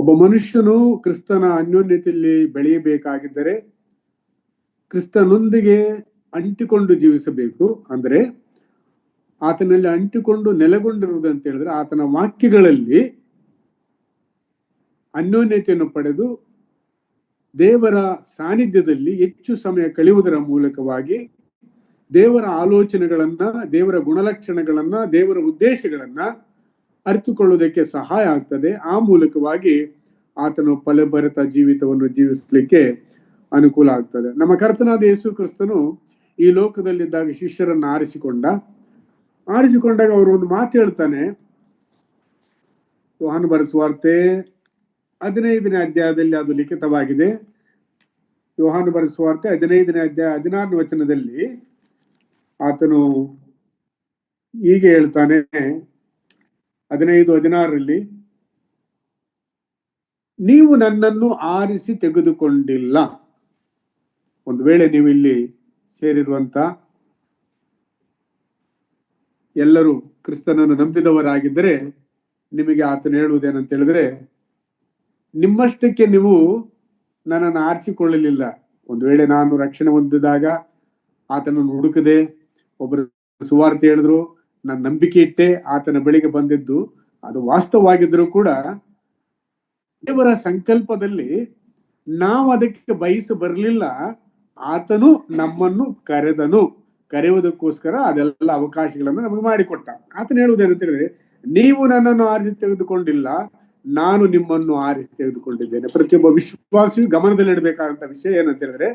ಒಬ್ಬ ಮನುಷ್ಯನು ಕ್ರಿಸ್ತನ ಅನ್ಯೋನ್ಯತೆಯಲ್ಲಿ ಬೆಳೆಯಬೇಕಾಗಿದ್ದರೆ ಕ್ರಿಸ್ತನೊಂದಿಗೆ ಅಂಟಿಕೊಂಡು ಜೀವಿಸಬೇಕು. ಅಂದ್ರೆ ಆತನಲ್ಲಿ ಅಂಟಿಕೊಂಡು ನೆಲೆಗೊಂಡಿರುವುದು ಅಂತ ಹೇಳಿದ್ರೆ ಆತನ ವಾಕ್ಯಗಳಲ್ಲಿ ಅನ್ಯೋನ್ಯತೆಯನ್ನು ಪಡೆದು ದೇವರ ಸಾನ್ನಿಧ್ಯದಲ್ಲಿ ಹೆಚ್ಚು ಸಮಯ ಕಳೆಯುವುದರ ಮೂಲಕವಾಗಿ ದೇವರ ಆಲೋಚನೆಗಳನ್ನ, ದೇವರ ಗುಣಲಕ್ಷಣಗಳನ್ನ, ದೇವರ ಉದ್ದೇಶಗಳನ್ನ ಅರಿತುಕೊಳ್ಳುವುದಕ್ಕೆ ಸಹಾಯ ಆಗ್ತದೆ. ಆ ಮೂಲಕವಾಗಿ ಆತನು ಫಲಭರಿತ ಜೀವಿತವನ್ನು ಜೀವಿಸಲಿಕ್ಕೆ ಅನುಕೂಲ ಆಗ್ತದೆ. ನಮ್ಮ ಕರ್ತನಾದ ಯೇಸು ಕ್ರಿಸ್ತನು ಈ ಲೋಕದಲ್ಲಿದ್ದಾಗ ಶಿಷ್ಯರನ್ನ ಆರಿಸಿಕೊಂಡಾಗ ಅವರು ಒಂದು ಮಾತು ಹೇಳ್ತಾನೆ. ಯೋಹಾನ ಬರೆದ ಸುವಾರ್ತೆ 15ನೇ ಅಧ್ಯಾಯದಲ್ಲಿ ಅದು ಲಿಖಿತವಾಗಿದೆ. ಯೋಹಾನ ಬರೆದ ಸುವಾರ್ತೆ 15ನೇ ಅಧ್ಯಾಯ 16ನೇ ವಚನದಲ್ಲಿ ಆತನು ಹೀಗೆ ಹೇಳ್ತಾನೆ. 15:16 ನೀವು ನನ್ನನ್ನು ಆರಿಸಿ ತೆಗೆದುಕೊಂಡಿಲ್ಲ. ಒಂದು ವೇಳೆ ನೀವು ಇಲ್ಲಿ ಸೇರಿರುವಂತ ಎಲ್ಲರೂ ಕ್ರಿಸ್ತನನ್ನು ನಂಬಿದವರಾಗಿದ್ದರೆ ನಿಮಗೆ ಆತನು ಹೇಳುವುದೇನಂತ ಹೇಳಿದ್ರೆ, ನಿಮ್ಮಷ್ಟಕ್ಕೆ ನೀವು ನನ್ನನ್ನು ಆರಿಸಿಕೊಳ್ಳಲಿಲ್ಲ. ಒಂದು ವೇಳೆ ನಾನು ರಕ್ಷಣೆ ಹೊಂದಿದಾಗ ಆತನನ್ನು ಹುಡುಕದೆ, ಒಬ್ಬರು ಸುವಾರ್ತೆ ಹೇಳಿದ್ರು, ನಾನು ನಂಬಿಕೆ ಇಟ್ಟೆ ಆತನ ಬಳಿಗೆ ಬಂದಿದ್ದು, ಅದು ವಾಸ್ತವವಾಗಿದ್ರು ಕೂಡ ದೇವರ ಸಂಕಲ್ಪದಲ್ಲಿ ನಾವು ಅದಕ್ಕೆ ಬಯಸಿ ಬರಲಿಲ್ಲ. ಆತನು ನಮ್ಮನ್ನು ಕರೆಯುವುದಕ್ಕೋಸ್ಕರ ಅದೆಲ್ಲ ಅವಕಾಶಗಳನ್ನು ನಮಗೆ ಮಾಡಿಕೊಟ್ಟ. ಆತನು ಹೇಳುವುದೇನಂತ ಹೇಳಿದ್ರೆ, ನೀವು ನನ್ನನ್ನು ಆರಿಸಿ ತೆಗೆದುಕೊಂಡಿಲ್ಲ, ನಾನು ನಿಮ್ಮನ್ನು ಆರಿಸಿ ತೆಗೆದುಕೊಂಡಿದ್ದೇನೆ. ಪ್ರತಿಯೊಬ್ಬ ವಿಶ್ವಾಸಿಯು ಗಮನದಲ್ಲಿಡಬೇಕಾದಂತ ವಿಷಯ ಏನಂತ ಹೇಳಿದ್ರೆ,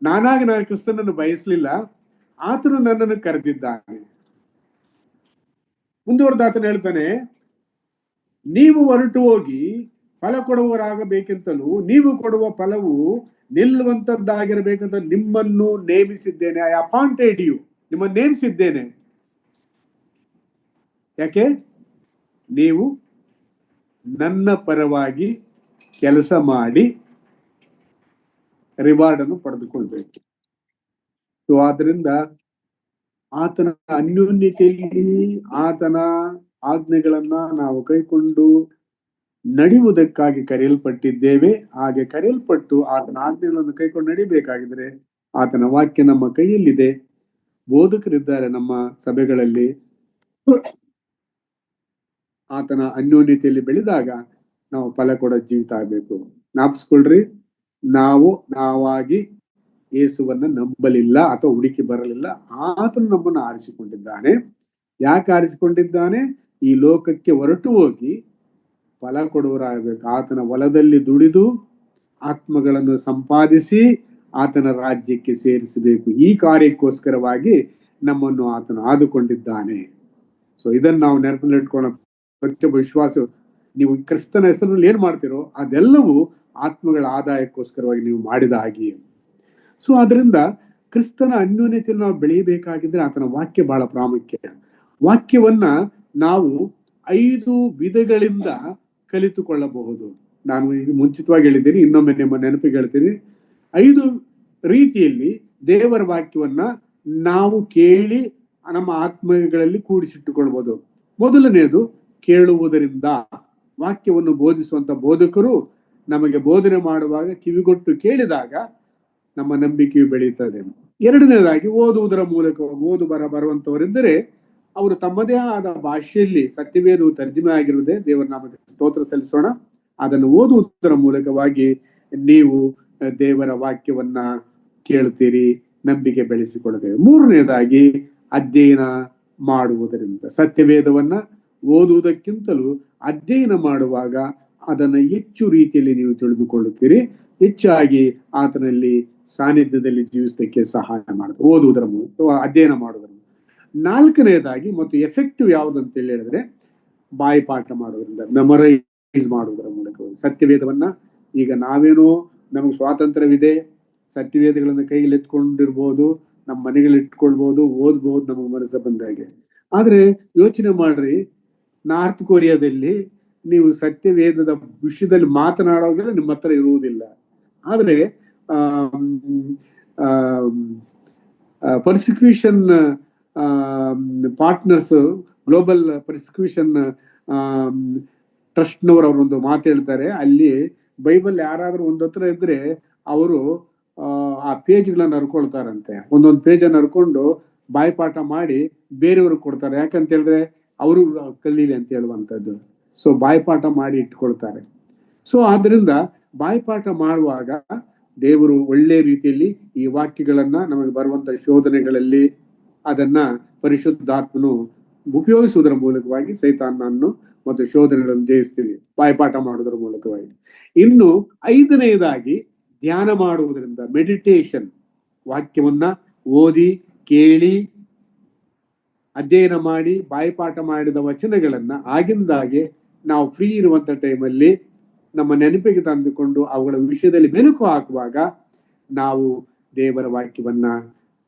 ನಾನು ಕ್ರಿಸ್ತನನ್ನು ಬಯಸಲಿಲ್ಲ, ಆತನು ನನ್ನನ್ನು ಕರೆದಿದ್ದಾನೆ. ಮುಂದುವರೆದು ಆತನು ಹೇಳ್ತಾನೆ, ನೀವು ಹೊರಟು ಹೋಗಿ ಫಲ ಕೊಡುವವರಾಗಬೇಕೆಂತಲೂ ನೀವು ಕೊಡುವ ಫಲವು ನಿಲ್ಲುವಂತದ್ದಾಗಿರಬೇಕಂತ ನಿಮ್ಮನ್ನು ನೇಮಿಸಿದ್ದೇನೆ. ಐ ಅಪಾಯಿಂಟೆಡ್ ಯು, ನಿಮ್ಮನ್ನು ನೇಮಿಸಿದ್ದೇನೆ. ಯಾಕೆ? ನೀವು ನನ್ನ ಪರವಾಗಿ ಕೆಲಸ ಮಾಡಿ ರಿವಾರ್ಡ್ ಅನ್ನು ಪಡೆದುಕೊಳ್ಬೇಕು. ಸೊ ಆದ್ರಿಂದ ಆತನ ಅನ್ಯೋನ್ಯತೆಯಲ್ಲಿ ಆತನ ಆಜ್ಞೆಗಳನ್ನ ನಾವು ಕೈಕೊಂಡು ನಡೆಯುವುದಕ್ಕಾಗಿ ಕರೆಯಲ್ಪಟ್ಟಿದ್ದೇವೆ. ಹಾಗೆ ಕರೆಯಲ್ಪಟ್ಟು ಆತನ ಆಜ್ಞೆಗಳನ್ನು ಕೈಕೊಂಡು ನಡಿಬೇಕಾಗಿದ್ರೆ ಆತನ ವಾಕ್ಯ ನಮ್ಮ ಕೈಯಲ್ಲಿದೆ. ಬೋಧಕರಿದ್ದಾರೆ ನಮ್ಮ ಸಭೆಗಳಲ್ಲಿ. ಆತನ ಅನ್ಯೋನ್ಯತೆಯಲ್ಲಿ ಬೆಳೆದಾಗ ನಾವು ಫಲ ಕೊಡೋ ಜೀವಿತ ಆಗ್ಬೇಕು. ಜ್ಞಾಪಿಸ್ಕೊಳ್ರಿ, ನಾವಾಗಿ ಯೇಸುವನ್ನ ನಂಬಲಿಲ್ಲ ಅಥವಾ ಹುಡುಕಿ ಬರಲಿಲ್ಲ. ಆತನು ನಮ್ಮನ್ನು ಆರಿಸಿಕೊಂಡಿದ್ದಾನೆ. ಯಾಕೆ ಆರಿಸಿಕೊಂಡಿದ್ದಾನೆ? ಈ ಲೋಕಕ್ಕೆ ಹೊರಟು ಹೋಗಿ ಫಲ ಕೊಡುವರಾಗಬೇಕು. ಆತನ ಹೊಲದಲ್ಲಿ ದುಡಿದು ಆತ್ಮಗಳನ್ನು ಸಂಪಾದಿಸಿ ಆತನ ರಾಜ್ಯಕ್ಕೆ ಸೇರಿಸಬೇಕು. ಈ ಕಾರ್ಯಕ್ಕೋಸ್ಕರವಾಗಿ ನಮ್ಮನ್ನು ಆತನು ಆದುಕೊಂಡಿದ್ದಾನೆ. ಸೊ ಇದನ್ನು ನಾವು ನೆನಪಿನಲ್ಲಿಟ್ಕೊಳ್ಳೋ ಪ್ರತಿಯೊಬ್ಬ ವಿಶ್ವಾಸ, ನೀವು ಕ್ರಿಸ್ತನ ಹೆಸರಿನಲ್ಲಿ ಏನ್ ಮಾಡ್ತೀರೋ ಅದೆಲ್ಲವೂ ಆತ್ಮಗಳ ಆದಾಯಕ್ಕೋಸ್ಕರವಾಗಿ ನೀವು ಮಾಡಿದ ಹಾಗೆ. ಸೊ ಅದರಿಂದ ಕ್ರಿಸ್ತನ ಅನ್ಯೋನ್ಯತೆಯನ್ನು ನಾವು ಬೆಳೆಯಬೇಕಾಗಿದ್ರೆ ಆತನ ವಾಕ್ಯ ಬಹಳ ಪ್ರಾಮುಖ್ಯ. ವಾಕ್ಯವನ್ನ ನಾವು 5 ವಿಧಗಳಿಂದ ಕಲಿತುಕೊಳ್ಳಬಹುದು. ನಾನು ಈಗ ಮುಂಚಿತವಾಗಿ ಹೇಳಿದ್ದೀನಿ, ಇನ್ನೊಮ್ಮೆ ನಿಮ್ಮ ನೆನಪಿಗೆ ಹೇಳ್ತೀನಿ. 5 ರೀತಿಯಲ್ಲಿ ದೇವರ ವಾಕ್ಯವನ್ನ ನಾವು ಕೇಳಿ ನಮ್ಮ ಆತ್ಮಗಳಲ್ಲಿ ಕೂಡಿಸಿಟ್ಟುಕೊಳ್ಬಹುದು. ಮೊದಲನೆಯದು ಕೇಳುವುದರಿಂದ. ವಾಕ್ಯವನ್ನು ಬೋಧಿಸುವಂತ ಬೋಧಕರು ನಮಗೆ ಬೋಧನೆ ಮಾಡುವಾಗ ಕಿವಿಗೊಟ್ಟು ಕೇಳಿದಾಗ ನಮ್ಮ ನಂಬಿಕೆಯು ಬೆಳೆಯುತ್ತದೆ. ಎರಡನೇದಾಗಿ ಓದುವುದರ ಮೂಲಕ. ಬರುವಂತವರಿದ್ದರೆ ಅವರು ತಮ್ಮದೇ ಆದ ಭಾಷೆಯಲ್ಲಿ ಸತ್ಯವೇದವು ತರ್ಜುಮೆ ಆಗಿರುವುದೇ ದೇವರ ನಾಮಕ್ಕೆ ಸ್ತೋತ್ರ ಸಲ್ಲಿಸೋಣ. ಅದನ್ನು ಓದುವುದರ ಮೂಲಕವಾಗಿ ನೀವು ದೇವರ ವಾಕ್ಯವನ್ನ ಕೇಳ್ತೀರಿ, ನಂಬಿಕೆ ಬೆಳೆಸಿಕೊಳ್ಳುತ್ತೇವೆ. ಮೂರನೇದಾಗಿ ಅಧ್ಯಯನ ಮಾಡುವುದರಿಂದ. ಸತ್ಯವೇದವನ್ನ ಓದುವುದಕ್ಕಿಂತಲೂ ಅಧ್ಯಯನ ಮಾಡುವಾಗ ಅದನ್ನು ಹೆಚ್ಚು ರೀತಿಯಲ್ಲಿ ನೀವು ತಿಳಿದುಕೊಳ್ಳುತ್ತೀರಿ. ಹೆಚ್ಚಾಗಿ ಆತನಲ್ಲಿ ಸಾನ್ನಿಧ್ಯದಲ್ಲಿ ಜೀವಿಸಲಿಕ್ಕೆ ಸಹಾಯ ಮಾಡುತ್ತೆ ಓದುವುದರ ಮೂಲಕ, ಅಧ್ಯಯನ ಮಾಡುವುದರ. ನಾಲ್ಕನೇದಾಗಿ ಮತ್ತು ಎಫೆಕ್ಟಿವ್ ಯಾವುದಂತ ಹೇಳಿದ್ರೆ ಬಾಯಿಪಾಠ ಮಾಡೋದ್ರಿಂದ, ಮೆಮೊರೈಸ್ ಮಾಡುವುದರ ಮೂಲಕ. ಸತ್ಯವೇದವನ್ನ ಈಗ ನಾವೇನೋ ನಮಗೆ ಸ್ವಾತಂತ್ರ್ಯವಿದೆ, ಸತ್ಯವೇದಗಳನ್ನ ಕೈಯಲ್ಲಿ ಎತ್ಕೊಂಡಿರ್ಬೋದು, ನಮ್ಮ ಮನೆಗಳಲ್ಲಿ ಇಟ್ಕೊಳ್ಬಹುದು, ಓದ್ಬಹುದು ನಮಗೆ ಮನಸ್ಸು ಬಂದಾಗೆ. ಆದ್ರೆ ಯೋಚನೆ ಮಾಡ್ರಿ, ನಾರ್ತ್ ಕೊರಿಯಾದಲ್ಲಿ ನೀವು ಸತ್ಯವೇದದ ವಿಷಯದಲ್ಲಿ ಮಾತನಾಡೋದಿಲ್ಲ, ನಿಮ್ಮ ಹತ್ರ ಇರುವುದಿಲ್ಲ. ಆದ್ರೆ ಪರ್ಸಿಕ್ಯೂಷನ್ ಪಾರ್ಟ್ನರ್ಸ್, ಗ್ಲೋಬಲ್ ಪರ್ಸಿಕ್ಯೂಷನ್ ಟ್ರಸ್ಟ್ನವರು ಅವರೊಂದು ಮಾತು ಹೇಳ್ತಾರೆ, ಅಲ್ಲಿ ಬೈಬಲ್ ಯಾರಾದ್ರೂ ಒಂದ್ ಹತ್ರ ಇದ್ರೆ ಅವರು ಆ ಪೇಜ್ಗಳನ್ನ ಹರ್ಕೊಳ್ತಾರಂತೆ. ಒಂದೊಂದು ಪೇಜನ್ನು ಹರ್ಕೊಂಡು ಬಾಯ್ಪಾಠ ಮಾಡಿ ಬೇರೆಯವ್ರಿಗೆ ಕೊಡ್ತಾರೆ. ಯಾಕಂತ ಹೇಳಿದ್ರೆ ಅವರು ಕಲೀಲಿ ಅಂತ ಹೇಳುವಂಥದ್ದು. ಸೊ ಬಾಯ್ಪಾಠ ಮಾಡಿ ಇಟ್ಕೊಳ್ತಾರೆ. ಸೊ ಆದ್ರಿಂದ ಬಾಯ್ಪಾಠ ಮಾಡುವಾಗ ದೇವರು ಒಳ್ಳೆ ರೀತಿಯಲ್ಲಿ ಈ ವಾಕ್ಯಗಳನ್ನ ನಮಗೆ ಬರುವಂತ ಶೋಧನೆಗಳಲ್ಲಿ ಅದನ್ನ ಪರಿಶುದ್ಧಾತ್ಮನು ಉಪಯೋಗಿಸುವುದರ ಮೂಲಕವಾಗಿ ಸೈತಾನನ್ನು ಮತ್ತು ಶೋಧನೆಗಳನ್ನು ಜಯಿಸ್ತೀವಿ ಬಾಯ್ಪಾಠ ಮಾಡುವುದರ ಮೂಲಕವಾಗಿ. ಇನ್ನು 5ನೇದಾಗಿ ಧ್ಯಾನ ಮಾಡುವುದರಿಂದ, ಮೆಡಿಟೇಷನ್, ವಾಕ್ಯವನ್ನ ಓದಿ ಕೇಳಿ ಅಧ್ಯಯನ ಮಾಡಿ ಬಾಯ್ಪಾಠ ಮಾಡಿದ ವಚನಗಳನ್ನ ಆಗಿಂದಾಗೆ ನಾವು ಫ್ರೀ ಇರುವಂತ ಟೈಮಲ್ಲಿ ನಮ್ಮ ನೆನಪಿಗೆ ತಂದುಕೊಂಡು ಅವುಗಳ ವಿಷಯದಲ್ಲಿ ಮೆಲುಕು ಹಾಕುವಾಗ ನಾವು ದೇವರ ವಾಕ್ಯವನ್ನ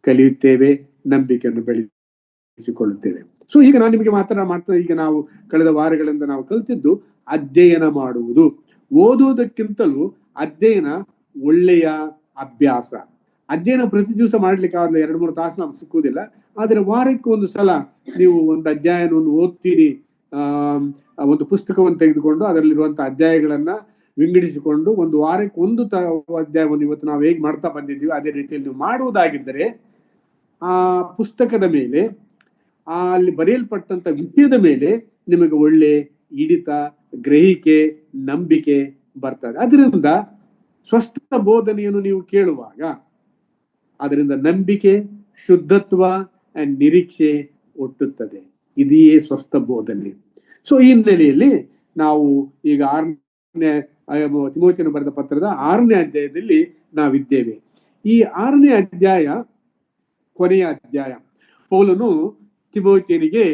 ಕಲಿಯುತ್ತೇವೆ, ನಂಬಿಕೆಯನ್ನು ಬೆಳೆಸಿಕೊಳ್ಳುತ್ತೇವೆ. ಸೊ ಈಗ ನಾನು ನಿಮಗೆ ಮಾಡ್ತಾ ಈಗ ನಾವು ಕಳೆದ ವಾರಗಳಿಂದ ನಾವು ಕಲಿತಿದ್ದು ಅಧ್ಯಯನ ಮಾಡುವುದು. ಓದುವುದಕ್ಕಿಂತಲೂ ಅಧ್ಯಯನ ಒಳ್ಳೆಯ ಅಭ್ಯಾಸ. ಅಧ್ಯಯನ ಪ್ರತಿ ದಿವಸ ಮಾಡ್ಲಿಕ್ಕೆ ಆಗಲ್ಲ, 2-3 ತಾಸು ನಮ್ಗೆ ಸಿಕ್ಕುವುದಿಲ್ಲ. ಆದ್ರೆ ವಾರಕ್ಕೆ ಒಂದು ಸಲ ನೀವು ಒಂದು ಅಧ್ಯಾಯವನ್ನು ಓದ್ತೀರಿ, ಒಂದು ಪುಸ್ತಕವನ್ನು ತೆಗೆದುಕೊಂಡು ಅದರಲ್ಲಿರುವಂತಹ ಅಧ್ಯಾಯಗಳನ್ನ ವಿಂಗಡಿಸಿಕೊಂಡು ಒಂದು ವಾರಕ್ಕೆ ಒಂದು ಅಧ್ಯಾಯವನ್ನು ಇವತ್ತು ನಾವು ಹೇಗೆ ಮಾಡ್ತಾ ಬಂದಿದ್ದೀವಿ ಅದೇ ರೀತಿಯಲ್ಲಿ ನೀವು ಮಾಡುವುದಾಗಿದ್ದರೆ ಆ ಪುಸ್ತಕದ ಮೇಲೆ ಅಲ್ಲಿ ಬರೆಯಲ್ಪಟ್ಟಂತ ವಿಷಯದ ಮೇಲೆ ನಿಮಗೆ ಒಳ್ಳೆ ಹಿಡಿತ, ಗ್ರಹಿಕೆ, ನಂಬಿಕೆ ಬರ್ತದೆ. ಅದರಿಂದ ಸ್ವಸ್ಥ ಬೋಧನೆಯನ್ನು ನೀವು ಕೇಳುವಾಗ ಅದರಿಂದ ನಂಬಿಕೆ, ಶುದ್ಧತ್ವ ಅಂಡ್ ನಿರೀಕ್ಷೆ ಹುಟ್ಟುತ್ತದೆ. ಇದೇ ಸ್ವಸ್ಥ ಬೋಧನೆ. ಸೊ ಈ ಹಿನ್ನೆಲೆಯಲ್ಲಿ ನಾವು ಈಗ 6ನೇ ತಿಮೋಥಿಯನು ಬರೆದ ಪತ್ರದ 6ನೇ ಅಧ್ಯಾಯದಲ್ಲಿ ನಾವಿದ್ದೇವೆ. ಈ 6ನೇ ಅಧ್ಯಾಯ ಕೊನೆಯ ಅಧ್ಯಾಯ. ಪೌಲನು ತಿಮೋಥಿಯನಿಗೆ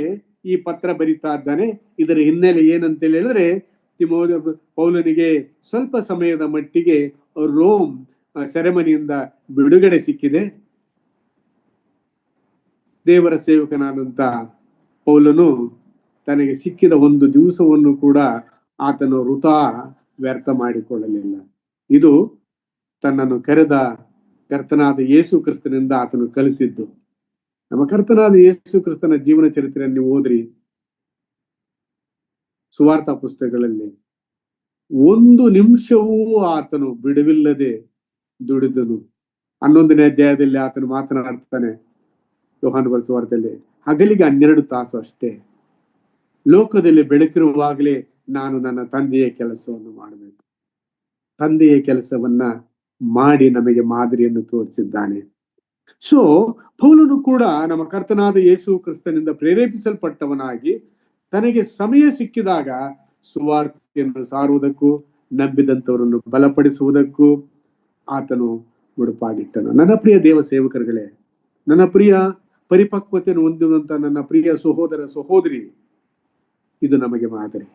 ಈ ಪತ್ರ ಬರಿತಾ ಇದ್ದಾನೆ. ಇದರ ಹಿನ್ನೆಲೆ ಏನಂತ ಹೇಳಿದ್ರೆ, ಪೌಲನಿಗೆ ಸ್ವಲ್ಪ ಸಮಯದ ಮಟ್ಟಿಗೆ ರೋಮ್ ಸೆರೆಮನಿಯಿಂದ ಬಿಡುಗಡೆ ಸಿಕ್ಕಿದೆ. ದೇವರ ಸೇವಕನಾದಂತ ಪೌಲನು ತನಗೆ ಸಿಕ್ಕಿದ ಒಂದು ದಿವಸವನ್ನು ಕೂಡ ಆತನು ವೃಥಾ ವ್ಯರ್ಥ ಮಾಡಿಕೊಳ್ಳಲಿಲ್ಲ. ಇದು ತನ್ನನ್ನು ಕರೆದ ಕರ್ತನಾದ ಯೇಸು ಕ್ರಿಸ್ತನಿಂದ ಆತನು ಕಲಿತಿದ್ದು. ನಮ್ಮ ಕರ್ತನಾದ ಯೇಸು ಕ್ರಿಸ್ತನ ಜೀವನ ಚರಿತ್ರೆಯನ್ನು ನೀವು ಓದ್ರಿ, ಸುವಾರ್ಥ ಪುಸ್ತಕಗಳಲ್ಲಿ 1 ನಿಮಿಷವೂ ಆತನು ಬಿಡುವಿಲ್ಲದೆ ದುಡಿದನು. 11ನೇ ಅಧ್ಯಾಯದಲ್ಲಿ ಆತನು ಮಾತನಾಡ್ತಾನೆ, ಯೋಹಾನ ಬರೆದ ಸುವಾರ್ತೆಯಲ್ಲಿ, ಹಗಲಿಗೆ 12 ತಾಸು ಅಷ್ಟೇ. ಲೋಕದಲ್ಲಿ ಬೆಳಕಿರುವಾಗಲೇ ನಾನು ನನ್ನ ತಂದೆಯ ಕೆಲಸವನ್ನು ಮಾಡಬೇಕು. ತಂದೆಯ ಕೆಲಸವನ್ನ ಮಾಡಿ ನಮಗೆ ಮಾದರಿಯನ್ನು ತೋರಿಸಿದ್ದಾನೆ. ಸೊ ಪೌಲನು ಕೂಡ ನಮ್ಮ ಕರ್ತನಾದ ಯೇಸು ಕ್ರಿಸ್ತನಿಂದ ಪ್ರೇರೇಪಿಸಲ್ಪಟ್ಟವನಾಗಿ ತನಗೆ ಸಮಯ ಸಿಕ್ಕಿದಾಗ ಸುವಾರ್ತೆಯನ್ನು ಸಾರುವುದಕ್ಕೂ ನಂಬಿದಂತವರನ್ನು ಬಲಪಡಿಸುವುದಕ್ಕೂ ಆತನು ಮುಡುಪಾಗಿಟ್ಟನು. ನನ್ನ ಪ್ರಿಯ ದೇವ ಸೇವಕರುಗಳೇ, ನನ್ನ ಪ್ರಿಯ ಪರಿಪಕ್ವತೆಯನ್ನು ಹೊಂದಿರುವಂತ ನನ್ನ ಪ್ರಿಯ ಸಹೋದರ ಸಹೋದರಿ, ಇದು ನಮಗೆ ಮಾದರಿ.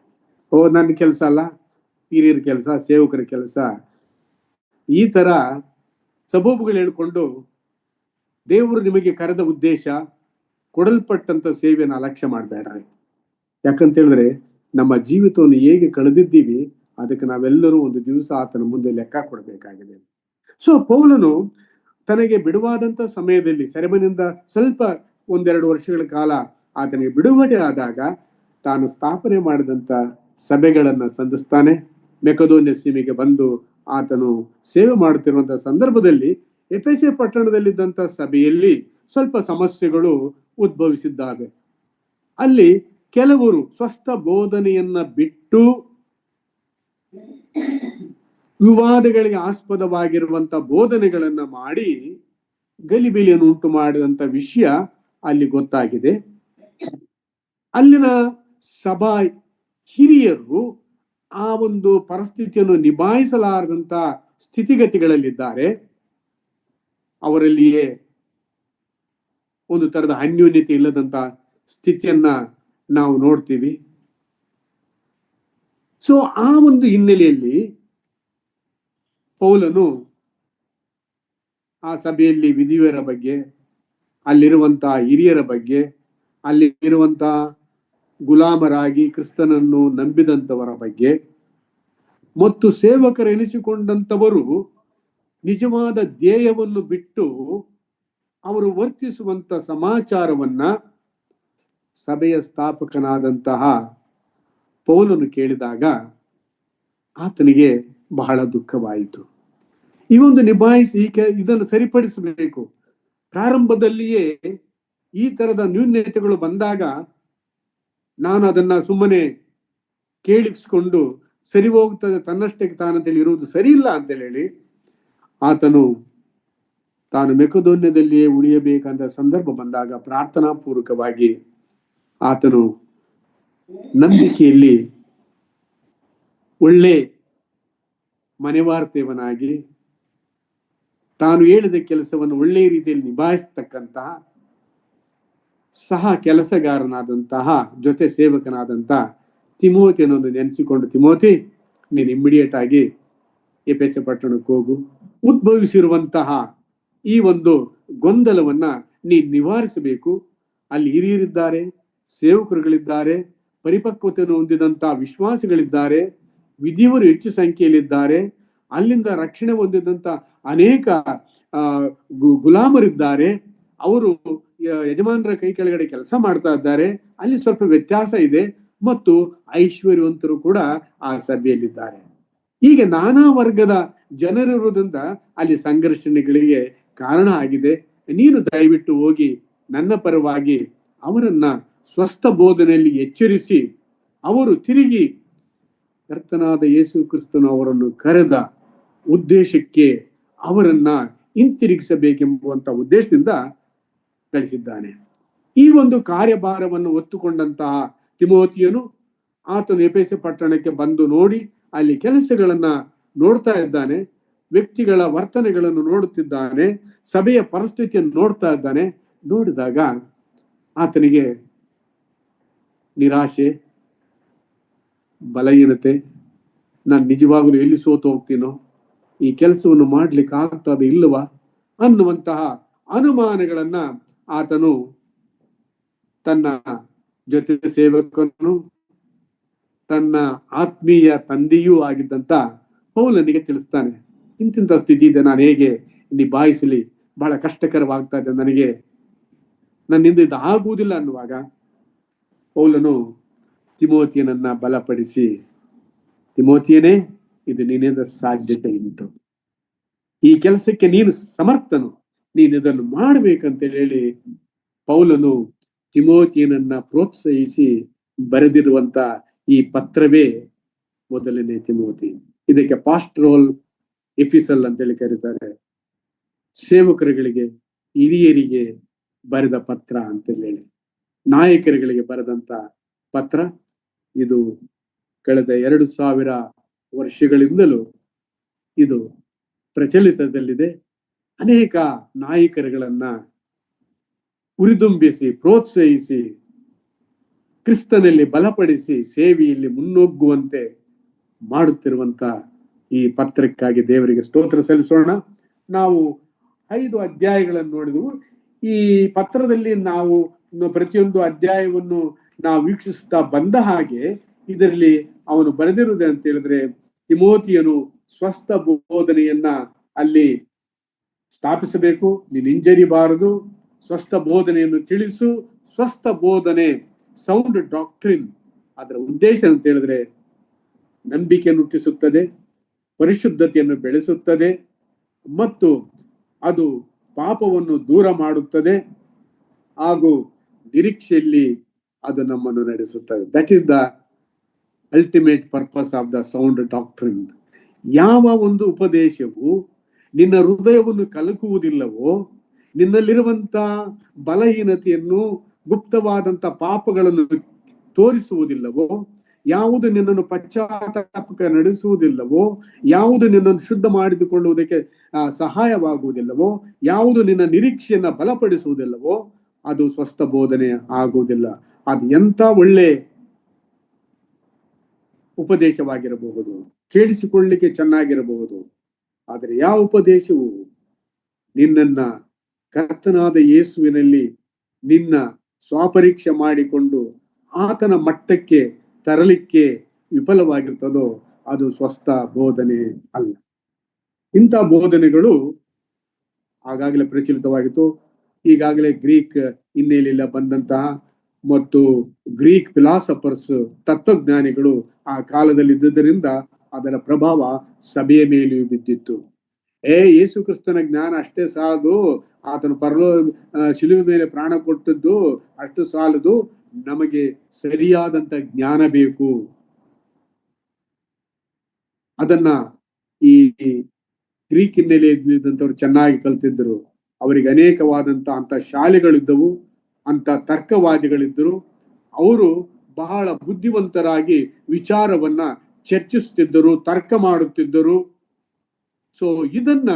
ನನ್ನ ಕೆಲಸ ಅಲ್ಲ, ಹಿರಿಯರ ಕೆಲಸ, ಸೇವಕರ ಕೆಲಸ, ಈ ತರ ಸಬೂಬುಗಳು ಹೇಳ್ಕೊಂಡು ದೇವರು ನಿಮಗೆ ಕರೆದ ಉದ್ದೇಶ, ಕೊಡಲ್ಪಟ್ಟಂತ ಸೇವೆಯನ್ನು ಅಲಕ್ಷ್ಯ ಮಾಡಬೇಡ್ರಿ. ಯಾಕಂತ ಹೇಳಿದ್ರೆ ನಮ್ಮ ಜೀವಿತವನ್ನು ಹೇಗೆ ಕಳೆದಿದ್ದೀವಿ ಅದಕ್ಕೆ ನಾವೆಲ್ಲರೂ ಒಂದು ದಿವಸ ಆತನ ಮುಂದೆ ಲೆಕ್ಕ ಕೊಡಬೇಕಾಗಿದೆ. ಸೊ ಪೌಲನು ತನಗೆ ಬಿಡುವಾದಂತ ಸಮಯದಲ್ಲಿ, ಸೆರೆಮನಿಯಿಂದ ಸ್ವಲ್ಪ 1-2 ವರ್ಷಗಳ ಕಾಲ ಆತನಿಗೆ ಬಿಡುಗಡೆ ಆದಾಗ ತಾನು ಸ್ಥಾಪನೆ ಮಾಡಿದಂತ ಸಭೆಗಳನ್ನ ಸಂಧಿಸ್ತಾನೆ. ಮೆಕದೋನ್ಯ ಸೀಮೆಗೆ ಬಂದು ಆತನು ಸೇವೆ ಮಾಡುತ್ತಿರುವಂತಹ ಸಂದರ್ಭದಲ್ಲಿ ಎಫೆಸ ಪಟ್ಟಣದಲ್ಲಿದ್ದಂತ ಸಭೆಯಲ್ಲಿ ಸ್ವಲ್ಪ ಸಮಸ್ಯೆಗಳು ಉದ್ಭವಿಸಿದ್ದಾವೆ. ಅಲ್ಲಿ ಕೆಲವರು ಸ್ವಸ್ಥ ಬೋಧನೆಯನ್ನ ಬಿಟ್ಟು ವಿವಾದಗಳಿಗೆ ಆಸ್ಪದವಾಗಿರುವಂತ ಬೋಧನೆಗಳನ್ನ ಮಾಡಿ ಗಲಿಬಿಲಿಯನ್ನು ಉಂಟು ಮಾಡಿದಂತ ವಿಷಯ ಅಲ್ಲಿ ಗೊತ್ತಾಗಿದೆ. ಅಲ್ಲಿನ ಸಭಾ ಹಿರಿಯರು ಆ ಒಂದು ಪರಿಸ್ಥಿತಿಯನ್ನು ನಿಭಾಯಿಸಲಾರದಂತ ಸ್ಥಿತಿಗತಿಗಳಲ್ಲಿದ್ದಾರೆ. ಅವರಲ್ಲಿಯೇ ಒಂದು ತರದ ಅನ್ಯೋನ್ಯತೆ ಇಲ್ಲದಂತ ಸ್ಥಿತಿಯನ್ನ ನಾವು ನೋಡ್ತೀವಿ. ಸೊ ಆ ಒಂದು ಹಿನ್ನೆಲೆಯಲ್ಲಿ ಪೌಲನು ಆ ಸಭೆಯಲ್ಲಿ ವಿಧಿವರ ಬಗ್ಗೆ, ಅಲ್ಲಿರುವಂತಹ ಹಿರಿಯರ ಬಗ್ಗೆ, ಅಲ್ಲಿ ಇರುವಂತಹ ಗುಲಾಮರಾಗಿ ಕ್ರಿಸ್ತನನ್ನು ನಂಬಿದಂತವರ ಬಗ್ಗೆ ಮತ್ತು ಸೇವಕರೆನಿಸಿಕೊಂಡಂತವರು ನಿಜವಾದ ಧ್ಯೇಯವನ್ನು ಬಿಟ್ಟು ಅವರು ವರ್ತಿಸುವಂತ ಸಮಾಚಾರವನ್ನ ಸಭೆಯ ಸ್ಥಾಪಕನಾದಂತಹ ಪೌಲನು ಕೇಳಿದಾಗ ಆತನಿಗೆ ಬಹಳ ದುಃಖವಾಯಿತು. ಈ ಒಂದು ನಿಭಾಯಿಸಿ ಇದನ್ನು ಸರಿಪಡಿಸಬೇಕು. ಪ್ರಾರಂಭದಲ್ಲಿಯೇ ಈ ತರದ ನ್ಯೂನ್ಯತೆಗಳು ಬಂದಾಗ ನಾನು ಅದನ್ನ ಸುಮ್ಮನೆ ಕೇಳಿಸ್ಕೊಂಡು ಸರಿ ಹೋಗ್ತದೆ ತನ್ನಷ್ಟಕ್ಕೆ ತಾನಂತೇಳಿ ಇರುವುದು ಸರಿ ಇಲ್ಲ ಅಂತೇಳಿ ಹೇಳಿ ಆತನು ತಾನು ಮೆಕೆದೋನ್ಯದಲ್ಲಿಯೇ ಉಳಿಯಬೇಕಂತ ಸಂದರ್ಭ ಬಂದಾಗ ಪ್ರಾರ್ಥನಾ ಪೂರ್ವಕವಾಗಿ ಆತನು ನಂಬಿಕೆಯಲ್ಲಿ ಒಳ್ಳೆ ಮನೆವಾರ್ತೇವನಾಗಿ ತಾನು ಹೇಳಿದ ಕೆಲಸವನ್ನು ಒಳ್ಳೆಯ ರೀತಿಯಲ್ಲಿ ನಿಭಾಯಿಸ್ತಕ್ಕಂತಹ ಸಹ ಕೆಲಸಗಾರನಾದಂತಹ ಜೊತೆ ಸೇವಕನಾದಂತಹ ತಿಮೋತಿಯನ್ನು ನೆನೆಸಿಕೊಂಡು, ತಿಮೋತಿ, ನೀನು ಇಮ್ಮಿಡಿಯೇಟ್ ಆಗಿ ಎಫೆಸ ಪಟ್ಟಣಕ್ಕೆ ಹೋಗು. ಉದ್ಭವಿಸಿರುವಂತಹ ಈ ಒಂದು ಗೊಂದಲವನ್ನ ನೀನು ನಿವಾರಿಸಬೇಕು. ಅಲ್ಲಿ ಹಿರಿಯರಿದ್ದಾರೆ, ಸೇವಕರುಗಳಿದ್ದಾರೆ, ಪರಿಪಕ್ವತೆಯನ್ನು ಹೊಂದಿದಂತಹ ವಿಶ್ವಾಸಿಗಳಿದ್ದಾರೆ, ವಿಧಿಯವರು ಹೆಚ್ಚು ಸಂಖ್ಯೆಯಲ್ಲಿದ್ದಾರೆ, ಅಲ್ಲಿಂದ ರಕ್ಷಣೆ ಹೊಂದಿದಂತ ಅನೇಕ ಗುಲಾಮರಿದ್ದಾರೆ. ಅವರು ಯಜಮಾನರ ಕೈ ಕೆಳಗಡೆ ಕೆಲಸ ಮಾಡ್ತಾ ಇದ್ದಾರೆ. ಅಲ್ಲಿ ಸ್ವಲ್ಪ ವ್ಯತ್ಯಾಸ ಇದೆ. ಮತ್ತು ಐಶ್ವರ್ಯವಂತರು ಕೂಡ ಆ ಸಭೆಯಲ್ಲಿದ್ದಾರೆ. ಹೀಗೆ ನಾನಾ ವರ್ಗದ ಜನರಿರುವುದರಿಂದ ಅಲ್ಲಿ ಸಂಘರ್ಷಣೆಗಳಿಗೆ ಕಾರಣ ಆಗಿದೆ. ನೀನು ದಯವಿಟ್ಟು ಹೋಗಿ ನನ್ನ ಪರವಾಗಿ ಅವರನ್ನ ಸ್ವಸ್ಥ ಬೋಧನೆಯಲ್ಲಿ ಎಚ್ಚರಿಸಿ ಅವರು ತಿರುಗಿ ಕರ್ತನಾದ ಯೇಸು ಕ್ರಿಸ್ತನು ಅವರನ್ನು ಕರೆದ ಉದ್ದೇಶಕ್ಕೆ ಅವರನ್ನ ಹಿಂತಿರುಗಿಸಬೇಕೆಂಬುವಂತ ಉದ್ದೇಶದಿಂದ ಕಳಿಸಿದ್ದಾನೆ. ಈ ಒಂದು ಕಾರ್ಯಭಾರವನ್ನು ಹೊತ್ತುಕೊಂಡಂತಹ ತಿಮೋತಿಯನು ಆತನು ಎಫೆಸ ಪಟ್ಟಣಕ್ಕೆ ಬಂದು ನೋಡಿ ಅಲ್ಲಿ ಕೆಲಸಗಳನ್ನ ನೋಡ್ತಾ ಇದ್ದಾನೆ, ವ್ಯಕ್ತಿಗಳ ವರ್ತನೆಗಳನ್ನು ನೋಡುತ್ತಿದ್ದಾನೆ, ಸಭೆಯ ಪರಿಸ್ಥಿತಿಯನ್ನು ನೋಡ್ತಾ ಇದ್ದಾನೆ. ನೋಡಿದಾಗ ಆತನಿಗೆ ನಿರಾಶೆ, ಬಲಹೀನತೆ, ನಾನು ನಿಜವಾಗಲೂ ಎಲ್ಲಿ ಸೋತು ಹೋಗ್ತೀನೋ, ಈ ಕೆಲಸವನ್ನು ಮಾಡ್ಲಿಕ್ಕೆ ಆಗ್ತದೆ ಇಲ್ಲವಾ ಅನ್ನುವಂತಹ ಅನುಮಾನಗಳನ್ನ ಆತನು ತನ್ನ ಜೊತೆ ಸೇವಕನು, ತನ್ನ ಆತ್ಮೀಯ ತಂದೆಯೂ ಆಗಿದ್ದಂತ ಪೌಲನಿಗೆ ತಿಳಿಸ್ತಾನೆ. ಇಂತಿಂತ ಸ್ಥಿತಿ ಇದೆ, ನಾನು ಹೇಗೆ ನಿಭಾಯಿಸಲಿ, ಬಹಳ ಕಷ್ಟಕರವಾಗ್ತಾ ಇದೆ ನನಗೆ, ನನ್ನಿಂದ ಇದು ಆಗುವುದಿಲ್ಲ ಅನ್ನುವಾಗ ಪೌಲನು ತಿಮೋತಿಯನನ್ನ ಬಲಪಡಿಸಿ, ತಿಮೋತಿಯನೇ, ಇದು ನಿನ್ನಿಂದ ಸಾಧ್ಯತೆ ಉಂಟು, ಈ ಕೆಲಸಕ್ಕೆ ನೀನು ಸಮರ್ಥನು, ನೀನು ಇದನ್ನು ಮಾಡ್ಬೇಕಂತ ಹೇಳಿ ಪೌಲನು ತಿಮೋತಿಯನನ್ನ ಪ್ರೋತ್ಸಾಹಿಸಿ ಬರೆದಿರುವಂತ ಈ ಪತ್ರವೇ ಮೊದಲನೇ ತಿಮೋತಿ. ಇದಕ್ಕೆ ಪಾಸ್ಟರಲ್ ಎಪಿಸಲ್ ಅಂತೇಳಿ ಕರೀತಾರೆ. ಸೇವಕರುಗಳಿಗೆ, ಹಿರಿಯರಿಗೆ ಬರೆದ ಪತ್ರ ಅಂತೇಳಿ, ನಾಯಕರುಗಳಿಗೆ ಬರೆದಂತ ಪತ್ರ ಇದು. ಕಳೆದ 2000 ವರ್ಷಗಳಿಂದಲೂ ಇದು ಪ್ರಚಲಿತದಲ್ಲಿದೆ. ಅನೇಕ ನಾಯಕರುಗಳನ್ನ ಉರಿದುಂಬಿಸಿ, ಪ್ರೋತ್ಸಾಹಿಸಿ, ಕ್ರಿಸ್ತನಲ್ಲಿ ಬಲಪಡಿಸಿ ಸೇವೆಯಲ್ಲಿ ಮುನ್ನುಗ್ಗುವಂತೆ ಮಾಡುತ್ತಿರುವಂತ ಈ ಪತ್ರಕ್ಕಾಗಿ ದೇವರಿಗೆ ಸ್ತೋತ್ರ ಸಲ್ಲಿಸೋಣ. ನಾವು 5 ಅಧ್ಯಾಯಗಳನ್ನು ನೋಡಿದೆವು. ಈ ಪತ್ರದಲ್ಲಿ ನಾವು ಪ್ರತಿಯೊಂದು ಅಧ್ಯಾಯವನ್ನು ನಾವು ವೀಕ್ಷಿಸುತ್ತಾ ಬಂದ ಹಾಗೆ ಇದರಲ್ಲಿ ಅವನು ಬರೆದಿರುವುದೇ ಅಂತ ಹೇಳಿದ್ರೆ, ತಿಮೋತಿಯನು ಸ್ವಸ್ಥ ಬೋಧನೆಯನ್ನ ಅಲ್ಲಿ ಸ್ಥಾಪಿಸಬೇಕು, ನೀನು ಹಿಂಜರಿಬಾರದು, ಸ್ವಸ್ಥ ಬೋಧನೆಯನ್ನು ತಿಳಿಸು. ಸ್ವಸ್ಥ ಬೋಧನೆ, ಸೌಂಡ್ ಡಾಕ್ಟ್ರಿನ್, ಅದರ ಉದ್ದೇಶ ಅಂತ ಹೇಳಿದ್ರೆ ನಂಬಿಕೆಯನ್ನು ಹುಟ್ಟಿಸುತ್ತದೆ, ಪರಿಶುದ್ಧತೆಯನ್ನು ಬೆಳೆಸುತ್ತದೆ ಮತ್ತು ಅದು ಪಾಪವನ್ನು ದೂರ ಮಾಡುತ್ತದೆ ಹಾಗೂ ನಿರೀಕ್ಷೆಯಲ್ಲಿ ಅದು ನಮ್ಮನ್ನು ನಡೆಸುತ್ತದೆ. That is the ultimate purpose of the sound doctrine. ಯಾವ ಒಂದು ಉಪದೇಶವು ನಿನ್ನ ಹೃದಯವನ್ನು ಕಲಕುವುದಿಲ್ಲವೋ, ನಿನ್ನಲ್ಲಿರುವಂತ ಬಲಹೀನತೆಯನ್ನು, ಗುಪ್ತವಾದಂತ ಪಾಪಗಳನ್ನು ತೋರಿಸುವುದಿಲ್ಲವೋ, ಯಾವುದು ನಿನ್ನನ್ನು ಪಶ್ಚಾತ್ತಾಪಕ್ಕೆ ನಡೆಸುವುದಿಲ್ಲವೋ, ಯಾವುದು ನಿನ್ನನ್ನು ಶುದ್ಧ ಮಾಡಿಕೊಳ್ಳುವುದಕ್ಕೆ ಸಹಾಯವಾಗುವುದಿಲ್ಲವೋ, ಯಾವುದು ನಿನ್ನ ನಿರೀಕ್ಷೆಯನ್ನ ಬಲಪಡಿಸುವುದಿಲ್ಲವೋ, ಅದು ಸ್ವಸ್ಥ ಬೋಧನೆ ಆಗುವುದಿಲ್ಲ. ಅದು ಎಂತ ಒಳ್ಳೆ ಉಪದೇಶವಾಗಿರಬಹುದು, ಕೇಳಿಸಿಕೊಳ್ಳಿಕ್ಕೆ ಚೆನ್ನಾಗಿರಬಹುದು, ಆದರೆ ಯಾವ ಉಪದೇಶವು ನಿನ್ನನ್ನ ಕರ್ತನಾದ ಯೇಸುವಿನಲ್ಲಿ ನಿನ್ನ ಸ್ವಪರೀಕ್ಷೆ ಮಾಡಿಕೊಂಡು ಆತನ ಮಟ್ಟಕ್ಕೆ ತರಲಿಕ್ಕೆ ವಿಫಲವಾಗಿರ್ತದೋ ಅದು ಸ್ವಸ್ಥ ಬೋಧನೆ ಅಲ್ಲ. ಇಂಥ ಬೋಧನೆಗಳು ಆಗಾಗಲೇ ಪ್ರಚಲಿತವಾಗಿತ್ತು. ಈಗಾಗಲೇ ಗ್ರೀಕ್ ಹಿನ್ನೆಲೆಯಿಂದ ಬಂದಂತಹ ಮತ್ತು ಗ್ರೀಕ್ ಫಿಲಾಸಫರ್ಸ್, ತತ್ವಜ್ಞಾನಿಗಳು ಆ ಕಾಲದಲ್ಲಿ ಇದ್ದುದರಿಂದ ಅದರ ಪ್ರಭಾವ ಸಭೆಯ ಮೇಲೆಯೂ ಬಿದ್ದಿತ್ತು. ಯೇಸು ಕ್ರಿಸ್ತನ ಜ್ಞಾನ ಅಷ್ಟೇ ಸಾಲದು, ಆತನು ಶಿಲುಬೆ ಮೇಲೆ ಪ್ರಾಣ ಕೊಟ್ಟದ್ದು ಅಷ್ಟು ಸಾಲದು, ನಮಗೆ ಸರಿಯಾದಂತ ಜ್ಞಾನ ಬೇಕು. ಅದನ್ನ ಈ ಗ್ರೀಕ್ ಹಿನ್ನೆಲೆಯಲ್ಲಿದ್ದಂಥವ್ರು ಚೆನ್ನಾಗಿ ಕಲ್ತಿದ್ದರು. ಅವರಿಗೆ ಅನೇಕವಾದಂತ ಅಂತ ಶಾಲೆಗಳಿದ್ದವು, ಅಂತ ತರ್ಕವಾದಿಗಳಿದ್ದರು. ಅವರು ಬಹಳ ಬುದ್ಧಿವಂತರಾಗಿ ವಿಚಾರವನ್ನ ಚರ್ಚಿಸುತ್ತಿದ್ದರು, ತರ್ಕ ಮಾಡುತ್ತಿದ್ದರು. ಸೊ ಇದನ್ನ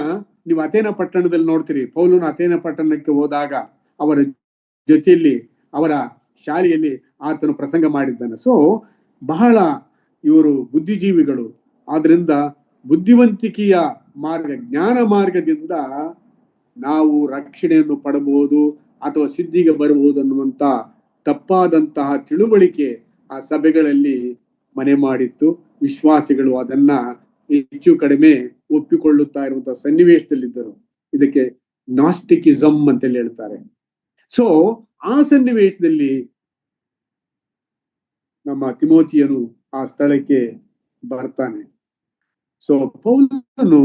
ನೀವು ಅಥೇನ ಪಟ್ಟಣದಲ್ಲಿ ನೋಡ್ತೀರಿ. ಪೌಲನು ಅಥೇನ ಪಟ್ಟಣಕ್ಕೆ ಹೋದಾಗ ಅವರ ಜೊತೆಯಲ್ಲಿ, ಅವರ ಶಾಲೆಯಲ್ಲಿ ಆತನು ಪ್ರಸಂಗ ಮಾಡಿದ್ದಾನೆ. ಸೊ ಬಹಳ ಇವರು ಬುದ್ಧಿಜೀವಿಗಳು. ಆದ್ರಿಂದ ಬುದ್ಧಿವಂತಿಕೆಯ ಮಾರ್ಗ, ಜ್ಞಾನ ಮಾರ್ಗದಿಂದ ನಾವು ರಕ್ಷಣೆಯನ್ನು ಪಡಬಹುದು ಅಥವಾ ಸಿದ್ಧಿಗೆ ಬರಬಹುದು ಅನ್ನುವಂತ ತಪ್ಪಾದಂತಹ ತಿಳುವಳಿಕೆ ಆ ಸಭೆಗಳಲ್ಲಿ ಮನೆ ಮಾಡಿತ್ತು. ವಿಶ್ವಾಸಿಗಳು ಅದನ್ನ ಹೆಚ್ಚು ಕಡಿಮೆ ಒಪ್ಪಿಕೊಳ್ಳುತ್ತಾ ಇರುವಂತಹ ಸನ್ನಿವೇಶದಲ್ಲಿದ್ದರು. ಇದಕ್ಕೆ ನಾಸ್ಟಿಕಿಸಮ್ ಅಂತೇಳಿ ಹೇಳ್ತಾರೆ. ಸೊ ಆ ಸನ್ನಿವೇಶದಲ್ಲಿ ನಮ್ಮ ತಿಮೋತಿಯನು ಆ ಸ್ಥಳಕ್ಕೆ ಬರ್ತಾನೆ. ಸೊ ಪೌಲನು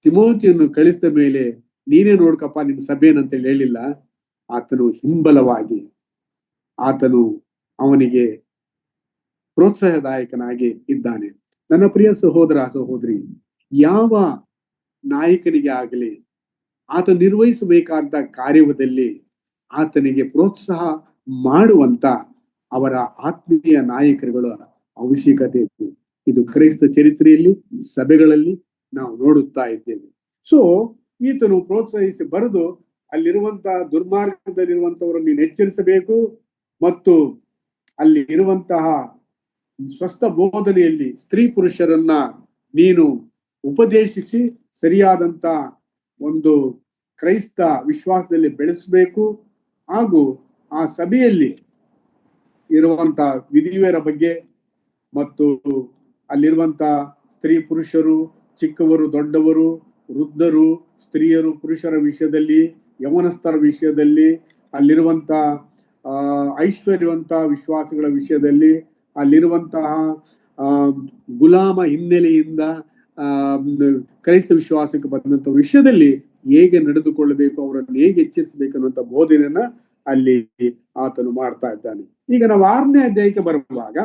ತಿಮೋತಿಯನ್ನು ಕಳಿಸಿದ ಮೇಲೆ ನೀನೇ ನೋಡ್ಕಪ್ಪ ನಿನ್ನ ಸಭೆನಂತೇಳಿ ಹೇಳಿಲ್ಲ. ಆತನು ಹಿಂಬಲವಾಗಿ, ಆತನು ಅವನಿಗೆ ಪ್ರೋತ್ಸಾಹದಾಯಕನಾಗಿ ಇದ್ದಾನೆ. ನನ್ನ ಪ್ರಿಯ ಸಹೋದರ ಸಹೋದರಿ, ಯಾವ ನಾಯಕನಿಗೆ ಆಗಲಿ ಆತ ನಿರ್ವಹಿಸಬೇಕಾದ ಕಾರ್ಯದಲ್ಲಿ ಆತನಿಗೆ ಪ್ರೋತ್ಸಾಹ ಮಾಡುವಂತ ಅವರ ಆತ್ಮೀಯ ನಾಯಕರುಗಳ ಅವಶ್ಯಕತೆ ಇತ್ತು. ಇದು ಕ್ರೈಸ್ತ ಚರಿತ್ರೆಯಲ್ಲಿ, ಸಭೆಗಳಲ್ಲಿ ನಾವು ನೋಡುತ್ತಾ ಇದ್ದೇವೆ. ಸೊ ಈತನು ಪ್ರೋತ್ಸಾಹಿಸಿ ಬರೆದು ಅಲ್ಲಿರುವಂತ ದುರ್ಮಾರ್ಗದಲ್ಲಿರುವಂತವರನ್ನು ನೀನು ಎಚ್ಚರಿಸಬೇಕು ಮತ್ತು ಅಲ್ಲಿ ಇರುವಂತಹ ಸ್ವಸ್ಥ ಬೋಧನೆಯಲ್ಲಿ ಸ್ತ್ರೀ ಪುರುಷರನ್ನ ನೀನು ಉಪದೇಶಿಸಿ ಸರಿಯಾದಂತ ಒಂದು ಕ್ರೈಸ್ತ ವಿಶ್ವಾಸದಲ್ಲಿ ಬೆಳೆಸಬೇಕು. ಹಾಗೂ ಆ ಸಭೆಯಲ್ಲಿ ಇರುವಂತ ವಿಧಿವರ ಬಗ್ಗೆ ಮತ್ತು ಅಲ್ಲಿರುವಂತ ಸ್ತ್ರೀ ಪುರುಷರು, ಚಿಕ್ಕವರು ದೊಡ್ಡವರು, ವೃದ್ಧರು, ಸ್ತ್ರೀಯರು ಪುರುಷರ ವಿಷಯದಲ್ಲಿ, ಯೌವನಸ್ಥರ ವಿಷಯದಲ್ಲಿ, ಅಲ್ಲಿರುವಂತ ಐಶ್ವರ್ಯವಂತ ವಿಶ್ವಾಸಿಗಳ ವಿಷಯದಲ್ಲಿ, ಅಲ್ಲಿರುವಂತಹ ಗುಲಾಮ ಹಿನ್ನೆಲೆಯಿಂದ ಕ್ರೈಸ್ತ ವಿಶ್ವಾಸಕ್ಕೆ ಬಂದಂತ ವಿಷಯದಲ್ಲಿ ಹೇಗೆ ನಡೆದುಕೊಳ್ಳಬೇಕು, ಅವರನ್ನು ಹೇಗೆ ಎಚ್ಚರಿಸಬೇಕು ಅನ್ನುವಂತ ಬೋಧನೆಯನ್ನ ಅಲ್ಲಿ ಆತನು ಮಾಡ್ತಾ ಇದ್ದಾನೆ. ಈಗ ನಾವು 6ನೇ ಅಧ್ಯಾಯಕ್ಕೆ ಬರುವಾಗ,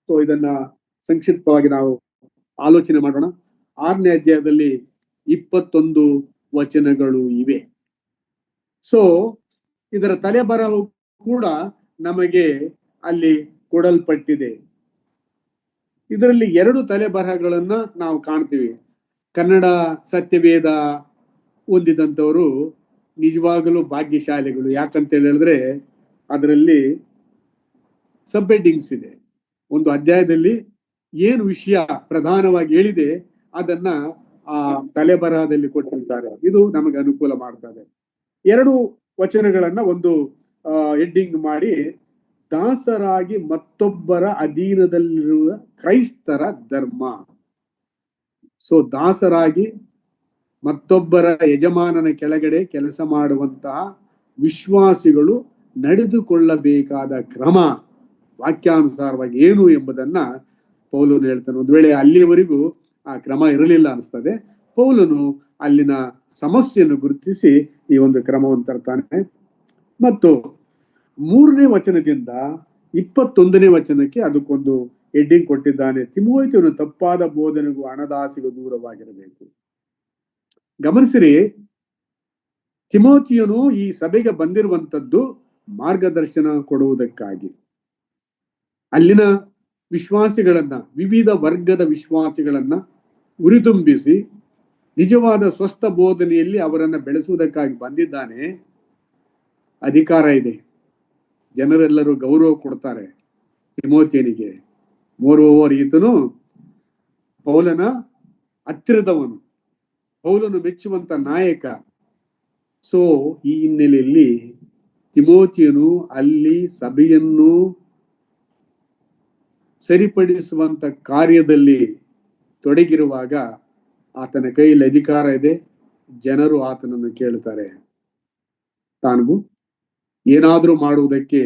ಸೊ ಇದನ್ನ ಸಂಕ್ಷಿಪ್ತವಾಗಿ ನಾವು ಆಲೋಚನೆ ಮಾಡೋಣ. 6ನೇ ಅಧ್ಯಾಯದಲ್ಲಿ 21 ವಚನಗಳು ಇವೆ. ಸೊ ಇದರ ತಲೆಬರಹವು ಕೂಡ ನಮಗೆ ಅಲ್ಲಿ ಕೊಡಲ್ಪಟ್ಟಿದೆ. ಇದರಲ್ಲಿ 2 ತಲೆಬರಹಗಳನ್ನ ನಾವು ಕಾಣ್ತೀವಿ. ಕನ್ನಡ ಸತ್ಯವೇದ ಹೊಂದಿದಂಥವರು ನಿಜವಾಗಲೂ ಭಾಗ್ಯಶಾಲಿಗಳು. ಯಾಕಂತ ಹೇಳಿದ್ರೆ ಅದರಲ್ಲಿ ಸಬ್ ಹೆಡ್ಡಿಂಗ್ಸ್ ಇದೆ. ಒಂದು ಅಧ್ಯಾಯದಲ್ಲಿ ಏನು ವಿಷಯ ಪ್ರಧಾನವಾಗಿ ಹೇಳಿದೆ ಅದನ್ನ ಆ ತಲೆಬರಹದಲ್ಲಿ ಕೊಟ್ಟಿರ್ತಾರೆ. ಇದು ನಮಗೆ ಅನುಕೂಲ ಮಾಡ್ತದೆ. 2 ವಚನಗಳನ್ನ ಒಂದು ಹೆಡ್ಡಿಂಗ್ ಮಾಡಿ, ದಾಸರಾಗಿ ಮತ್ತೊಬ್ಬರ ಅಧೀನದಲ್ಲಿರುವ ಕ್ರೈಸ್ತರ ಧರ್ಮ. ಸೊ ದಾಸರಾಗಿ ಮತ್ತೊಬ್ಬರ ಯಜಮಾನನ ಕೆಳಗಡೆ ಕೆಲಸ ಮಾಡುವಂತಹ ವಿಶ್ವಾಸಿಗಳು ನಡೆದುಕೊಳ್ಳಬೇಕಾದ ಕ್ರಮ ವಾಕ್ಯಾನುಸಾರವಾಗಿ ಏನು ಎಂಬುದನ್ನ ಪೌಲನು ಹೇಳ್ತಾನೆ. ಒಂದು ವೇಳೆ ಅಲ್ಲಿಯವರೆಗೂ ಆ ಕ್ರಮ ಇರಲಿಲ್ಲ ಅನಿಸ್ತದೆ. ಪೌಲನು ಅಲ್ಲಿನ ಸಮಸ್ಯೆಯನ್ನು ಗುರುತಿಸಿ ಈ ಒಂದು ಕ್ರಮವನ್ನು ತರ್ತಾನೆ. ಮತ್ತು 3ನೇ ವಚನದಿಂದ 21ನೇ ವಚನಕ್ಕೆ ಅದಕ್ಕೊಂದು ಹೆಡ್ಡಿಂಗ್ ಕೊಟ್ಟಿದ್ದಾನೆ. ತಿಮೋತಿಯನು ತಪ್ಪಾದ ಬೋಧನೆಗೂ ಹಣದಾಸೆಗೂ ದೂರವಾಗಿರಬೇಕು. ಗಮನಿಸಿರಿ, ತಿಮೋತಿಯನು ಈ ಸಭೆಗೆ ಬಂದಿರುವಂತದ್ದು ಮಾರ್ಗದರ್ಶನ ಕೊಡುವುದಕ್ಕಾಗಿ. ಅಲ್ಲಿನ ವಿಶ್ವಾಸಿಗಳನ್ನ, ವಿವಿಧ ವರ್ಗದ ವಿಶ್ವಾಸಿಗಳನ್ನ ಉರಿತುಂಬಿಸಿ ನಿಜವಾದ ಸ್ವಸ್ಥ ಬೋಧನೆಯಲ್ಲಿ ಅವರನ್ನ ಬೆಳೆಸುವುದಕ್ಕಾಗಿ ಬಂದಿದ್ದಾನೆ. ಅಧಿಕಾರ ಇದೆ, ಜನರೆಲ್ಲರೂ ಗೌರವ ಕೊಡ್ತಾರೆ ತಿಮೋತಿಯನಿಗೆ. ಮೋರೋವರ್ ಈತನು ಪೌಲನ ಹತ್ತಿರದವನು, ಪೌಲನು ಮೆಚ್ಚುವಂತ ನಾಯಕ. ಸೊ ಈ ಹಿನ್ನೆಲೆಯಲ್ಲಿ ತಿಮೋತಿಯನು ಅಲ್ಲಿ ಸಭೆಯನ್ನು ಸರಿಪಡಿಸುವಂತ ಕಾರ್ಯದಲ್ಲಿ ತೊಡಗಿರುವಾಗ ಆತನ ಕೈಯಲ್ಲಿ ಅಧಿಕಾರ ಇದೆ. ಜನರು ಆತನನ್ನು ಕೇಳ್ತಾರೆ, ತಾನು ಏನಾದರೂ ಮಾಡುವುದಕ್ಕೆ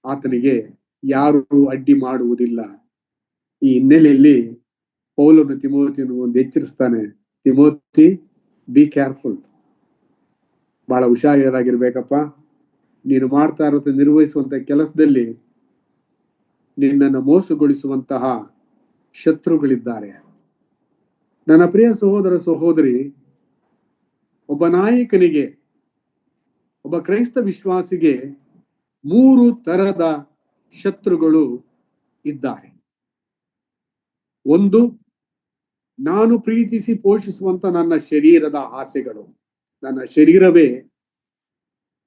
ಆತನಿಗೆ ಯಾರು ಅಡ್ಡಿ ಮಾಡುವುದಿಲ್ಲ. ಈ ಹಿನ್ನೆಲೆಯಲ್ಲಿ ಪೌಲನು ತಿಮೋತಿಯನ್ನು ಒಂದು ಎಚ್ಚರಿಸ್ತಾನೆ, ತಿಮೋತಿ ಬಿ ಕೇರ್ಫುಲ್, ಬಹಳ ಹುಷಾರಾಗಿರ್ಬೇಕಪ್ಪ. ನೀನು ಮಾಡ್ತಾ ಇರೋ ನಿರ್ವಹಿಸುವಂತ ಕೆಲಸದಲ್ಲಿ ನಿನ್ನನ್ನು ಮೋಸಗೊಳಿಸುವಂತಹ ಶತ್ರುಗಳಿದ್ದಾರೆ. ನನ್ನ ಪ್ರಿಯ ಸಹೋದರ ಸಹೋದರಿ, ಒಬ್ಬ ನಾಯಕನಿಗೆ, ಒಬ್ಬ ಕ್ರೈಸ್ತ ವಿಶ್ವಾಸಿಗೆ 3 ತರದ ಶತ್ರುಗಳು ಇದ್ದಾರೆ. ಒಂದು, ನಾನು ಪ್ರೀತಿಸಿ ಪೋಷಿಸುವಂತ ನನ್ನ ಶರೀರದ ಆಸೆಗಳು. ನನ್ನ ಶರೀರವೇ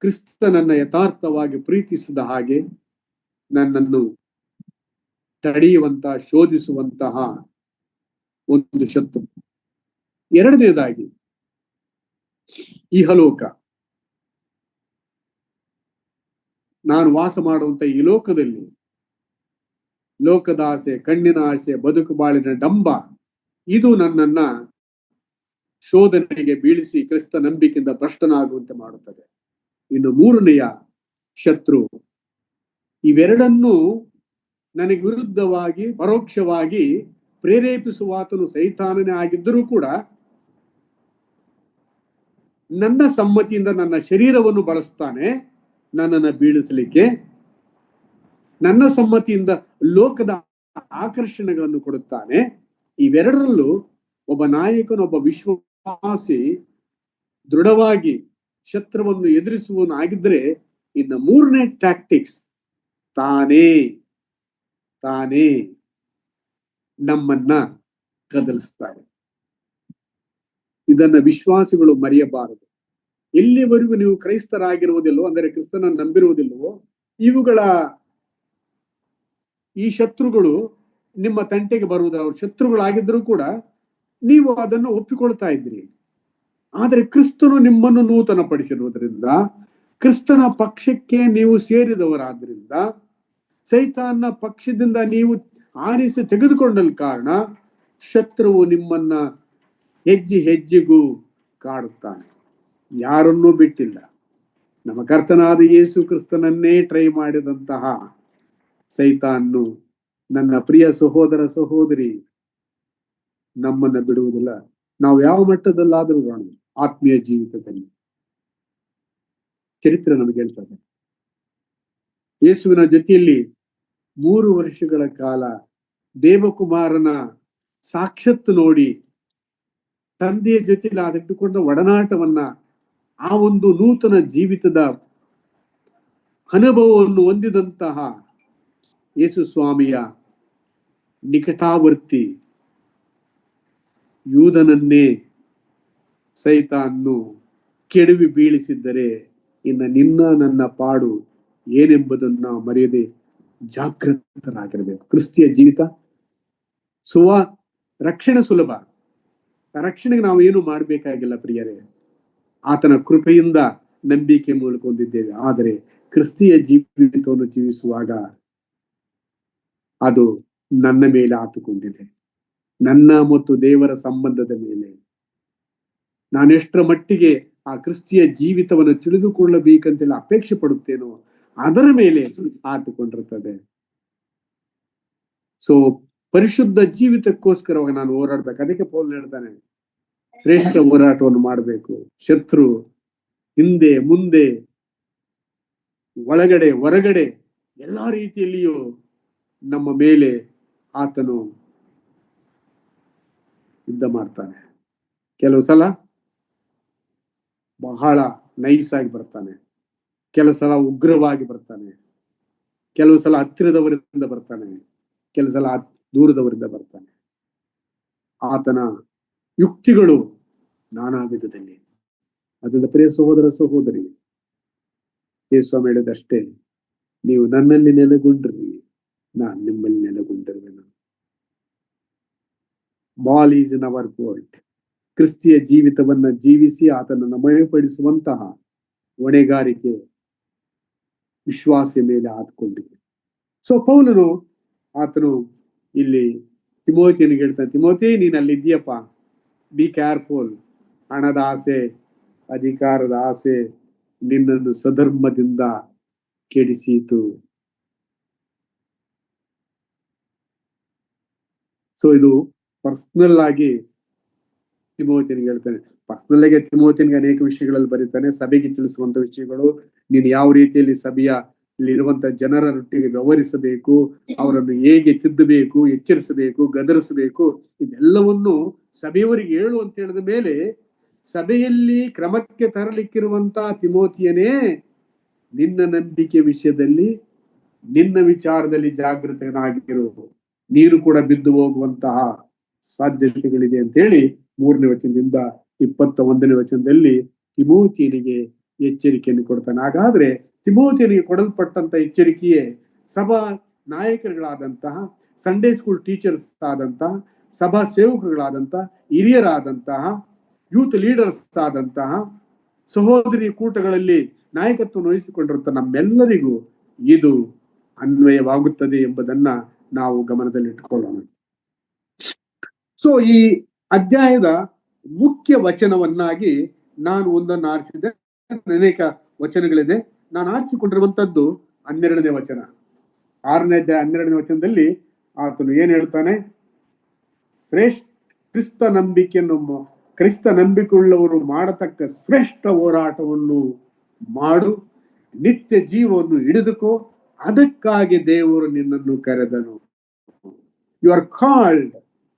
ಕ್ರಿಸ್ತನನ್ನ ಯಥಾರ್ಥವಾಗಿ ಪ್ರೀತಿಸಿದ ಹಾಗೆ ನನ್ನನ್ನು ತಡೆಯುವಂತಹ, ಶೋಧಿಸುವಂತಹ ಒಂದು ಶತ್ರು. ಎರಡನೇದಾಗಿ ಇಹಲೋಕ. ನಾನು ವಾಸ ಮಾಡುವಂತ ಈ ಲೋಕದಲ್ಲಿ ಲೋಕದ ಆಸೆ, ಕಣ್ಣಿನ ಆಸೆ, ಬದುಕು ಬಾಳಿನ ಡಂಬ, ಇದು ನನ್ನನ್ನ ಶೋಧನೆಗೆ ಬೀಳಿಸಿ ಕ್ರಿಸ್ತ ನಂಬಿಕೆಯಿಂದ ಭ್ರಷ್ಟನಾಗುವಂತೆ ಮಾಡುತ್ತದೆ. ಇನ್ನು ಮೂರನೆಯ ಶತ್ರು, ಇವೆರಡನ್ನೂ ನನಗೆ ವಿರುದ್ಧವಾಗಿ ಪರೋಕ್ಷವಾಗಿ ಪ್ರೇರೇಪಿಸುವಾತನು ಸೈತಾನನೇ ಆಗಿದ್ದರೂ ಕೂಡ ನನ್ನ ಸಮ್ಮತಿಯಿಂದ ನನ್ನ ಶರೀರವನ್ನು ಬಳಸ್ತಾನೆ ನನ್ನನ್ನು ಬೀಳಿಸಲಿಕ್ಕೆ. ನನ್ನ ಸಮ್ಮತಿಯಿಂದ ಲೋಕದ ಆಕರ್ಷಣೆಗಳನ್ನು ಕೊಡುತ್ತಾನೆ. ಇವೆರಡರಲ್ಲೂ ಒಬ್ಬ ನಾಯಕನು, ಒಬ್ಬ ವಿಶ್ವಾಸಿ ದೃಢವಾಗಿ ಶತ್ರುವನ್ನು ಎದುರಿಸುವನಾಗಿದ್ರೆ, ಇನ್ನು ಮೂರನೇ ಟ್ಯಾಕ್ಟಿಕ್ಸ್, ತಾನೇ ನಮ್ಮನ್ನ ಕದಲಿಸ್ತಾರೆ. ಇದನ್ನ ವಿಶ್ವಾಸಿಗಳು ಮರೆಯಬಾರದು. ಎಲ್ಲಿವರೆಗೂ ನೀವು ಕ್ರೈಸ್ತರಾಗಿರುವುದಿಲ್ಲವೋ, ಅಂದರೆ ಕ್ರಿಸ್ತನ ನಂಬಿರುವುದಿಲ್ಲವೋ, ಈ ಶತ್ರುಗಳು ನಿಮ್ಮ ತಂಟೆಗೆ ಬರುವುದು. ಅವ್ರ ಶತ್ರುಗಳಾಗಿದ್ರೂ ಕೂಡ ನೀವು ಅದನ್ನು ಒಪ್ಪಿಕೊಳ್ತಾ ಇದ್ರಿ. ಆದರೆ ಕ್ರಿಸ್ತನು ನಿಮ್ಮನ್ನು ನೂತನ ಪಡಿಸಿರುವುದರಿಂದ, ಕ್ರಿಸ್ತನ ಪಕ್ಷಕ್ಕೆ ನೀವು ಸೇರಿದವರಾದ್ರಿಂದ, ಸೈತಾನ್ನ ಪಕ್ಷದಿಂದ ನೀವು ಆರಿಸಿ ತೆಗೆದುಕೊಂಡ ಕಾರಣ ಶತ್ರುವು ನಿಮ್ಮನ್ನ ಹೆಜ್ಜೆಗೂ ಕಾಡುತ್ತಾನೆ. ಯಾರನ್ನೂ ಬಿಟ್ಟಿಲ್ಲ. ನಮ್ಮ ಕರ್ತನಾದ ಯೇಸು ಕ್ರಿಸ್ತನನ್ನೇ ಟ್ರೈ ಮಾಡಿದಂತಹ ಸೈತಾನ್ನು, ನನ್ನ ಪ್ರಿಯ ಸಹೋದರ ಸಹೋದರಿ, ನಮ್ಮನ್ನ ಬಿಡುವುದಿಲ್ಲ. ನಾವು ಯಾವ ಮಟ್ಟದಲ್ಲಾದರೂ ಕಾಣುವುದು, ಆತ್ಮೀಯ ಜೀವಿತದಲ್ಲಿ ಚರಿತ್ರೆ ನಮಗೆ ಹೇಳ್ತದೆ. ಯೇಸುವಿನ ಜೊತೆಯಲ್ಲಿ 3 ವರ್ಷಗಳ ಕಾಲ ದೇವಕುಮಾರನ ಸಾಕ್ಷಾತ್ ನೋಡಿ, ತಂದೆಯ ಜೊತೆಯಲ್ಲಿ ಆದಿಟ್ಟುಕೊಂಡ ಒಡನಾಟವನ್ನ, ಆ ಒಂದು ನೂತನ ಜೀವಿತದ ಅನುಭವವನ್ನು ಹೊಂದಿದಂತಹ ಯೇಸು ಸ್ವಾಮಿಯ ನಿಕಟಾವರ್ತಿ ಯೂದನನ್ನೇ ಸೈತಾನ್ನು ಕೆಡವಿ ಬೀಳಿಸಿದ್ದರೆ, ಇನ್ನು ನಿನ್ನ ನನ್ನ ಪಾಡು ಏನೆಂಬುದನ್ನು ನಾವು ಮರೆಯದೆ ಜಾಗೃತರಾಗಿರಬೇಕು. ಕ್ರಿಸ್ತಿಯ ಜೀವಿತ ರಕ್ಷಣೆ ಸುಲಭ. ರಕ್ಷಣೆಗೆ ನಾವು ಏನು ಮಾಡಬೇಕಾಗಿಲ್ಲ ಪ್ರಿಯರೇ, ಆತನ ಕೃಪೆಯಿಂದ ನಂಬಿಕೆ ಮೂಲಕ ಹೊಂದಿದ್ದೇವೆ. ಆದರೆ ಕ್ರಿಸ್ತಿಯ ಜೀವಿತವನ್ನು ಜೀವಿಸುವಾಗ ಅದು ನನ್ನ ಮೇಲೆ ಆತುಕೊಂಡಿದೆ, ನನ್ನ ಮತ್ತು ದೇವರ ಸಂಬಂಧದ ಮೇಲೆ. ನಾನೆಷ್ಟರ ಮಟ್ಟಿಗೆ ಆ ಕ್ರಿಸ್ತಿಯ ಜೀವಿತವನ್ನು ತಿಳಿದುಕೊಳ್ಳಬೇಕಂತೆಲ್ಲ ಅಪೇಕ್ಷೆ ಪಡುತ್ತೇನೋ ಅದರ ಮೇಲೆ ಆತುಕೊಂಡಿರ್ತದೆ. ಪರಿಶುದ್ಧ ಜೀವಿತಕ್ಕೋಸ್ಕರವಾಗಿ ನಾನು ಹೋರಾಡ್ಬೇಕು. ಅದಕ್ಕೆ ಪೌಲ್ ಹೇಳ್ತಾನೆ, ಶ್ರೇಷ್ಠ ಹೋರಾಟವನ್ನು ಮಾಡಬೇಕು. ಶತ್ರು ಹಿಂದೆ ಮುಂದೆ ಒಳಗಡೆ ಹೊರಗಡೆ ಎಲ್ಲಾ ರೀತಿಯಲ್ಲಿಯೂ ನಮ್ಮ ಮೇಲೆ ಆತನು ಯುದ್ಧ ಮಾಡ್ತಾನೆ. ಕೆಲವು ಸಲ ಬಹಳ ನೈಸ್ ಆಗಿ ಬರ್ತಾನೆ, ಕೆಲವು ಸಲ ಉಗ್ರವಾಗಿ ಬರ್ತಾನೆ, ಕೆಲವು ಸಲ ಹತ್ತಿರದವರಿಂದ ಬರ್ತಾನೆ, ಕೆಲವು ಸಲ ದೂರದವರಿಂದ ಬರ್ತಾನೆ. ಆತನ ಯುಕ್ತಿಗಳು ನಾನಾ ವಿಧದಲ್ಲಿ. ಅದರಿಂದ ಪ್ರಿಯ ಸಹೋದರ ಸಹೋದರಿ, ಯೇಸು ಹೇಳಿದಷ್ಟೇ, ನೀವು ನನ್ನಲ್ಲಿ ನೆಲೆಗೊಂಡ್ರಿ, ನಾನು ನಿಮ್ಮಲ್ಲಿ ನೆಲೆಗೊಂಡಿರುವೆನು. All is in our gold. ಕ್ರಿಸ್ತಿಯ ಜೀವಿತವನ್ನ ಜೀವಿಸಿ ಆತನನ್ನು ಮಹಿಮೆಪಡಿಸುವಂತಹ ಹೊಣೆಗಾರಿಕೆ ವಿಶ್ವಾಸ ಮೇಲೆ ಆತ್ಕೊಂಡಿದೆ. ಪೌಲನು ಆತನು ಇಲ್ಲಿ ತಿಮೋತಿಯನಿಗೆ ಹೇಳ್ತಾನೆ, ತಿಮೋತಿ ನೀನ್ ಅಲ್ಲಿ ಇದೆಯಪ್ಪ, ಬಿ ಕೇರ್ಫುಲ್. ಹಣದ ಆಸೆ, ಅಧಿಕಾರದ ಆಸೆ ನಿನ್ನನ್ನು ಸಧರ್ಮದಿಂದ ಕೆಡಿಸಿತು. ಸೊ ಇದು ಪರ್ಸನಲ್ ಆಗಿ ತಿಮೋತಿಯನಿಗೆ ಹೇಳ್ತಾನೆ. ಪರ್ಸನಲ್ ಆಗಿ ತಿಮೋತಿಯನಿಗೆ ಅನೇಕ ವಿಷಯಗಳಲ್ಲಿ ಬರೀತಾನೆ. ಸಭೆಗೆ ತಿಳಿಸುವಂತ ವಿಷಯಗಳು, ನೀನು ಯಾವ ರೀತಿಯಲ್ಲಿ ಸಭೆಯಲ್ಲಿರುವಂತ ಜನರೊಟ್ಟಿಗೆ ವ್ಯವಹರಿಸಬೇಕು, ಅವರನ್ನು ಹೇಗೆ ತಿದ್ದಬೇಕು, ಎಚ್ಚರಿಸಬೇಕು, ಗದರಿಸಬೇಕು, ಇದೆಲ್ಲವನ್ನು ಸಭೆಯವರಿಗೆ ಹೇಳು ಅಂತ ಹೇಳಿದ ಮೇಲೆ, ಸಭೆಯಲ್ಲಿ ಕ್ರಮಕ್ಕೆ ತರಲಿಕ್ಕಿರುವಂತ ತಿಮೋತಿಯನೇ, ನಿನ್ನ ನಂಬಿಕೆ ವಿಷಯದಲ್ಲಿ, ನಿನ್ನ ವಿಚಾರದಲ್ಲಿ ಜಾಗೃತನಾಗಿರು, ನೀನು ಕೂಡ ಬಿದ್ದು ಹೋಗುವಂತಹ ಸಾಧ್ಯತೆಗಳಿದೆ ಅಂತ ಹೇಳಿ 3ನೇ ವಚನದಿಂದ 21ನೇ ವಚನದಲ್ಲಿ ತಿಮೋತಿಯನಿಗೆ ಎಚ್ಚರಿಕೆಯನ್ನು ಕೊಡ್ತಾನೆ. ಹಾಗಾದ್ರೆ ತಿಮೋತಿಯನಿಗೆ ಕೊಡಲ್ಪಟ್ಟಂತ ಎಚ್ಚರಿಕೆಯೇ ಸಭಾ ನಾಯಕರುಗಳಾದಂತಹ, ಸಂಡೇ ಸ್ಕೂಲ್ ಟೀಚರ್ಸ್ ಆದಂತಹ, ಸಭಾ ಸೇವಕರುಗಳಾದಂತಹ, ಹಿರಿಯರಾದಂತಹ, ಯೂತ್ ಲೀಡರ್ಸ್ ಆದಂತಹ, ಸಹೋದರಿ ಕೂಟಗಳಲ್ಲಿ ನಾಯಕತ್ವವನ್ನು ವಹಿಸಿಕೊಂಡಿರುತ್ತ ನಮ್ಮೆಲ್ಲರಿಗೂ ಇದು ಅನ್ವಯವಾಗುತ್ತದೆ ಎಂಬುದನ್ನ ನಾವು ಗಮನದಲ್ಲಿಟ್ಟುಕೊಳ್ಳೋಣ. ಸೊ ಈ ಅಧ್ಯಾಯದ ಮುಖ್ಯ ವಚನವನ್ನಾಗಿ ನಾನು ಒಂದನ್ನು ಆರಿಸಿದೆ. ಅನೇಕ ವಚನಗಳಿದೆ. ನಾನು ಆರಿಸಿಕೊಂಡಿರುವಂತದ್ದು 12ನೇ ವಚನ. 6ನೇ ಅಧ್ಯಾಯ 12ನೇ ವಚನದಲ್ಲಿ ಆತನು ಏನ್ ಹೇಳ್ತಾನೆ? ಕ್ರಿಸ್ತ ನಂಬಿಕೆಯುಳ್ಳವರು ಮಾಡತಕ್ಕ ಶ್ರೇಷ್ಠ ಹೋರಾಟವನ್ನು ಮಾಡು, ನಿತ್ಯ ಜೀವವನ್ನು ಹಿಡಿದುಕೋ, ಅದಕ್ಕಾಗಿ ದೇವರು ನಿನ್ನನ್ನು ಕರೆದನು. You are called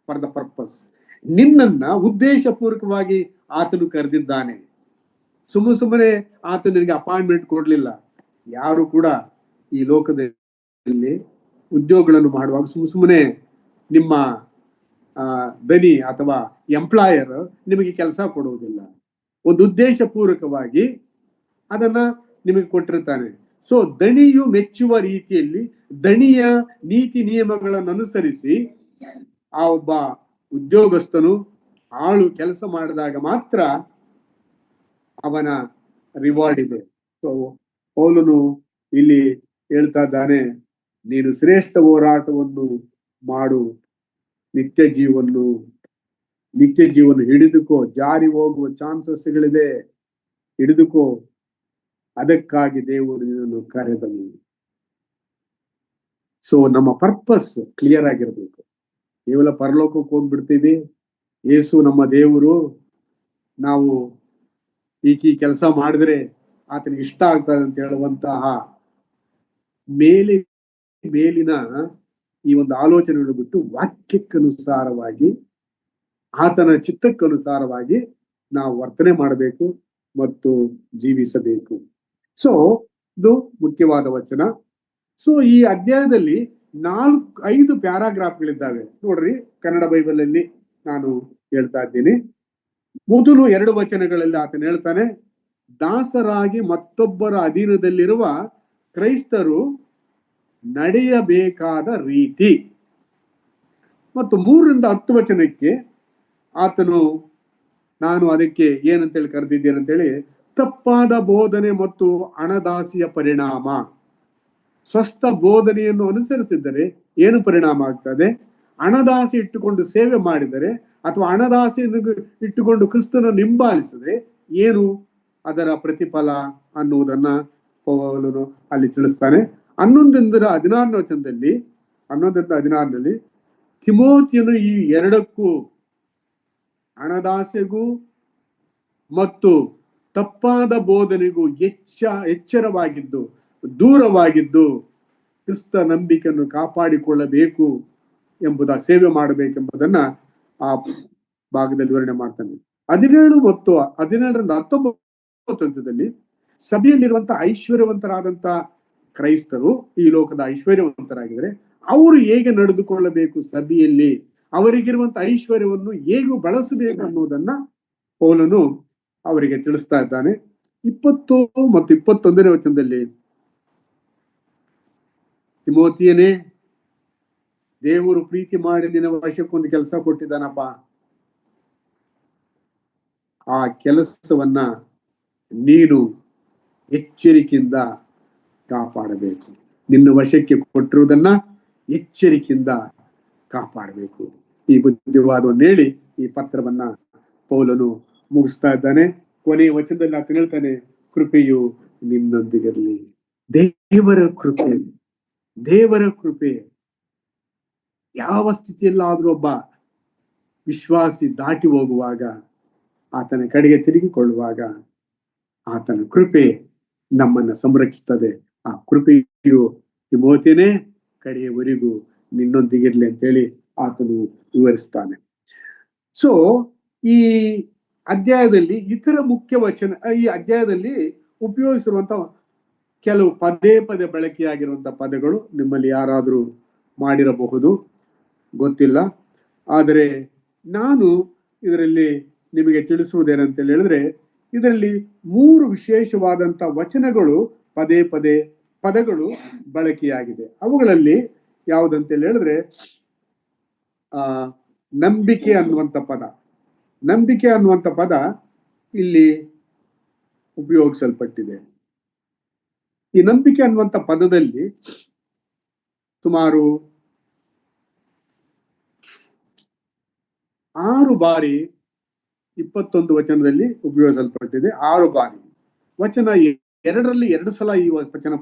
for the purpose. ನಿನ್ನನ್ನ ಉದ್ದೇಶಪೂರ್ವಕವಾಗಿ ಆತನು ಕರೆದಿದ್ದಾನೆ. ಸುಮ್ಮನೆ ಆತನು ನಿನಗೆ ಅಪಾಯಿಂಟ್ಮೆಂಟ್ ಕೊಡ್ಲಿಲ್ಲ. ಯಾರು ಕೂಡ ಈ ಲೋಕದಲ್ಲಿ ಉದ್ಯೋಗಗಳನ್ನು ಮಾಡುವಾಗ ಸುಮ್ಮನೆ ನಿಮ್ಮ ದನಿ ಅಥವಾ ಎಂಪ್ಲಾಯರ್ ನಿಮಗೆ ಕೆಲಸ ಕೊಡುವುದಿಲ್ಲ. ಒಂದು ಉದ್ದೇಶಪೂರ್ವಕವಾಗಿ ಅದನ್ನ ನಿಮಗೆ ಕೊಟ್ಟಿರ್ತಾನೆ. ಸೊ ದಣಿಯು ಮೆಚ್ಚುವ ರೀತಿಯಲ್ಲಿ ದಣಿಯ ನೀತಿ ನಿಯಮಗಳನ್ನು ಅನುಸರಿಸಿ ಆ ಒಬ್ಬ ಉದ್ಯೋಗಸ್ಥನು ಆಳು ಕೆಲಸ ಮಾಡಿದಾಗ ಮಾತ್ರ ಅವನ ರಿವಾರ್ಡ್ ಇದೆ. ಸೊ ಪೌಲನು ಇಲ್ಲಿ ಹೇಳ್ತಾ ಇದ್ದಾನೆ, ನೀನು ಶ್ರೇಷ್ಠ ಹೋರಾಟವನ್ನು ಮಾಡು, ನಿತ್ಯ ಜೀವವನ್ನು ಹಿಡಿದುಕೋ. ಜಾರಿ ಹೋಗುವ ಚಾನ್ಸಸ್ಗಳಿದೆ, ಹಿಡಿದುಕೋ, ಅದಕ್ಕಾಗಿ ದೇವರು ನಿನ್ನನ್ನು ಕರೆದನು. ಸೊ ನಮ್ಮ ಪರ್ಪಸ್ ಕ್ಲಿಯರ್ ಆಗಿರ್ಬೇಕು. ಕೇವಲ ಪರಲೋಕಕ್ಕೆ ಹೋಗ್ಬಿಡ್ತೀವಿ, ಯೇಸು ನಮ್ಮ ದೇವರು, ನಾವು ಈ ಕೆಲಸ ಮಾಡಿದ್ರೆ ಆತನಿಗೆ ಇಷ್ಟ ಆಗ್ತದೆ ಅಂತ ಹೇಳುವಂತಹ ಮೇಲಿನ ಈ ಒಂದು ಆಲೋಚನೆಗಳು ಬಿಟ್ಟು ವಾಕ್ಯಕ್ಕನುಸಾರವಾಗಿ, ಆತನ ಚಿತ್ತಕ್ಕನುಸಾರವಾಗಿ ನಾವು ವರ್ತನೆ ಮಾಡಬೇಕು ಮತ್ತು ಜೀವಿಸಬೇಕು. ಸೊ ಇದು ಮುಖ್ಯವಾದ ವಚನ. ಸೊ ಈ ಅಧ್ಯಾಯದಲ್ಲಿ 5 ಪ್ಯಾರಾಗ್ರಾಫ್ಗಳಿದ್ದಾವೆ ನೋಡ್ರಿ. ಕನ್ನಡ ಬೈಬಲ್ ಅಲ್ಲಿ ನಾನು ಹೇಳ್ತಾ ಇದ್ದೀನಿ. ಮೊದಲು 2 ವಚನಗಳಲ್ಲಿ ಆತನು ಹೇಳ್ತಾನೆ, ದಾಸರಾಗಿ ಮತ್ತೊಬ್ಬರ ಅಧೀನದಲ್ಲಿರುವ ಕ್ರೈಸ್ತರು ನಡೆಯಬೇಕಾದ ರೀತಿ. ಮತ್ತು 3ರಿಂದ 10 ವಚನಕ್ಕೆ ಆತನು, ನಾನು ಅದಕ್ಕೆ ಏನಂತೇಳಿ ಕರೆದಿದ್ದೇನೆ ಅಂತೇಳಿ, ತಪ್ಪಾದ ಬೋಧನೆ ಮತ್ತು ಹಣದಾಸೆಯ ಪರಿಣಾಮ. ಸ್ವಸ್ಥ ಬೋಧನೆಯನ್ನು ಅನುಸರಿಸಿದರೆ ಏನು ಪರಿಣಾಮ ಆಗ್ತದೆ? ಹಣದಾಸೆ ಇಟ್ಟುಕೊಂಡು ಸೇವೆ ಮಾಡಿದರೆ ಅಥವಾ ಹಣದಾಸೆಯನ್ನು ಇಟ್ಟುಕೊಂಡು ಕ್ರಿಸ್ತನನ್ನು ಹಿಂಬಾಲಿಸಿದ್ರೆ ಏನು ಅದರ ಪ್ರತಿಫಲ ಅನ್ನುವುದನ್ನ ಪೌಲನು ಅಲ್ಲಿ ತಿಳಿಸ್ತಾನೆ. 11ರಿಂದ 16ನೇ ವಚನದಲ್ಲಿ 11ರಿಂದ 16ರಲ್ಲಿ ತಿಮೋತಿಯನು ಈ ಎರಡಕ್ಕೂ, ಹಣದಾಸೆಗೂ ಮತ್ತು ತಪ್ಪಾದ ಬೋಧನೆಗೂ ಎಚ್ಚರವಾಗಿದ್ದು ದೂರವಾಗಿದ್ದು ಕ್ರಿಸ್ತ ನಂಬಿಕೆಯನ್ನು ಕಾಪಾಡಿಕೊಳ್ಳಬೇಕು ಎಂಬುದ ಸೇವೆ ಮಾಡಬೇಕೆಂಬುದನ್ನ ಆ ಭಾಗದಲ್ಲಿ ವಿವರಣೆ ಮಾಡ್ತಾನೆ. 17 ಮತ್ತು 17ರಿಂದ 19 ಸಭೆಯಲ್ಲಿರುವಂತಹ ಐಶ್ವರ್ಯವಂತರಾದಂತ ಕ್ರೈಸ್ತರು ಈ ಲೋಕದ ಐಶ್ವರ್ಯವಂತರಾಗಿದ್ದಾರೆ. ಅವರು ಹೇಗೆ ನಡೆದುಕೊಳ್ಳಬೇಕು, ಸಭೆಯಲ್ಲಿ ಅವರಿಗಿರುವಂತ ಐಶ್ವರ್ಯವನ್ನು ಹೇಗೆ ಬಳಸಬೇಕು ಅನ್ನುವುದನ್ನ ಪೌಲನು ಅವರಿಗೆ ತಿಳಿಸ್ತಾ ಇದ್ದಾನೆ. 20 ಮತ್ತು 21ನೇ ವಚನದಲ್ಲಿ, ತಿಮೋತಿಯನೇ, ದೇವರು ಪ್ರೀತಿ ಮಾಡಿ ನಿನ್ನ ವಶಕ್ಕೊಂದು ಕೆಲಸ ಕೊಟ್ಟಿದ್ದಾನಪ್ಪ. ಆ ಕೆಲಸವನ್ನ ನೀನು ಎಚ್ಚರಿಕೆಯಿಂದ ಕಾಪಾಡಬೇಕು. ನಿನ್ನ ವಶಕ್ಕೆ ಕೊಟ್ಟಿರುವುದನ್ನ ಎಚ್ಚರಿಕೆಯಿಂದ ಕಾಪಾಡಬೇಕು. ಈ ಬುದ್ಧಿವಾದವನ್ನು ಹೇಳಿ ಈ ಪತ್ರವನ್ನ ಪೌಲನು ಮುಗಿಸ್ತಾ ಇದ್ದಾನೆ. ಕೊನೆಯ ವಚನದಲ್ಲಿ ಆತನು ಹೇಳ್ತಾನೆ, ಕೃಪೆಯು ನಿನ್ನೊಂದಿಗಿರಲಿ. ದೇವರ ಕೃಪೆ, ದೇವರ ಕೃಪೆ. ಯಾವ ಸ್ಥಿತಿಯಲ್ಲಾದ್ರೂ ಒಬ್ಬ ವಿಶ್ವಾಸಿ ದಾಟಿ ಹೋಗುವಾಗ, ಆತನ ಕಡೆಗೆ ತಿರುಗಿಕೊಳ್ಳುವಾಗ ಆತನ ಕೃಪೆ ನಮ್ಮನ್ನ ಸಂರಕ್ಷಿಸ್ತದೆ. ಆ ಕೃಪೆಯು ತಿಮೋಥಿನೇ ಕಡೆಯವರೆಗೂ ನಿನ್ನೊಂದಿಗಿರ್ಲಿ ಅಂತೇಳಿ ಆತನು ವಿವರಿಸ್ತಾನೆ. ಸೊ ಈ ಅಧ್ಯಾಯದಲ್ಲಿ ಇತರ ಮುಖ್ಯ ವಚನ, ಈ ಅಧ್ಯಾಯದಲ್ಲಿ ಉಪಯೋಗಿಸಿರುವಂತಹ ಕೆಲವು ಪದೇ ಪದೇ ಬಳಕೆಯಾಗಿರುವಂತಹ ಪದಗಳು ನಿಮ್ಮಲ್ಲಿ ಯಾರಾದ್ರೂ ಮಾಡಿರಬಹುದು, ಗೊತ್ತಿಲ್ಲ. ಆದರೆ ನಾನು ಇದರಲ್ಲಿ ನಿಮಗೆ ತಿಳಿಸುವುದೇನಂತ ಹೇಳಿದ್ರೆ, ಇದರಲ್ಲಿ 3 ವಿಶೇಷವಾದಂತ ವಚನಗಳು ಪದೇ ಪದೇ ಪದಗಳು ಬಳಕೆಯಾಗಿದೆ. ಅವುಗಳಲ್ಲಿ ಯಾವುದಂತ ಹೇಳಿದ್ರೆ ನಂಬಿಕೆ ಅನ್ನುವಂಥ ಪದ, ನಂಬಿಕೆ ಅನ್ನುವಂಥ ಪದ ಇಲ್ಲಿ ಉಪಯೋಗಿಸಲ್ಪಟ್ಟಿದೆ. ಈ ನಂಬಿಕೆ ಅನ್ನುವಂಥ ಪದದಲ್ಲಿ ಸುಮಾರು 6 ಬಾರಿ 21 ವಚನದಲ್ಲಿ ಉಪಯೋಗಿಸಲ್ಪಟ್ಟಿದೆ. 6 ಬಾರಿ. ವಚನ 2ರಲ್ಲಿ 2 ಸಲ ಈ ವಚನ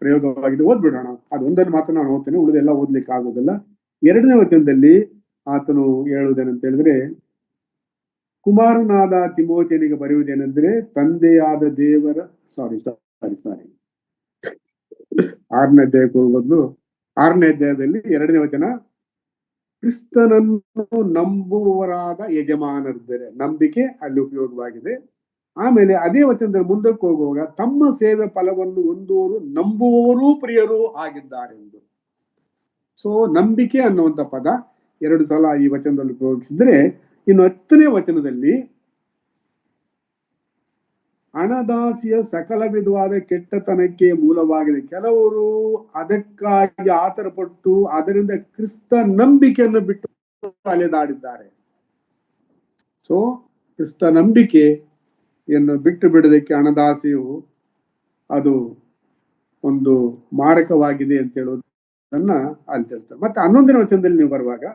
ಪ್ರಯೋಗವಾಗಿದೆ. ಓದ್ಬಿಡೋಣ. ಅದು ಒಂದನ್ನು ಮಾತ್ರ ನಾನು ಓದ್ತೇನೆ, ಉಳಿದೆಲ್ಲ ಓದ್ಲಿಕ್ಕೆ ಆಗೋದಿಲ್ಲ. 2ನೇ ವಚನದಲ್ಲಿ ಆತನು ಹೇಳುವುದೇನಂತ ಹೇಳಿದ್ರೆ, ಕುಮಾರನಾದ ತಿಮೋಥಿಯನಿಗೆ ಬರೆಯುವುದೇನೆಂದ್ರೆ, ತಂದೆಯಾದ ದೇವರ 6ನೇ ಅಧ್ಯಾಯಕ್ಕೆ ಹೋಗೋದು. 6ನೇ ಅಧ್ಯಾಯದಲ್ಲಿ 2ನೇ ವಚನ, ಕ್ರಿಸ್ತನನ್ನು ನಂಬುವವರಾದ ಯಜಮಾನರಿದ್ದಾರೆ. ನಂಬಿಕೆ ಅಲ್ಲಿ ಉಪಯೋಗವಾಗಿದೆ. ಆಮೇಲೆ ಅದೇ ವಚನದಲ್ಲಿ ಮುಂದಕ್ಕೆ ಹೋಗುವಾಗ, ತಮ್ಮ ಸೇವೆ ಫಲವನ್ನು ಹೊಂದುವವರು ನಂಬುವವರೂ ಪ್ರಿಯರೂ ಆಗಿದ್ದಾರೆಂದು. ಸೊ ನಂಬಿಕೆ ಅನ್ನುವಂಥ ಪದ 2 ಸಲ ಈ ವಚನದಲ್ಲಿ ಉಪಯೋಗಿಸಿದ್ರೆ, ಇನ್ನು 10ನೇ ವಚನದಲ್ಲಿ ಹಣದಾಸಿಯ ಸಕಲ ವಿಧವಾದ ಕೆಟ್ಟತನಕ್ಕೆ ಮೂಲವಾಗಿದೆ. ಕೆಲವರು ಅದಕ್ಕಾಗಿ ಆತರಪಟ್ಟು ಅದರಿಂದ ಕ್ರಿಸ್ತ ನಂಬಿಕೆಯನ್ನು ಬಿಟ್ಟು ಅಲೆದಾಡಿದ್ದಾರೆ. ಸೊ ಕ್ರಿಸ್ತ ನಂಬಿಕೆಯನ್ನು ಬಿಟ್ಟು ಬಿಡೋದಕ್ಕೆ ಹಣದಾಸೆಯು ಅದು ಒಂದು ಮಾರಕವಾಗಿದೆ ಅಂತ ಹೇಳೋದನ್ನ ಅಲ್ಲಿ ತಿಳಿಸ್ತಾರೆ. ಮತ್ತೆ 11ನೇ ವಚನದಲ್ಲಿ ನೀವು ಬರುವಾಗ,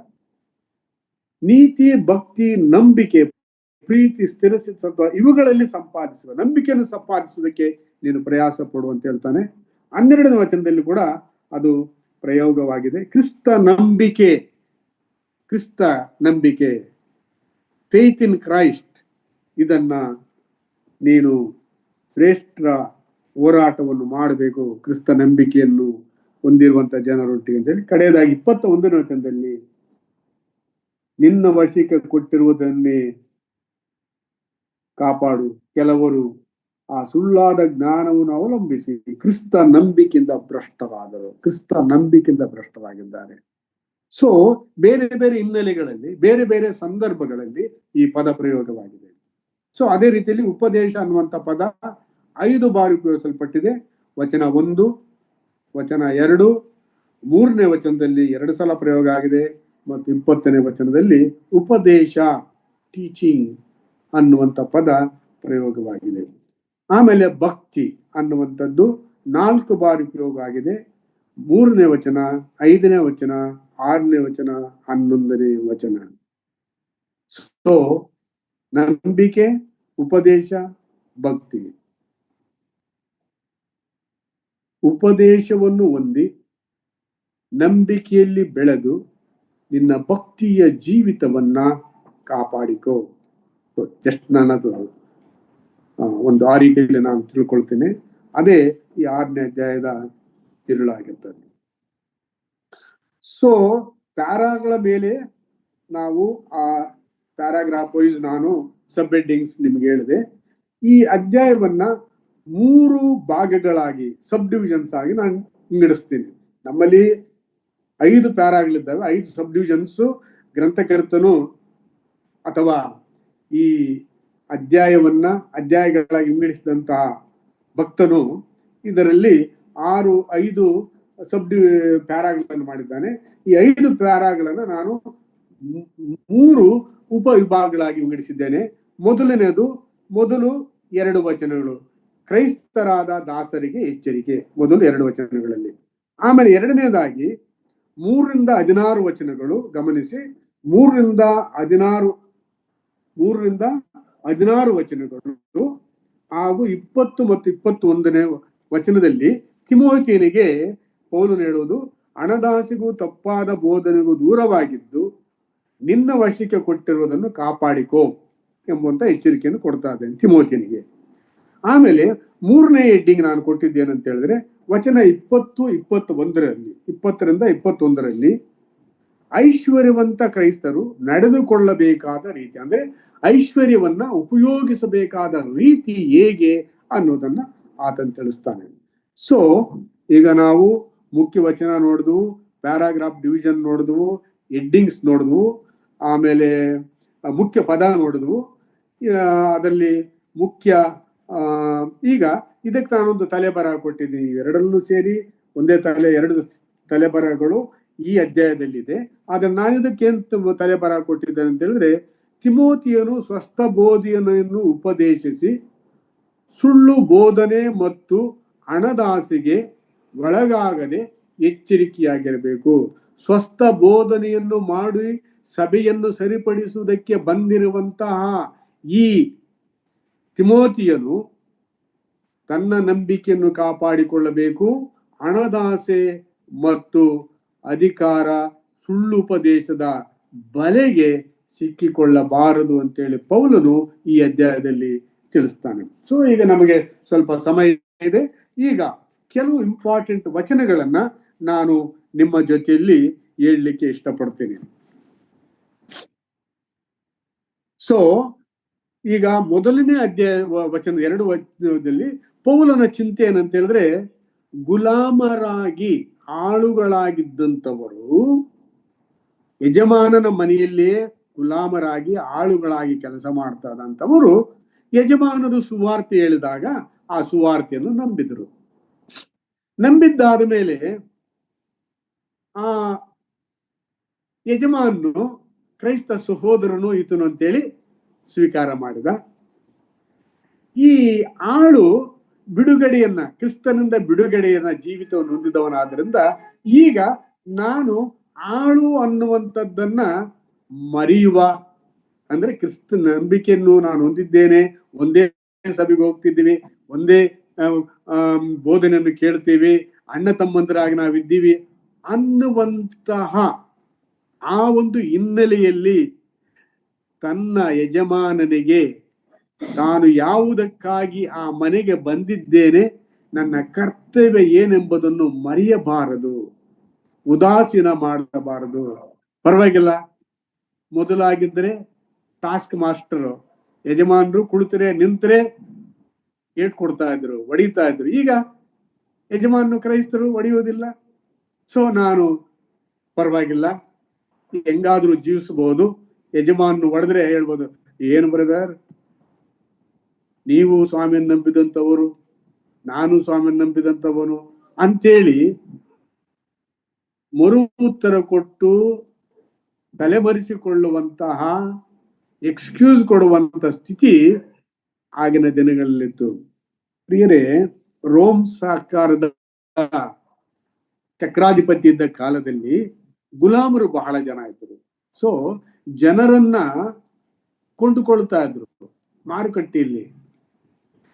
ನೀತಿ, ಭಕ್ತಿ, ನಂಬಿಕೆ, ಪ್ರೀತಿ, ಸ್ಥಿರಸಿದ್ಧ ಇವುಗಳಲ್ಲಿ ಸಂಪಾದಿಸುವ, ನಂಬಿಕೆಯನ್ನು ಸಂಪಾದಿಸುವುದಕ್ಕೆ ನೀನು ಪ್ರಯಾಸ ಪಡು ಅಂತ ಹೇಳ್ತಾನೆ. 12ನೇ ವಚನದಲ್ಲಿ ಕೂಡ ಅದು ಪ್ರಯೋಗವಾಗಿದೆ. ಕ್ರಿಸ್ತ ನಂಬಿಕೆ, ಕ್ರಿಸ್ತ ನಂಬಿಕೆ, ಫೇತ್ ಇನ್ ಕ್ರೈಸ್ಟ್, ಇದನ್ನ ನೀನು ಶ್ರೇಷ್ಠ ಹೋರಾಟವನ್ನು ಮಾಡಬೇಕು ಕ್ರಿಸ್ತ ನಂಬಿಕೆಯನ್ನು ಹೊಂದಿರುವಂತ ಜನರೊಟ್ಟಿಗೆ ಅಂತೇಳಿ. ಕಡೆಯದಾಗಿ 21ನೇ ವಚನದಲ್ಲಿ, ನಿನ್ನ ವಶಕ್ಕೆ ಕೊಟ್ಟಿರುವುದನ್ನೇ ಕಾಪಾಡು. ಕೆಲವರು ಆ ಸುಳ್ಳಾದ ಜ್ಞಾನವನ್ನು ಅವಲಂಬಿಸಿ ಕ್ರಿಸ್ತ ನಂಬಿಕೆಯಿಂದ ಭ್ರಷ್ಟರಾದರು, ಕ್ರಿಸ್ತ ನಂಬಿಕೆಯಿಂದ ಭ್ರಷ್ಟರಾಗಿದ್ದಾರೆ. ಸೊ ಬೇರೆ ಬೇರೆ ಹಿನ್ನೆಲೆಗಳಲ್ಲಿ, ಬೇರೆ ಬೇರೆ ಸಂದರ್ಭಗಳಲ್ಲಿ ಈ ಪದ ಪ್ರಯೋಗವಾಗಿದೆ. ಸೊ ಅದೇ ರೀತಿಯಲ್ಲಿ ಉಪದೇಶ ಅನ್ನುವಂಥ ಪದ 5 ಬಾರಿ ಉಪಯೋಗಿಸಲ್ಪಟ್ಟಿದೆ. ವಚನ 1, ವಚನ 2, 3ನೇ ವಚನದಲ್ಲಿ 2 ಸಲ ಪ್ರಯೋಗ ಆಗಿದೆ, ಮತ್ತು 20ನೇ ವಚನದಲ್ಲಿ ಉಪದೇಶ, ಟೀಚಿಂಗ್ ಅನ್ನುವಂಥ ಪದ ಪ್ರಯೋಗವಾಗಿದೆ. ಆಮೇಲೆ ಭಕ್ತಿ ಅನ್ನುವಂಥದ್ದು 4 ಬಾರಿ ಪ್ರಯೋಗ ಆಗಿದೆ. 3ನೇ ವಚನ, 5ನೇ ವಚನ, 6ನೇ ವಚನ, 11ನೇ ವಚನ. ಸೊ ನಂಬಿಕೆ, ಉಪದೇಶ, ಭಕ್ತಿ. ಉಪದೇಶವನ್ನು ಹೊಂದಿ ನಂಬಿಕೆಯಲ್ಲಿ ಬೆಳೆದು ನಿನ್ನ ಭಕ್ತಿಯ ಜೀವಿತವನ್ನ ಕಾಪಾಡಿಕೋ. ಜಸ್ಟ್ ನನ್ನದು ಒಂದು ಆ ರೀತಿಯಲ್ಲಿ ನಾನು ತಿಳ್ಕೊಳ್ತೇನೆ. ಅದೇ ಈ 6ನೇ ಅಧ್ಯಾಯದ ತಿರುಳಾಗಿರ್ತದೆ. ಸೊ ಪ್ಯಾರಾಗಳ ಮೇಲೆ ನಾವು ಆ ಪ್ಯಾರಾಗ್ರಾಫ್ ವೈಸ್ ನಾನು ಸಬ್ ಹೆಡ್ಡಿಂಗ್ಸ್ ನಿಮ್ಗೆ ಹೇಳಿದೆ. ಈ ಅಧ್ಯಾಯವನ್ನ 3 ಭಾಗಗಳಾಗಿ, ಸಬ್ ಡಿವಿಷನ್ಸ್ ಆಗಿ ನಾನು ವಿಂಗಡಿಸ್ತೀನಿ. ನಮ್ಮಲ್ಲಿ 5 ಪ್ಯಾರಾಗಳಿದ್ದಾವೆ, 5 ಸಬ್ ಡಿವಿಷನ್ಸ್. ಗ್ರಂಥಕರ್ತನು ಅಥವಾ ಈ ಅಧ್ಯಾಯವನ್ನ ಅಧ್ಯಾಯಗಳಾಗಿ ವಿಂಗಡಿಸಿದಂತಹ ಭಕ್ತನು ಇದರಲ್ಲಿ 5 ಸಬ್ ಪ್ಯಾರಾಗಳನ್ನು ಮಾಡಿದ್ದಾನೆ. ಈ 5 ಪ್ಯಾರಾಗಳನ್ನು ನಾನು 3 ಉಪವಿಭಾಗಗಳಾಗಿ ವಿಂಗಡಿಸಿದ್ದೇನೆ. ಮೊದಲನೇದು, ಮೊದಲು 2 ವಚನಗಳು, ಕ್ರೈಸ್ತರಾದ ದಾಸರಿಗೆ ಎಚ್ಚರಿಕೆ, ಮೊದಲು 2 ವಚನಗಳಲ್ಲಿ. ಆಮೇಲೆ ಎರಡನೇದಾಗಿ 3ರಿಂದ 16 ವಚನಗಳು, ಗಮನಿಸಿ, 3ರಿಂದ 16 ವಚನಗಳು ಹಾಗೂ 20 ಮತ್ತು 21ನೇ ವಚನದಲ್ಲಿ ತಿಮೋತಿಯನಿಗೆ ಪೌಲನು ಹೇಳುವುದು, ಹಣದಾಸೆಗೂ ತಪ್ಪಾದ ಬೋಧನೆಗೂ ದೂರವಾಗಿದ್ದು ನಿನ್ನ ವಶಕ್ಕೆ ಕೊಟ್ಟಿರುವುದನ್ನು ಕಾಪಾಡಿಕೋ ಎಂಬಂತ ಎಚ್ಚರಿಕೆಯನ್ನು ಕೊಡ್ತಾ ಇದ್ದೇನೆ ತಿಮೋತಿಯನಿಗೆ. ಆಮೇಲೆ 3ನೇ ಹೆಡ್ಡಿಂಗ್ ನಾನು ಕೊಟ್ಟಿದ್ದೇನಂತ ಹೇಳಿದ್ರೆ ವಚನ 20-21ರಲ್ಲಿ 20-21ರಲ್ಲಿ ಐಶ್ವರ್ಯವಂತ ಕ್ರೈಸ್ತರು ನಡೆದುಕೊಳ್ಳಬೇಕಾದ ರೀತಿ, ಅಂದ್ರೆ ಐಶ್ವರ್ಯವನ್ನ ಉಪಯೋಗಿಸಬೇಕಾದ ರೀತಿ ಹೇಗೆ ಅನ್ನೋದನ್ನ ಆತನು ತಿಳಿಸ್ತಾನೆ. ಸೊ ಈಗ ನಾವು ಮುಖ್ಯ ವಚನ ನೋಡಿದ್ವು, ಪ್ಯಾರಾಗ್ರಾಫ್ ಡಿವಿಷನ್ ನೋಡಿದ್ವು, ಹೆಡ್ಡಿಂಗ್ಸ್ ನೋಡಿದ್ವು, ಆಮೇಲೆ ಮುಖ್ಯ ಪದ ನೋಡಿದ್ವು, ಅದರಲ್ಲಿ ಮುಖ್ಯ ಈಗ ಇದಕ್ಕೆ ನಾನೊಂದು ತಲೆಬರಹ ಕೊಟ್ಟಿದ್ದೀನಿ. ಎರಡಲ್ಲೂ ಸೇರಿ ಒಂದೇ ಎರಡು ತಲೆಬರಹಗಳು ಈ ಅಧ್ಯಾಯದಲ್ಲಿದೆ. ಆದ್ರೆ ನಾನು ಇದಕ್ಕೇನ್ ತಲೆಬರಹ ಕೊಟ್ಟಿದ್ದೇನೆ ಅಂತ ಹೇಳಿದ್ರೆ, ತಿಮೋತಿಯನು ಸ್ವಸ್ಥ ಬೋಧನೆಯನ್ನು ಉಪದೇಶಿಸಿ ಸುಳ್ಳು ಬೋಧನೆ ಮತ್ತು ಹಣದಾಸೆಗೆ ಒಳಗಾಗದೆ ಎಚ್ಚರಿಕೆಯಾಗಿರಬೇಕು. ಸ್ವಸ್ಥ ಬೋಧನೆಯನ್ನು ಮಾಡಿ ಸಭೆಯನ್ನು ಸರಿಪಡಿಸುವುದಕ್ಕೆ ಬಂದಿರುವಂತಹ ಈ ತಿಮೋತಿಯನು ತನ್ನ ನಂಬಿಕೆಯನ್ನು ಕಾಪಾಡಿಕೊಳ್ಳಬೇಕು. ಹಣದಾಸೆ ಮತ್ತು ಅಧಿಕಾರ ಸುಳ್ಳುಪದೇಶದ ಬಲೆಗೆ ಸಿಕ್ಕಿಕೊಳ್ಳಬಾರದು ಅಂತೇಳಿ ಪೌಲನು ಈ ಅಧ್ಯಾಯದಲ್ಲಿ ತಿಳಿಸ್ತಾನೆ. ಸೊ ಈಗ ನಮಗೆ ಸ್ವಲ್ಪ ಸಮಯ ಇದೆ. ಈಗ ಕೆಲವು ಇಂಪಾರ್ಟೆಂಟ್ ವಚನಗಳನ್ನ ನಾನು ನಿಮ್ಮ ಜೊತೆಯಲ್ಲಿ ಹೇಳಲಿಕ್ಕೆ ಇಷ್ಟಪಡ್ತೀನಿ. ಸೊ ಈಗ ಮೊದಲನೇ ಅಧ್ಯಾಯ ವಚನ 2 ವಚನದಲ್ಲಿ ಪೌಲನ ಚಿಂತೆ ಏನಂತ ಹೇಳಿದ್ರೆ, ಗುಲಾಮರಾಗಿ ಆಳುಗಳಾಗಿದ್ದಂಥವರು ಯಜಮಾನನ ಮನೆಯಲ್ಲಿಯೇ ಗುಲಾಮರಾಗಿ ಆಳುಗಳಾಗಿ ಕೆಲಸ ಮಾಡ್ತಾ ಇದ್ದಂಥವರು ಯಜಮಾನರು ಸುವಾರ್ತೆ ಹೇಳಿದಾಗ ಆ ಸುವಾರ್ತೆಯನ್ನು ನಂಬಿದರು. ನಂಬಿದ್ದಾದ ಮೇಲೆ ಆ ಯಜಮಾನನು ಕ್ರೈಸ್ತ ಸಹೋದರನು ಈತನು ಅಂತೇಳಿ ಸ್ವೀಕಾರ ಮಾಡಿದ. ಈ ಆಳು ಬಿಡುಗಡೆಯನ್ನ, ಕ್ರಿಸ್ತನಿಂದ ಬಿಡುಗಡೆಯನ್ನ ಜೀವಿತವನ್ನು ಹೊಂದಿದವನಾದ್ರಿಂದ ಈಗ ನಾನು ಆಳು ಅನ್ನುವಂಥದ್ದನ್ನ ಮರೆಯುವ, ಅಂದ್ರೆ ಕ್ರಿಸ್ತ ನಂಬಿಕೆಯನ್ನು ನಾನು ಹೊಂದಿದ್ದೇನೆ, ಒಂದೇ ಸಭೆಗೆ ಹೋಗ್ತಿದ್ದೀವಿ, ಒಂದೇ ಬೋಧನೆಯನ್ನು ಕೇಳ್ತೀವಿ, ಅಣ್ಣ ತಮ್ಮಂದರಾಗಿ ನಾವಿದ್ದೀವಿ ಅನ್ನುವಂತಹ ಆ ಒಂದು ಹಿನ್ನೆಲೆಯಲ್ಲಿ ತನ್ನ ಯಜಮಾನನಿಗೆ ತಾನು ಯಾವುದಕ್ಕಾಗಿ ಆ ಮನೆಗೆ ಬಂದಿದ್ದೇನೆ, ನನ್ನ ಕರ್ತವ್ಯ ಏನೆಂಬುದನ್ನು ಮರೆಯಬಾರದು, ಉದಾಸೀನ ಮಾಡಬಾರದು. ಪರವಾಗಿಲ್ಲ, ಮೊದಲಾಗಿದ್ರೆ ಟಾಸ್ಕ್ ಮಾಸ್ಟರ್ ಯಜಮಾನರು ಕುಳಿತರೆ ನಿಂತರೆ ಏಟ್ ಕೊಡ್ತಾ ಇದ್ರು, ಹೊಡಿತಾ ಇದ್ರು. ಈಗ ಯಜಮಾನರು ಕ್ರೈಸ್ತರು ಹೊಡೆಯೋದಿಲ್ಲ. ಸೊ ನಾನು ಪರವಾಗಿಲ್ಲ, ಹೆಂಗಾದ್ರೂ ಜೀವಿಸಬಹುದು. ಯಜಮಾನನು ಹೊಡೆದ್ರೆ ಹೇಳ್ಬೋದು, ಏನು ಬ್ರದರ್ ನೀವು ಸ್ವಾಮಿಯನ್ನು ನಂಬಿದಂಥವರು, ನಾನು ಸ್ವಾಮಿಯನ್ನು ನಂಬಿದಂಥವನು ಅಂತೇಳಿ ಮರು ಉತ್ತರ ಕೊಟ್ಟು ತಲೆಮರೆಸಿಕೊಳ್ಳುವಂತಹ, ಎಕ್ಸ್ಕ್ಯೂಸ್ ಕೊಡುವಂತ ಸ್ಥಿತಿ ಆಗಿನ ದಿನಗಳಲ್ಲಿತ್ತು. ಪ್ರಿಯರೇ, ರೋಮ್ ಸರ್ಕಾರದ ಚಕ್ರಾಧಿಪತಿ ಇದ್ದ ಕಾಲದಲ್ಲಿ ಗುಲಾಮರು ಬಹಳ ಜನ ಇದ್ರು. ಸೊ ಜನರನ್ನ ಕೊಂಡುಕೊಳ್ತಾ ಇದ್ರು ಮಾರುಕಟ್ಟೆಯಲ್ಲಿ.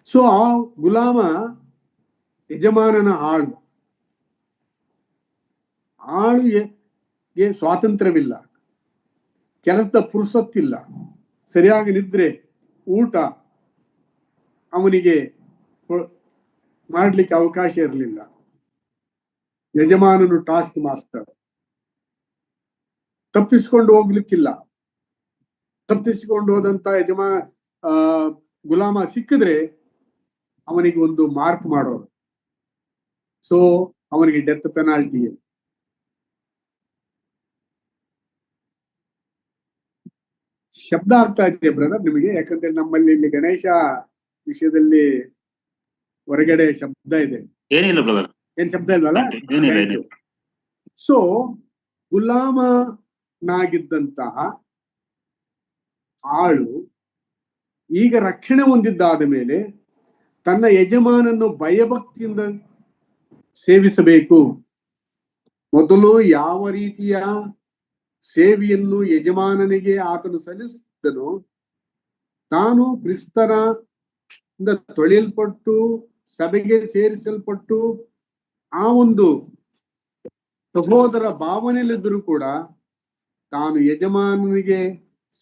ಸೊ ಆ ಗುಲಾಮ ಯಜಮಾನನ ಆಳುಗೆ ಸ್ವಾತಂತ್ರ್ಯವಿಲ್ಲ, ಕೆಲಸದ ಪುರುಸೊತ್ತಿಲ್ಲ, ಸರಿಯಾಗಿ ನಿದ್ರೆ ಊಟ ಅವನಿಗೆ ಮಾಡ್ಲಿಕ್ಕೆ ಅವಕಾಶ ಇರಲಿಲ್ಲ. ಯಜಮಾನನು ಟಾಸ್ಕ್ ಮಾಸ್ಟರ್, ತಪ್ಪಿಸಿಕೊಂಡು ಹೋಗ್ಲಿಕ್ಕಿಲ್ಲ. ತಪ್ಪಿಸಿಕೊಂಡು ಹೋದಂತ ಗುಲಾಮ ಸಿಕ್ಕಿದ್ರೆ ಅವನಿಗೆ ಒಂದು ಮಾರ್ಕ್ ಮಾಡೋರು. ಸೊ ಅವನಿಗೆ ಡೆತ್ ಪೆನಾಲ್ಟಿ. ಶಬ್ದ ಆಗ್ತಾ ಇದೆ ಬ್ರದರ್ ನಿಮಗೆ? ಯಾಕಂದ್ರೆ ನಮ್ಮಲ್ಲಿ ಇಲ್ಲಿ ಗಣೇಶ ವಿಷಯದಲ್ಲಿ ಹೊರಗಡೆ ಶಬ್ದ ಇದೆ. ಏನಿಲ್ಲ ಬ್ರದರ್, ಏನ್ ಶಬ್ದ ಇಲ್ವಲ್ಲ? ಸೊ ಗುಲಾಮನಾಗಿದ್ದಂತಹ ಆಳು ಈಗ ರಕ್ಷಣೆ ಹೊಂದಿದ್ದಾದ ಮೇಲೆ ತನ್ನ ಯಜಮಾನನ್ನು ಭಯಭಕ್ತಿಯಿಂದ ಸೇವಿಸಬೇಕು. ಮೊದಲು ಯಾವ ರೀತಿಯ ಸೇವೆಯನ್ನು ಯಜಮಾನನಿಗೆ ಆತನು ಸಲ್ಲಿಸುತ್ತನೋ, ತಾನು ಕ್ರಿಸ್ತನಿಂದ ತೊಳೆಯಲ್ಪಟ್ಟು ಸಭೆಗೆ ಸೇರಿಸಲ್ಪಟ್ಟು ಆ ಒಂದು ಸಹೋದರ ಭಾವನೆಯಲ್ಲಿದ್ದರೂ ಕೂಡ ತಾನು ಯಜಮಾನನಿಗೆ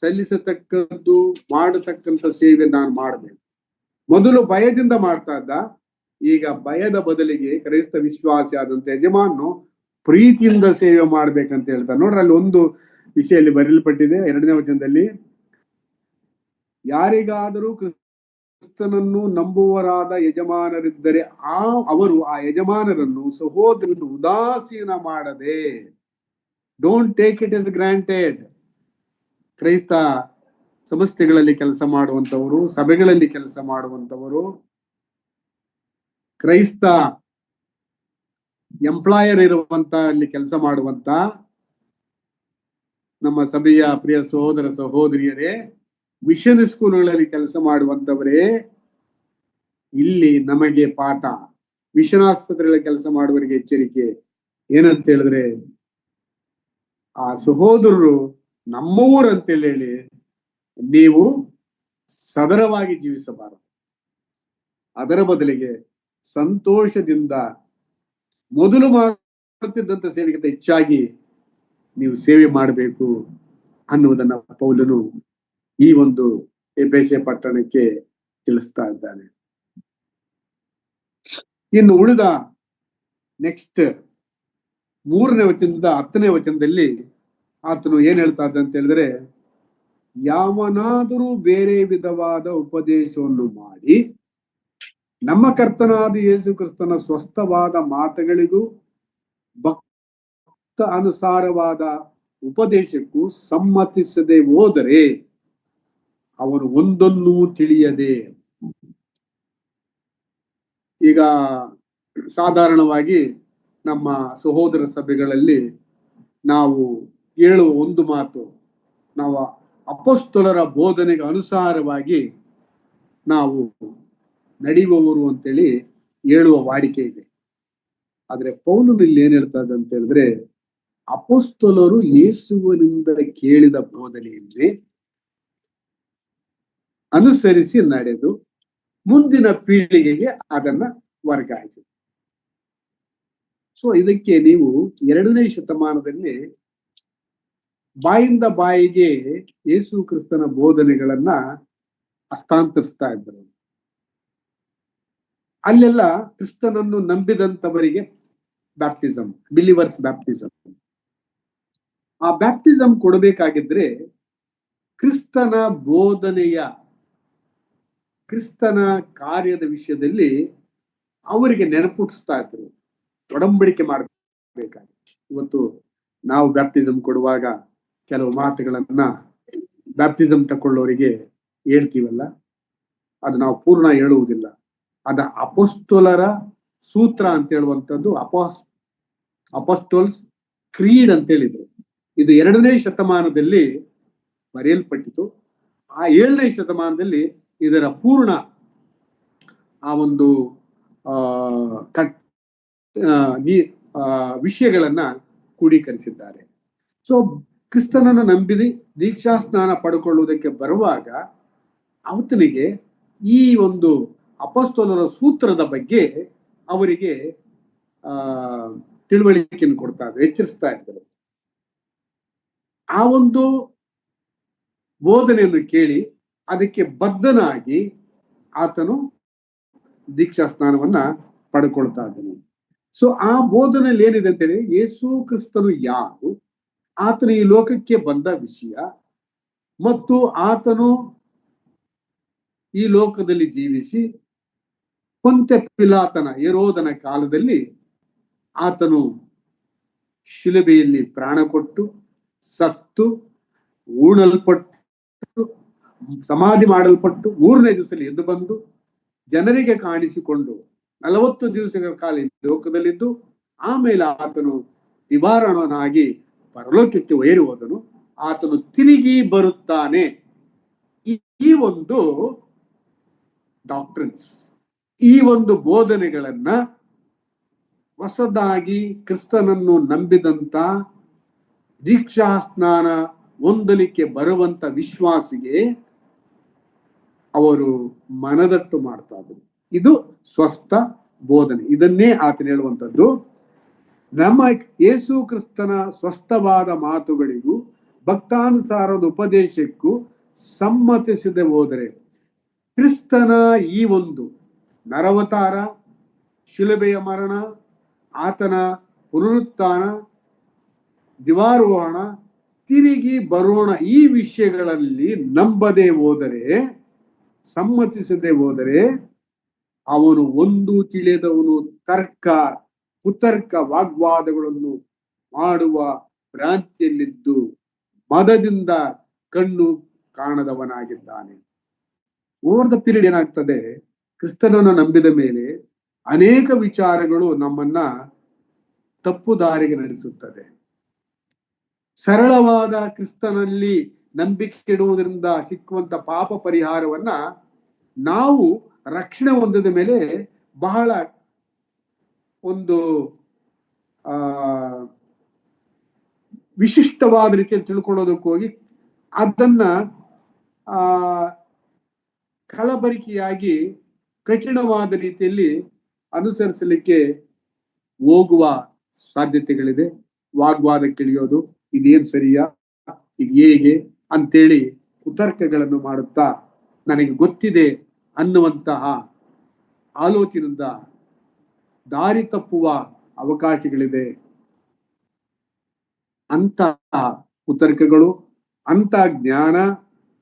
ಸಲ್ಲಿಸತಕ್ಕದ್ದು ಮಾಡತಕ್ಕಂಥ ಸೇವೆ ನಾನು ಮಾಡಬೇಕು. ಮೊದಲು ಭಯದಿಂದ ಮಾಡ್ತಾ ಇದ್ದ, ಈಗ ಭಯದ ಬದಲಿಗೆ ಕ್ರೈಸ್ತ ವಿಶ್ವಾಸಿ ಆದಂತ ಯಜಮಾನು ಪ್ರೀತಿಯಿಂದ ಸೇವೆ ಮಾಡ್ಬೇಕಂತ ಹೇಳ್ತಾರೆ. ನೋಡ್ರಿ, ಅಲ್ಲಿ ಒಂದು ವಿಷಯಲ್ಲಿ ಬರೆಯಲ್ಪಟ್ಟಿದೆ 2ನೇ ವಚನದಲ್ಲಿ, ಯಾರಿಗಾದರೂ ಕ್ರಿಸ್ತನನ್ನು ನಂಬುವರಾದ ಯಜಮಾನರಿದ್ದರೆ ಅವರು ಆ ಯಜಮಾನರನ್ನು ಸಹೋದರನ್ನು ಉದಾಸೀನ ಮಾಡದೆ, don't take it as granted. ಕ್ರೈಸ್ತ ಸಂಸ್ಥೆಗಳಲ್ಲಿ ಕೆಲಸ ಮಾಡುವಂತವರು, ಸಭೆಗಳಲ್ಲಿ ಕೆಲಸ ಮಾಡುವಂತವರು, ಕ್ರೈಸ್ತ ಎಂಪ್ಲಾಯರ್ ಇರುವಂತ ಅಲ್ಲಿ ಕೆಲಸ ಮಾಡುವಂತ ನಮ್ಮ ಸಭೆಯ ಪ್ರಿಯ ಸಹೋದರ ಸಹೋದರಿಯರೇ, ಮಿಷನ್ ಸ್ಕೂಲ್ಗಳಲ್ಲಿ ಕೆಲಸ ಮಾಡುವಂತವರೇ, ಇಲ್ಲಿ ನಮಗೆ ಪಾಠ. ಮಿಷನ್ ಆಸ್ಪತ್ರೆಗಳಲ್ಲಿ ಕೆಲಸ ಮಾಡುವವರಿಗೆ ಎಚ್ಚರಿಕೆ ಏನಂತ ಹೇಳಿದ್ರೆ, ಆ ಸಹೋದರರು ನಮ್ಮವರು ಅಂತೇಳಿ ನೀವು ಸದರವಾಗಿ ಜೀವಿಸಬಾರದು. ಅದರ ಬದಲಿಗೆ ಸಂತೋಷದಿಂದ ಮೊದಲು ಮಾಡುತ್ತಿದ್ದಂತ ಸೇವೆಗಿಂತ ಹೆಚ್ಚಾಗಿ ನೀವು ಸೇವೆ ಮಾಡಬೇಕು ಅನ್ನುವುದನ್ನ ಪೌಲನು ಈ ಒಂದು ಎಫೆಸ ಪಟ್ಟಣಕ್ಕೆ ತಿಳಿಸ್ತಾ ಇದ್ದಾನೆ. ಇನ್ನು ಉಳಿದ ನೆಕ್ಸ್ಟ್ 3ನೇ ವಚನದಿಂದ 10ನೇ ವಚನದಲ್ಲಿ ಆತನು ಏನ್ ಹೇಳ್ತಾ ಇದ್ದ ಅಂತ ಹೇಳಿದ್ರೆ, ಯಾವನಾದರೂ ಬೇರೆ ವಿಧವಾದ ಉಪದೇಶವನ್ನು ಮಾಡಿ ನಮ್ಮ ಕರ್ತನಾದ ಯೇಸು ಕ್ರಿಸ್ತನ ಸ್ವಸ್ಥವಾದ ಮಾತುಗಳಿಗೂ ಭಕ್ತ ಅನುಸಾರವಾದ ಉಪದೇಶಕ್ಕೂ ಸಮ್ಮತಿಸದೆ ಹೋದರೆ ಅವನು ಒಂದನ್ನೂ ತಿಳಿಯದೆ. ಈಗ ಸಾಧಾರಣವಾಗಿ ನಮ್ಮ ಸಹೋದರ ಸಭೆಗಳಲ್ಲಿ ನಾವು ಹೇಳುವ ಒಂದು ಮಾತು, ನಾವು ಅಪೊಸ್ತಲರ ಬೋಧನೆಗೆ ಅನುಸಾರವಾಗಿ ನಾವು ನಡೆಯುವವರು ಅಂತೇಳಿ ಹೇಳುವ ವಾಡಿಕೆ ಇದೆ. ಆದ್ರೆ ಪೌಲನು ಇಲ್ಲಿ ಏನ್ ಹೇಳ್ತಾ ಇದ್ದ ಅಂತ ಹೇಳಿದ್ರೆ, ಅಪೊಸ್ತಲರು ಯೇಸುವಿನಿಂದ ಕೇಳಿದ ಬೋಧನೆಯನ್ನೇ ಅನುಸರಿಸಿ ನಡೆದು ಮುಂದಿನ ಪೀಳಿಗೆಗೆ ಅದನ್ನ ವರ್ಗಾಯಿಸಿ. ಸೊ ಇದಕ್ಕೆ ನೀವು 2ನೇ ಶತಮಾನದಲ್ಲಿ ಬಾಯಿಂದ ಬಾಯಿಗೆ ಯೇಸು ಕ್ರಿಸ್ತನ ಬೋಧನೆಗಳನ್ನ ಹಸ್ತಾಂತರಿಸ್ತಾ ಇದ್ದರು. ಅಲ್ಲೆಲ್ಲ ಕ್ರಿಸ್ತನನ್ನು ನಂಬಿದಂತವರಿಗೆ ಬ್ಯಾಪ್ಟಿಸಮ್, ಬಿಲಿವರ್ಸ್ ಬ್ಯಾಪ್ಟಿಸಮ್. ಆ ಬ್ಯಾಪ್ಟಿಸಮ್ ಕೊಡಬೇಕಾಗಿದ್ರೆ ಕ್ರಿಸ್ತನ ಬೋಧನೆಯ, ಕ್ರಿಸ್ತನ ಕಾರ್ಯದ ವಿಷಯದಲ್ಲಿ ಅವರಿಗೆ ನೆನಪುಟ್ಟಿಸ್ತಾ ಇದ್ರು, ಒಡಂಬಡಿಕೆ ಮಾಡಬೇಕಾಗಿತ್ತು. ಇವತ್ತು ನಾವು ಬ್ಯಾಪ್ಟಿಸಮ್ ಕೊಡುವಾಗ ಕೆಲವು ಮಾತುಗಳನ್ನ ಬ್ಯಾಪ್ಟಿಸಮ್ ತಕೊಳ್ಳೋರಿಗೆ ಹೇಳ್ತೀವಲ್ಲ, ಅದು ನಾವು ಪೂರ್ಣ ಹೇಳುವುದಿಲ್ಲ. ಅದ ಅಪೊಸ್ತಲರ ಸೂತ್ರ ಅಂತ ಹೇಳುವಂಥದ್ದು ಅಪೊಸ್ಟೋಲ್ಸ್ ಕ್ರೀಡ್ ಅಂತೇಳಿದೆ. ಇದು 2ನೇ ಶತಮಾನದಲ್ಲಿ ಬರೆಯಲ್ಪಟ್ಟಿತು. ಆ 7ನೇ ಶತಮಾನದಲ್ಲಿ ಇದರ ಪೂರ್ಣ ಆ ಒಂದು ವಿಷಯಗಳನ್ನ ಕ್ರೋಢೀಕರಿಸಿದ್ದಾರೆ. ಸೊ ಕ್ರಿಸ್ತನನ್ನು ನಂಬಿದಿ ದೀಕ್ಷಾ ಸ್ನಾನ ಪಡ್ಕೊಳ್ಳುವುದಕ್ಕೆ ಬರುವಾಗ ಆತನಿಗೆ ಈ ಒಂದು ಅಪೊಸ್ತಲರ ಸೂತ್ರದ ಬಗ್ಗೆ ಅವರಿಗೆ ತಿಳುವಳಿಕೆಯನ್ನು ಕೊಡ್ತಾ ಇದ್ರು, ಎಚ್ಚರಿಸ್ತಾ ಇದ್ದರು. ಆ ಒಂದು ಬೋಧನೆಯನ್ನು ಕೇಳಿ ಅದಕ್ಕೆ ಬದ್ಧನಾಗಿ ಆತನು ದೀಕ್ಷಾ ಸ್ನಾನವನ್ನ ಪಡ್ಕೊಳ್ತಾ ಇದ್ದಾನೆ. ಸೊ ಆ ಬೋಧನೆಯಲ್ಲಿ ಏನಿದೆ ಅಂತೇಳಿ, ಯೇಸು ಕ್ರಿಸ್ತನು ಯಾರು, ಆತನು ಈ ಲೋಕಕ್ಕೆ ಬಂದ ವಿಷಯ ಮತ್ತು ಆತನು ಈ ಲೋಕದಲ್ಲಿ ಜೀವಿಸಿ ಪೊಂತ್ಯ ಪಿಲಾತನ ಹೆರೋದನ ಕಾಲದಲ್ಲಿ ಆತನು ಶಿಲುಬೆಯಲ್ಲಿ ಪ್ರಾಣ ಕೊಟ್ಟು ಸತ್ತು ಉಣಲ್ಪಟ್ಟು ಸಮಾಧಿ ಮಾಡಲ್ಪಟ್ಟು 3ನೇ ದಿವಸದಲ್ಲಿ ಎದ್ದು ಬಂದು ಜನರಿಗೆ ಕಾಣಿಸಿಕೊಂಡು 40 ದಿವಸಗಳ ಕಾಲ ಲೋಕದಲ್ಲಿದ್ದು ಆಮೇಲೆ ಆತನು ನಿವಾರಣನಾಗಿ ಪರಲೋಕಕ್ಕೆ ಏರಿ ಹೋದನು. ಆತನು ತಿರುಗಿ ಬರುತ್ತಾನೆ. ಈ ಒಂದು ಡಾಕ್ಟ್ರಿನ್ಸ್, ಈ ಒಂದು ಬೋಧನೆಗಳನ್ನ ಹೊಸದಾಗಿ ಕ್ರಿಸ್ತನನ್ನು ನಂಬಿದಂತ ದೀಕ್ಷಾ ಸ್ನಾನ ಹೊಂದಲಿಕ್ಕೆ ಬರುವಂತ ವಿಶ್ವಾಸಿಗೆ ಅವರು ಮನದಟ್ಟು ಮಾಡ್ತಾ ಇದ್ರು. ಇದು ಸ್ವಸ್ಥ ಬೋಧನೆ. ಇದನ್ನೇ ಆತನು ಹೇಳುವಂಥದ್ದು. ನಮ್ಮ ಯೇಸು ಕ್ರಿಸ್ತನ ಸ್ವಸ್ಥವಾದ ಮಾತುಗಳಿಗೂ ಭಕ್ತಾನುಸಾರದ ಉಪದೇಶಕ್ಕೂ ಸಮ್ಮತಿಸದೆ ಹೋದರೆ ಕ್ರಿಸ್ತನ ಈ ಒಂದು ನರವತಾರ, ಶಿಲುಬೆಯ ಮರಣ, ಆತನ ಪುನರುತ್ಥಾನ, ದಿವಾರೋಹಣ, ತಿರುಗಿ ಬರೋಣ ಈ ವಿಷಯಗಳಲ್ಲಿ ನಂಬದೆ ಹೋದರೆ, ಸಮ್ಮತಿಸದೆ ಹೋದರೆ ಅವನು ಒಂದು ತಿಳಿದವನು, ಕುತರ್ಕ ವಾಗ್ವಾದಗಳನ್ನು ಮಾಡುವ ಭ್ರಾಂತಿಯಲ್ಲಿದ್ದು ಮದದಿಂದ ಕಣ್ಣು ಕಾಣದವನಾಗಿದ್ದಾನೆ. ಓವರ್ ದ ಪೀರಿಯಡ್ ಏನಾಗ್ತದೆ, ಕ್ರಿಸ್ತನನ್ನು ನಂಬಿದ ಮೇಲೆ ಅನೇಕ ವಿಚಾರಗಳು ನಮ್ಮನ್ನ ತಪ್ಪು ದಾರಿಗೆ ನಡೆಸುತ್ತದೆ. ಸರಳವಾದ ಕ್ರಿಸ್ತನಲ್ಲಿ ನಂಬಿಕೆ ಇಡುವುದರಿಂದ ಸಿಕ್ಕುವಂತ ಪಾಪ ಪರಿಹಾರವನ್ನ ನಾವು ರಕ್ಷಣೆ ಹೊಂದಿದ ಮೇಲೆ ಬಹಳ ಒಂದು ವಿಶಿಷ್ಟವಾದ ರೀತಿಯಲ್ಲಿ ತಿಳ್ಕೊಳ್ಳೋದಕ್ಕೆ ಹೋಗಿ ಅದನ್ನ ಕಲಬರಿಕೆಯಾಗಿ ಕಠಿಣವಾದ ರೀತಿಯಲ್ಲಿ ಅನುಸರಿಸಲಿಕ್ಕೆ ಹೋಗುವ ಸಾಧ್ಯತೆಗಳಿದೆ. ವಾಗ್ವಾದಕ್ಕಿಳಿಯೋದು, ಇದೇನು ಸರಿಯಾ, ಇದು ಹೇಗೆ ಅಂತೇಳಿ ಕುತರ್ಕಗಳನ್ನು ಮಾಡುತ್ತಾ ನನಗೆ ಗೊತ್ತಿದೆ ಅನ್ನುವಂತಹ ಆಲೋಚನೆಯಿಂದ ದಾರಿ ತಪ್ಪುವ ಅವಕಾಶಗಳಿದೆ. ಅಂತ ಕುತರ್ಕಗಳು, ಅಂತ ಜ್ಞಾನ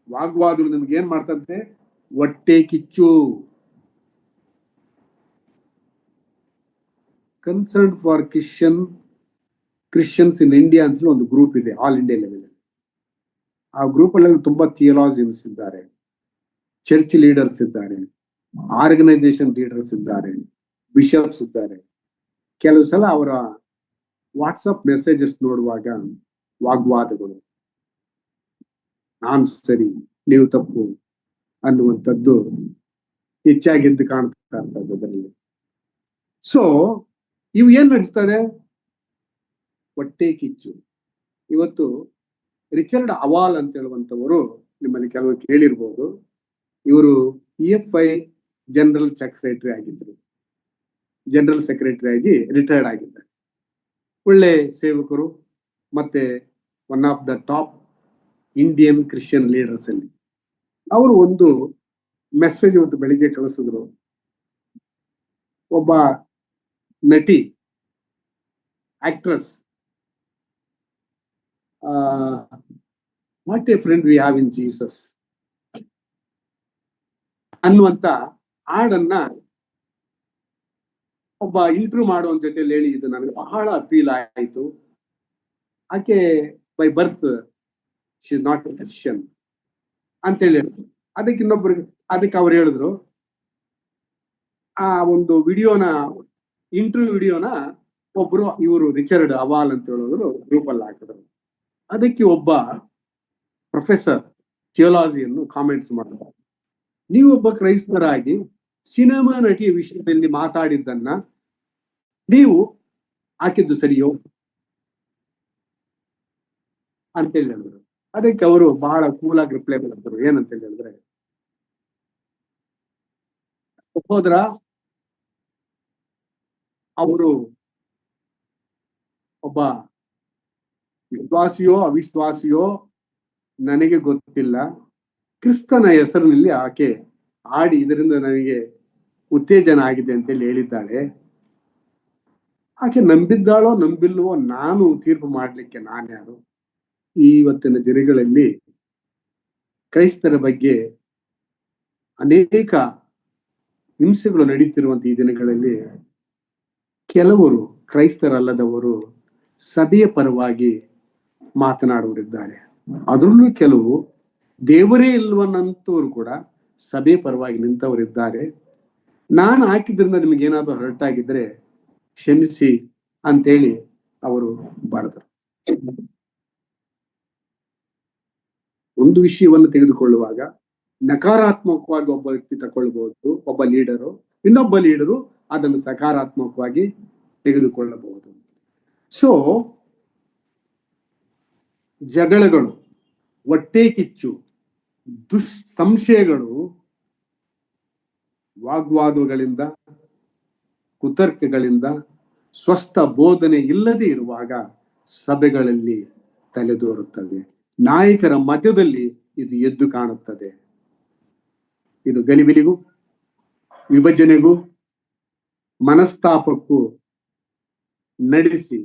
ವಾಗ್ವಾದಗಳು ನಿಮ್ಗೆ ಏನ್ ಮಾಡ್ತಂತೆ, ಹೊಟ್ಟೆ ಕಿಚ್ಚು. Concern for Christians in India ಅಂತ ಒಂದು ಗ್ರೂಪ್ ಇದೆ, ಆಲ್ ಇಂಡಿಯಾ ಲೆವೆಲ್. ಆ ಗ್ರೂಪ್ ಅಲ್ಲಿ ತುಂಬಾ ಥಿಯಲಾಜಿಯನ್ಸ್ ಇದ್ದಾರೆ, ಚರ್ಚ್ ಲೀಡರ್ಸ್ ಇದ್ದಾರೆ, ಆರ್ಗನೈಸೇಷನ್ ಲೀಡರ್ಸ್ ಇದ್ದಾರೆ, ಬಿಷಪ್ಸ್ ಇದ್ದಾರೆ. ಕೆಲವು ಸಲ ಅವರ ವಾಟ್ಸಪ್ ಮೆಸೇಜಸ್ ನೋಡುವಾಗ ವಾಗ್ವಾದಗಳು, ನಾನು ಸರಿ ನೀವು ತಪ್ಪು ಅನ್ನುವಂಥದ್ದು ಹೆಚ್ಚಾಗಿ ಎದ್ದು ಕಾಣ್ತಾ ಇರ್ತದೆ ಅದರಲ್ಲಿ. ಸೊ ಇವು ಏನ್ ನಡೆಸ್ತದೆ, ಹೊಟ್ಟೆ ಕಿಚ್ಚು. ಇವತ್ತು ರಿಚರ್ಡ್ ಅವಾಲ್ ಅಂತ ಹೇಳುವಂತವರು ನಿಮ್ಮಲ್ಲಿ ಕೆಲವರು ಕೇಳಿರ್ಬೋದು. ಇವರು EFI ಜನರಲ್ ಸೆಕ್ರೆಟರಿ ಆಗಿದ್ರು, ಜನರಲ್ ಸೆಕ್ರೆಟರಿ ಆಗಿ ರಿಟೈರ್ಡ್ ಆಗಿದ್ದಾರೆ. ಒಳ್ಳೆ ಸೇವಕರು, ಮತ್ತೆ one of the top Indian Christian leaders ಅಲ್ಲಿ. ಅವರು ಒಂದು ಮೆಸೇಜ್ ಇವತ್ತು ಬೆಳಿಗ್ಗೆ ಕಳಿಸಿದ್ರು. ಒಬ್ಬ ನಟಿ, actress, what A friend we have in Jesus ಅನ್ನುವಂತ ಹಾಡನ್ನ ಒಬ್ಬ ಇಂಟರ್ವ್ಯೂ ಮಾಡುವ ಜೊತೆಯಲ್ಲಿ ಹೇಳಿ, ಇದು ನನಗೆ ಬಹಳ ಅಪೀಲ್ ಆಯಿತು. ಆಕೆ by birth she is not A Christian ಅಂತ ಹೇಳಿದ್ರು. ಅದಕ್ಕೆ ಅದಕ್ಕೆ ಅವ್ರು ಹೇಳಿದ್ರು, ಆ ಒಂದು ಇಂಟರ್ವ್ಯೂ ವಿಡಿಯೋನ ಒಬ್ರು ಇವರು ರಿಚರ್ಡ್ ಅವಾಲ್ ಅಂತ ಹೇಳೋದ್ರು ಗ್ರೂಪ್ ಅಲ್ಲಿ ಹಾಕಿದ್ರು. ಅದಕ್ಕೆ ಒಬ್ಬ ಪ್ರೊಫೆಸರ್ ಥಿಯೋಲಾಜಿಯನ್ನು ಕಾಮೆಂಟ್ಸ್ ಮಾಡಿದ್ರು, ನೀವೊಬ್ಬ ಕ್ರೈಸ್ತರಾಗಿ ಸಿನಿಮಾ ನಟಿಯ ವಿಷಯದಲ್ಲಿ ಮಾತಾಡಿದ್ದನ್ನ ನೀವು ಹಾಕಿದ್ದು ಸರಿಯೋ ಅಂತೇಳಿ ಹೇಳಿದ್ರು. ಅದಕ್ಕೆ ಅವರು ಬಹಳ ಕೂಲಾಗಿ ರಿಪ್ಲೈ ಮಾಡಿದ್ರು. ಏನಂತ ಹೇಳಿದ್ರೆ, ಸಹೋದರ, ಅವರು ಒಬ್ಬ ವಿಶ್ವಾಸಿಯೋ ಅವಿಶ್ವಾಸಿಯೋ ನನಗೆ ಗೊತ್ತಿಲ್ಲ. ಕ್ರಿಸ್ತನ ಹೆಸರಿನಲ್ಲಿ ಆಕೆ ಆಡಿ ಇದರಿಂದ ನನಗೆ ಉತ್ತೇಜನ ಆಗಿದೆ ಅಂತೇಳಿ ಹೇಳಿದ್ದಾಳೆ. ಆಕೆ ನಂಬಿದ್ದಾಳೋ ನಂಬಿಲ್ವೋ ನಾನು ತೀರ್ಪು ಮಾಡ್ಲಿಕ್ಕೆ ನಾನ್ಯಾರು? ಇವತ್ತಿನ ದಿನಗಳಲ್ಲಿ ಕ್ರೈಸ್ತರ ಬಗ್ಗೆ ಅನೇಕ ಹಿಂಸೆಗಳು ನಡೀತಿರುವಂತ ಈ ದಿನಗಳಲ್ಲಿ ಕೆಲವರು ಕ್ರೈಸ್ತರಲ್ಲದವರು ಸಭೆಯ ಪರವಾಗಿ ಮಾತನಾಡುವರಿದ್ದಾರೆ. ಅದರಲ್ಲೂ ಕೆಲವು ದೇವರೇ ಇಲ್ವನ್ನಂತವರು ಕೂಡ ಸಭೆ ಪರವಾಗಿ ನಿಂತವರಿದ್ದಾರೆ. ನಾನು ಹಾಕಿದ್ರಿಂದ ನಿಮಗೇನಾದ್ರೂ ಹರ್ಟ್ ಆಗಿದ್ರೆ ಕ್ಷಮಿಸಿ ಅಂತೇಳಿ ಅವರು ಬರೆದರು. ಒಂದು ವಿಷಯವನ್ನು ತೆಗೆದುಕೊಳ್ಳುವಾಗ ನಕಾರಾತ್ಮಕವಾಗಿ ಒಬ್ಬ ವ್ಯಕ್ತಿ ತಗೊಳ್ಬಹುದು, ಒಬ್ಬ ಲೀಡರು. ಇನ್ನೊಬ್ಬ ಲೀಡರು ಅದನ್ನು ಸಕಾರಾತ್ಮಕವಾಗಿ ತೆಗೆದುಕೊಳ್ಳಬಹುದು. ಸೊ ಜಗಳಗಳು, ಹೊಟ್ಟೆ ಕಿಚ್ಚು, ಸಂಶಯಗಳು, ವಾಗ್ವಾದಗಳಿಂದ ಕುತರ್ಕಗಳಿಂದ, ಸ್ವಸ್ಥ ಬೋಧನೆ ಇಲ್ಲದೆ ಇರುವಾಗ ಸಭೆಗಳಲ್ಲಿ ತಲೆದೋರುತ್ತವೆ. ನಾಯಕರ ಮಧ್ಯದಲ್ಲಿ ಇದು ಎದ್ದು ಕಾಣುತ್ತದೆ. ಇದು ಗಲಿಬಿಲಿಗೂ, ವಿಭಜನೆಗೂ, ಮನಸ್ತಾಪಕ್ಕೂ ನಡೆಸಿ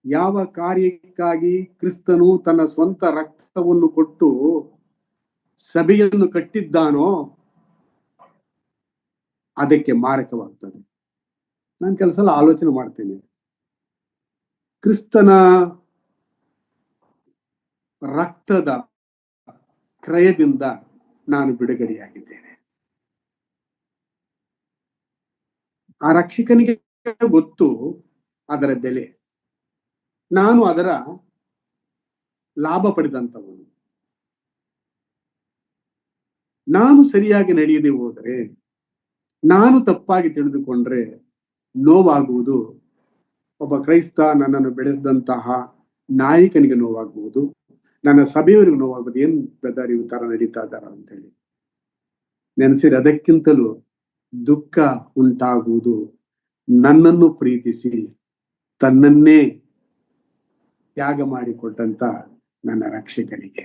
ಯಾವ ಕಾರ್ಯಕ್ಕಾಗಿ ಕ್ರಿಸ್ತನು ತನ್ನ ಸ್ವಂತ ರಕ್ತವನ್ನು ಕೊಟ್ಟು ಸಭೆಯನ್ನು ಕಟ್ಟಿದ್ದಾನೋ ಅದಕ್ಕೆ ಮಾರಕವಾಗ್ತದೆ. ನಾನು ಕೆಲವು ಸಲ ಆಲೋಚನೆ ಮಾಡ್ತೇನೆ, ಕ್ರಿಸ್ತನ ರಕ್ತದ ಕ್ರಯದಿಂದ ನಾನು ಬಿಡುಗಡೆಯಾಗಿದ್ದೇನೆ. ಆ ರಕ್ಷಕನಿಗೆ ಗೊತ್ತು ಅದರ ಬೆಲೆ. ನಾನು ಅದರ ಲಾಭ ಪಡೆದಂಥವನು. ನಾನು ಸರಿಯಾಗಿ ನಡೆಯದೆ ಹೋದರೆ, ನಾನು ತಪ್ಪಾಗಿ ತಿಳಿದುಕೊಂಡ್ರೆ ನೋವಾಗುವುದು ಒಬ್ಬ ಕ್ರೈಸ್ತ, ನನ್ನನ್ನು ಬೆಳೆಸಿದಂತಹ ನಾಯಕನಿಗೆ ನೋವಾಗಬಹುದು, ನನ್ನ ಸಭೆಯವರಿಗೂ ನೋವಾಗಬಹುದು. ಏನ್ ಬ್ರದರ್ ಇವು ತರ ನಡೀತಾ ಇದ್ದಾರ ಅಂತ ಹೇಳಿ ನೆನೆಸಿರಿ. ಅದಕ್ಕಿಂತಲೂ ದುಃಖ ಉಂಟಾಗುವುದು ನನ್ನನ್ನು ಪ್ರೀತಿಸಿ ತನ್ನನ್ನೇ ತ್ಯಾಗ ಮಾಡಿಕೊಟ್ಟಂತ ನನ್ನ ರಕ್ಷಕನಿಗೆ.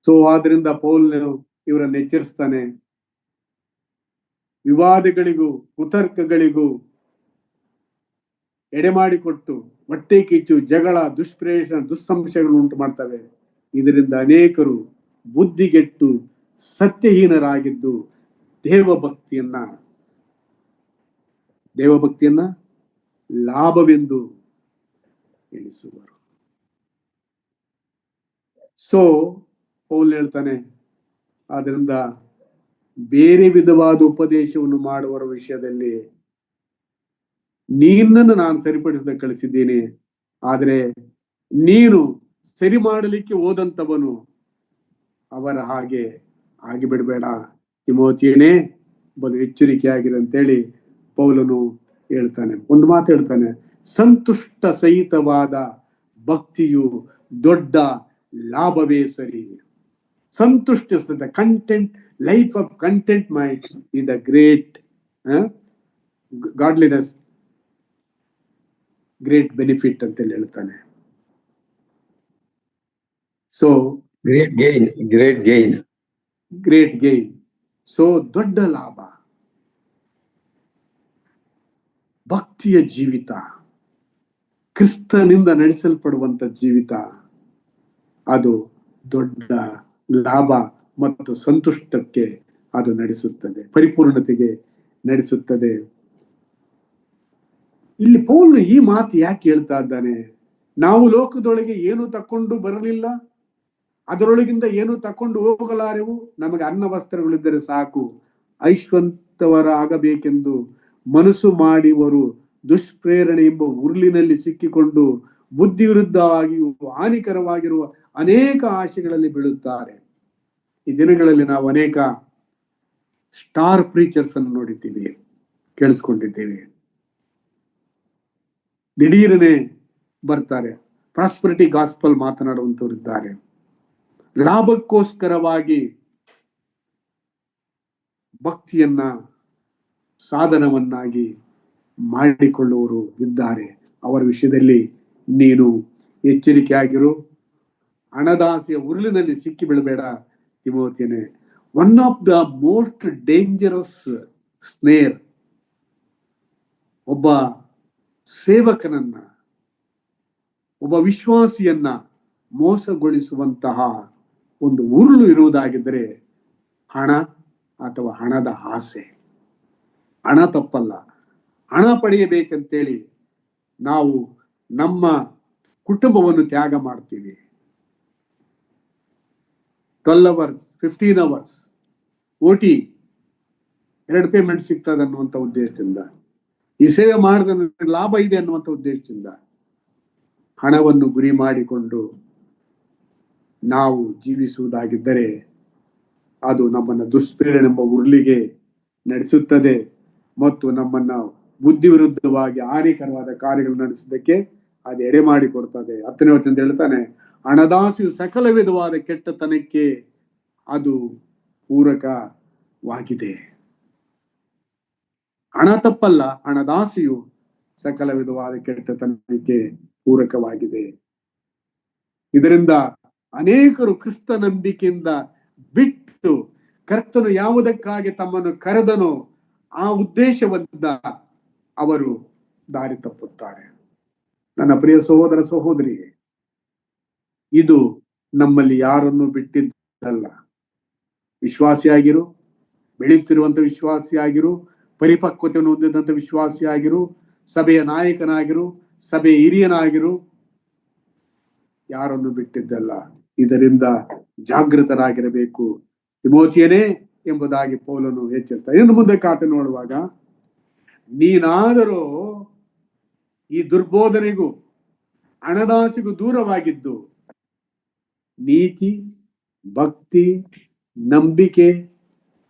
ಸೊ ಆದ್ರಿಂದ ಪೌಲ್ ಇವರನ್ನು ಎಚ್ಚರಿಸ್ತಾನೆ, ವಿವಾದಗಳಿಗೂ ಕುತರ್ಕಗಳಿಗೂ ಎಡೆಮಾಡಿಕೊಟ್ಟು ಹೊಟ್ಟೆ ಕಿಚ್ಚು, ಜಗಳ, ದುಸ್ಸಂಶಯಗಳು ಉಂಟು ಮಾಡ್ತವೆ. ಇದರಿಂದ ಅನೇಕರು ಬುದ್ಧಿಗೆಟ್ಟು ಸತ್ಯಹೀನರಾಗಿದ್ದು ದೇವಭಕ್ತಿಯನ್ನ ಲಾಭವೆಂದು ಎಣಿಸುವರು. ಸೊ ಪೌಲ್ ಹೇಳ್ತಾನೆ, ಆದ್ರಿಂದ ಬೇರೆ ವಿಧವಾದ ಉಪದೇಶವನ್ನು ಮಾಡುವವರ ವಿಷಯದಲ್ಲಿ ನಿನ್ನನ್ನು ನಾನು ಸರಿಪಡಿಸದೆ ಕಳಿಸಿದ್ದೇನೆ, ಆದ್ರೆ ನೀನು ಸರಿ ಮಾಡಲಿಕ್ಕೆ ಹೋದಂತವನು ಅವರ ಹಾಗೆ ಆಗಿಬಿಡಬೇಡ, ತಿಮೋತಿಯನೇ ಬಲು ಎಚ್ಚರಿಕೆಯಾಗಿದೆ ಅಂತೇಳಿ ಪೌಲನು ಹೇಳ್ತಾನೆ. ಒಂದು ಮಾತು ಹೇಳ್ತಾನೆ, ಸಂತುಷ್ಟ ಸಹಿತವಾದ ಭಕ್ತಿಯು ದೊಡ್ಡ ಲಾಭವೇ ಸರಿ. ಸಂತುಷ್ಟ content life of contentment is the great godliness, great benefit ಅಂತ ಹೇಳ್ತಾನೆ. So great gain. ಸೊ ದೊಡ್ಡ ಲಾಭ ಭಕ್ತಿಯ ಜೀವಿತ, ಕ್ರಿಸ್ತನಿಂದ ನಡೆಸಲ್ಪಡುವಂತ ಜೀವಿತ, ಅದು ದೊಡ್ಡ ಲಾಭ ಮತ್ತು ಸಂತುಷ್ಟಕ್ಕೆ ಅದು ನಡೆಸುತ್ತದೆ, ಪರಿಪೂರ್ಣತೆಗೆ ನಡೆಸುತ್ತದೆ. ಇಲ್ಲಿ ಪೌಲ್ ಈ ಮಾತು ಯಾಕೆ ಹೇಳ್ತಾ ಇದ್ದಾನೆ? ನಾವು ಲೋಕದೊಳಗೆ ಏನು ತಕೊಂಡು ಬರಲಿಲ್ಲ, ಅದರೊಳಗಿಂದ ಏನು ತಕೊಂಡು ಹೋಗಲಾರೆವು. ನಮಗೆ ಅನ್ನ ವಸ್ತ್ರಗಳಿದ್ದರೆ ಸಾಕು. ಐಶ್ವಂತವರಾಗಬೇಕೆಂದು ಮನಸ್ಸು ಮಾಡಿವರು ದುಷ್ಪ್ರೇರಣೆ ಎಂಬ ಉರುಳಿನಲ್ಲಿ ಸಿಕ್ಕಿಕೊಂಡು ಬುದ್ಧಿ ವಿರುದ್ಧವಾಗಿಯೂ ಹಾನಿಕರವಾಗಿರುವ ಅನೇಕ ಆಶೆಗಳಲ್ಲಿ ಬೀಳುತ್ತಾರೆ. ಈ ದಿನಗಳಲ್ಲಿ ನಾವು ಅನೇಕ ಸ್ಟಾರ್ ಪ್ರೀಚರ್ಸ್ ಅನ್ನು ನೋಡಿದ್ದೀವಿ, ಕೇಳಿಸ್ಕೊಂಡಿದ್ದೇವೆ. ದಿಢೀರನೆ ಬರ್ತಾರೆ, ಪ್ರಾಸ್ಪರಿಟಿ ಗಾಸ್ಪಲ್ ಮಾತನಾಡುವಂತವರಿದ್ದಾರೆ. ಲಾಭಕ್ಕೋಸ್ಕರವಾಗಿ ಭಕ್ತಿಯನ್ನ ಸಾಧನವನ್ನಾಗಿ ಮಾಡಿಕೊಳ್ಳುವವರು ಇದ್ದಾರೆ. ಅವರ ವಿಷಯದಲ್ಲಿ ನೀನು ಎಚ್ಚರಿಕೆಯಾಗಿರು. ಹಣದಾಸೆಯ ಉರುಳಿನಲ್ಲಿ ಸಿಕ್ಕಿ ಬೀಳಬೇಡ ತಿಮೋತಿಯನೇ. One of the most dangerous snare, ಒಬ್ಬ ಸೇವಕನನ್ನ, ಒಬ್ಬ ವಿಶ್ವಾಸಿಯನ್ನ ಮೋಸಗೊಳಿಸುವಂತಹ ಒಂದು ಉರುಳು ಇರುವುದಾಗಿದ್ದರೆ ಹಣ ಅಥವಾ ಹಣದ ಆಸೆ. ಹಣ ತಪ್ಪಲ್ಲ, ಹಣ ಪಡೆಯಬೇಕಂತೇಳಿ ನಾವು ನಮ್ಮ ಕುಟುಂಬವನ್ನು ತ್ಯಾಗ ಮಾಡ್ತೀವಿ. 12 hours 15 hours OT 2 ಪೇಮೆಂಟ್ ಸಿಗ್ತದೆ ಅನ್ನುವಂಥ ಉದ್ದೇಶದಿಂದ, ಈ ಸೇವೆ ಮಾಡಿದ ಲಾಭ ಇದೆ ಅನ್ನುವಂಥ ಉದ್ದೇಶದಿಂದ ಹಣವನ್ನು ಗುರಿ ಮಾಡಿಕೊಂಡು ನಾವು ಜೀವಿಸುವುದಾಗಿದ್ದರೆ ಅದು ನಮ್ಮನ್ನು ದುಷ್ಪ್ರೇರಣೆ ಎಂಬ ಉರುಳಿಗೆ ನಡೆಸುತ್ತದೆ ಮತ್ತು ನಮ್ಮನ್ನ ಬುದ್ಧಿ ವಿರುದ್ಧವಾಗಿ ಹಾನಿಕರವಾದ ಕಾರ್ಯಗಳು ನಡೆಸೋದಕ್ಕೆ ಅದು ಎಡೆ ಮಾಡಿ ಕೊಡ್ತದೆ. 10ನೇ ವಚನದಿಂದ ಹೇಳ್ತಾನೆ, ಹಣದಾಸೆಯು ಸಕಲ ವಿಧವಾದ ಕೆಟ್ಟತನಕ್ಕೆ ಅದು ಪೂರಕವಾಗಿದೆ. ಹಣ ತಪ್ಪಲ್ಲ, ಹಣದಾಸೆಯು ಸಕಲ ವಿಧವಾದ ಕೆಟ್ಟತನಕ್ಕೆ ಪೂರಕವಾಗಿದೆ. ಇದರಿಂದ ಅನೇಕರು ಕ್ರಿಸ್ತ ನಂಬಿಕೆಯಿಂದ ಬಿಟ್ಟು ಕರ್ತನು ಯಾವುದಕ್ಕಾಗಿ ತಮ್ಮನ್ನು ಕರೆದನೋ ಆ ಉದ್ದೇಶವನ್ನ ಅವರು ದಾರಿ ತಪ್ಪುತ್ತಾರೆ. ನನ್ನ ಪ್ರಿಯ ಸಹೋದರ ಸಹೋದರಿ, ಇದು ನಮ್ಮಲ್ಲಿ ಯಾರನ್ನು ಬಿಟ್ಟಿದ್ದಲ್ಲ. ವಿಶ್ವಾಸಿಯಾಗಿರು, ಬೆಳೆಯುತ್ತಿರುವಂತ ವಿಶ್ವಾಸಿಯಾಗಿರು, ಪರಿಪಕ್ವತೆಯನ್ನು ಹೊಂದಿದಂತ ವಿಶ್ವಾಸಿಯಾಗಿರು, ಸಭೆಯ ನಾಯಕನಾಗಿರು, ಸಭೆಯ ಹಿರಿಯನಾಗಿರು, ಯಾರನ್ನು ಬಿಟ್ಟಿದ್ದಲ್ಲ. ಇದರಿಂದ ಜಾಗೃತರಾಗಿರಬೇಕು ತಿಮೋಥಿಯನೇ ಎಂಬುದಾಗಿ ಪೌಲನು ಎಚ್ಚರಿಸ್ತಾರೆ. ಇನ್ನು ಮುಂದೆ ಖಾತೆ ನೋಡುವಾಗ, ನೀನಾದರೂ ಈ ದುರ್ಬೋಧನೆಗೂ ಹಣದಾಸೆಗೂ ದೂರವಾಗಿದ್ದು ನೀತಿ, ಭಕ್ತಿ, ನಂಬಿಕೆ,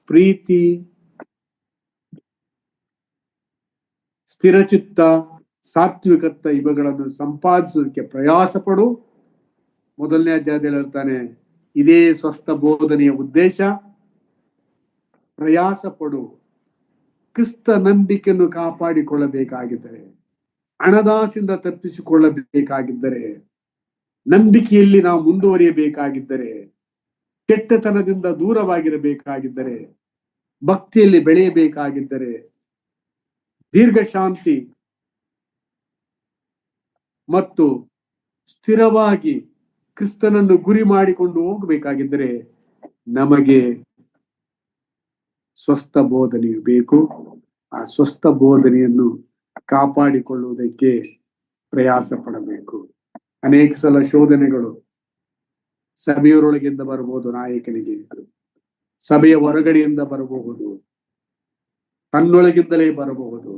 ಪ್ರೀತಿ, ಸ್ಥಿರಚಿತ್ತ, ಸಾತ್ವಿಕತ್ತ ಇವುಗಳನ್ನು ಸಂಪಾದಿಸೋದಕ್ಕೆ ಪ್ರಯಾಸ ಪಡು. ಮೊದಲನೇ ಅಧ್ಯಾಯದಲ್ಲಿ ಹೇಳ್ತಾನೆ, ಇದೇ ಸ್ವಸ್ಥ ಬೋಧನೆಯ ಉದ್ದೇಶ. ಪ್ರಯಾಸ ಪಡು. ಕ್ರಿಸ್ತ ನಂಬಿಕೆಯನ್ನು ಕಾಪಾಡಿಕೊಳ್ಳಬೇಕಾಗಿದ್ದರೆ, ಹಣದಾಸೆಯಿಂದ ತಪ್ಪಿಸಿಕೊಳ್ಳಬೇಕಾಗಿದ್ದರೆ, ನಂಬಿಕೆಯಲ್ಲಿ ನಾವು ಮುಂದುವರಿಯಬೇಕಾಗಿದ್ದರೆ, ಕೆಟ್ಟತನದಿಂದ ದೂರವಾಗಿರಬೇಕಾಗಿದ್ದರೆ, ಭಕ್ತಿಯಲ್ಲಿ ಬೆಳೆಯಬೇಕಾಗಿದ್ದರೆ, ದೀರ್ಘ ಶಾಂತಿ ಮತ್ತು ಸ್ಥಿರವಾಗಿ ಕ್ರಿಸ್ತನನ್ನು ಗುರಿ ಮಾಡಿಕೊಂಡು ಹೋಗಬೇಕಾಗಿದ್ದರೆ ನಮಗೆ ಸ್ವಸ್ಥ ಬೋಧನೆಯು ಬೇಕು. ಆ ಸ್ವಸ್ಥ ಬೋಧನೆಯನ್ನು ಕಾಪಾಡಿಕೊಳ್ಳುವುದಕ್ಕೆ ಪ್ರಯಾಸ ಪಡಬೇಕು. ಅನೇಕ ಸಲ ಶೋಧನೆಗಳು ಸಭೆಯವರೊಳಗಿಂದ ಬರಬಹುದು, ನಾಯಕನಿಗೆ ಸಭೆಯ ಹೊರಗಡೆಯಿಂದ ಬರಬಹುದು, ತನ್ನೊಳಗಿಂದಲೇ ಬರಬಹುದು,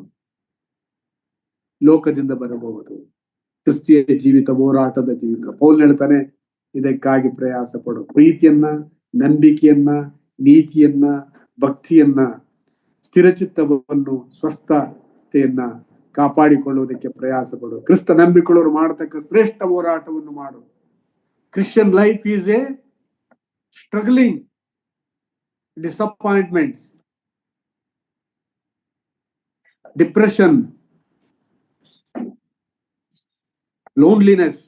ಲೋಕದಿಂದ ಬರಬಹುದು. ಕ್ರಿಸ್ತಿಯ ಜೀವಿತ ಹೋರಾಟದ ಜೀವಿತ. ಪೌಲ್ ಹೇಳ್ತಾನೆ, ಇದಕ್ಕಾಗಿ ಪ್ರಯಾಸ ಪಡು. ಪ್ರೀತಿಯನ್ನ, ನಂಬಿಕೆಯನ್ನ, ನೀತಿಯನ್ನ, ಭಕ್ತಿಯನ್ನ, ಸ್ಥಿರಚಿತ್ತವನ್ನು, ಸ್ವಸ್ಥತೆಯನ್ನ ಕಾಪಾಡಿಕೊಳ್ಳುವುದಕ್ಕೆ ಪ್ರಯಾಸ ಪಡು. ಕ್ರಿಸ್ತ ನಂಬಿಕೊಳ್ಳೋರು ಮಾಡತಕ್ಕ ಶ್ರೇಷ್ಠ ಹೋರಾಟವನ್ನು ಮಾಡು. Christian life is a struggling, disappointments, depression, loneliness,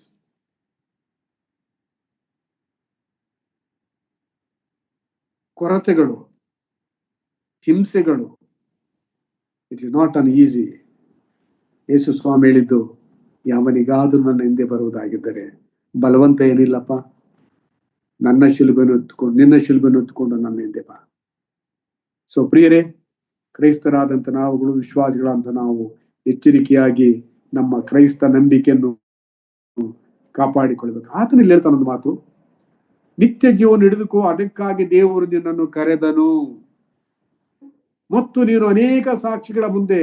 ಕೊರತೆಗಳು, ಹಿಂಸೆಗಳು. It is not an easy. ಯೇಸು ಸ್ವಾಮಿ ಹೇಳಿದ್ದು, ಯಾವನಿಗಾದ್ರೂ ನನ್ನ ಹಿಂದೆ ಬರುವುದಾಗಿದ್ದರೆ ಬಲವಂತ ಏನಿಲ್ಲಪ್ಪ, ನನ್ನ ಶಿಲುಬೆಯನ್ನು ಹೊತ್ತುಕೊಂಡು, ನಿನ್ನ ಶಿಲುಬೆಯನ್ನು ಹೊತ್ತುಕೊಂಡು ನನ್ನ ಹಿಂದೆ ಬಾ. ಸೊ ಪ್ರಿಯರೇ, ಕ್ರೈಸ್ತರಾದಂತ ನಾವುಗಳು, ವಿಶ್ವಾಸಿಗಳಂತ ನಾವು ಎಚ್ಚರಿಕೆಯಾಗಿ ನಮ್ಮ ಕ್ರೈಸ್ತ ನಂಬಿಕೆಯನ್ನು ಕಾಪಾಡಿಕೊಳ್ಬೇಕು. ಆತನಲ್ಲಿ ಹೇಳ್ತಾನ ಒಂದು ಮಾತು, ನಿತ್ಯ ಜೀವನ ಹಿಡಿದುಕೋ, ಅದಕ್ಕಾಗಿ ದೇವರು ನಿನ್ನನ್ನು ಕರೆದನು ಮತ್ತು ನೀನು ಅನೇಕ ಸಾಕ್ಷಿಗಳ ಮುಂದೆ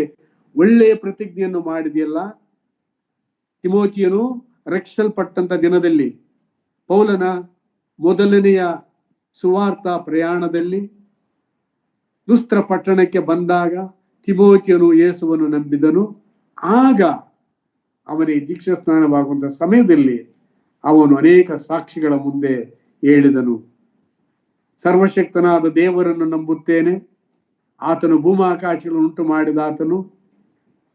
ಒಳ್ಳೆಯ ಪ್ರತಿಜ್ಞೆಯನ್ನು ಮಾಡಿದೆಯಲ್ಲ. ತಿಮೋಥಿಯನು ರಕ್ಷಿಸಲ್ಪಟ್ಟಂತ ದಿನದಲ್ಲಿ, ಪೌಲನ ಮೊದಲನೆಯ ಸುವಾರ್ಥ ಪ್ರಯಾಣದಲ್ಲಿ ದುಸ್ತ್ರ ಪಟ್ಟಣಕ್ಕೆ ಬಂದಾಗ ತಿಮೋಥಿಯನು ಯೇಸುವನ್ನು ನಂಬಿದನು. ಆಗ ಅವನಿಗೆ ದೀಕ್ಷಾ ಸ್ನಾನವಾಗುವಂತ ಸಮಯದಲ್ಲಿ ಅವನು ಅನೇಕ ಸಾಕ್ಷಿಗಳ ಮುಂದೆ ಹೇಳಿದನು, ಸರ್ವಶಕ್ತನಾದ ದೇವರನ್ನು ನಂಬುತ್ತೇನೆ, ಆತನು ಭೂಮಾಕಾಶಗಳನ್ನು ಉಂಟು ಮಾಡಿದ ಆತನು,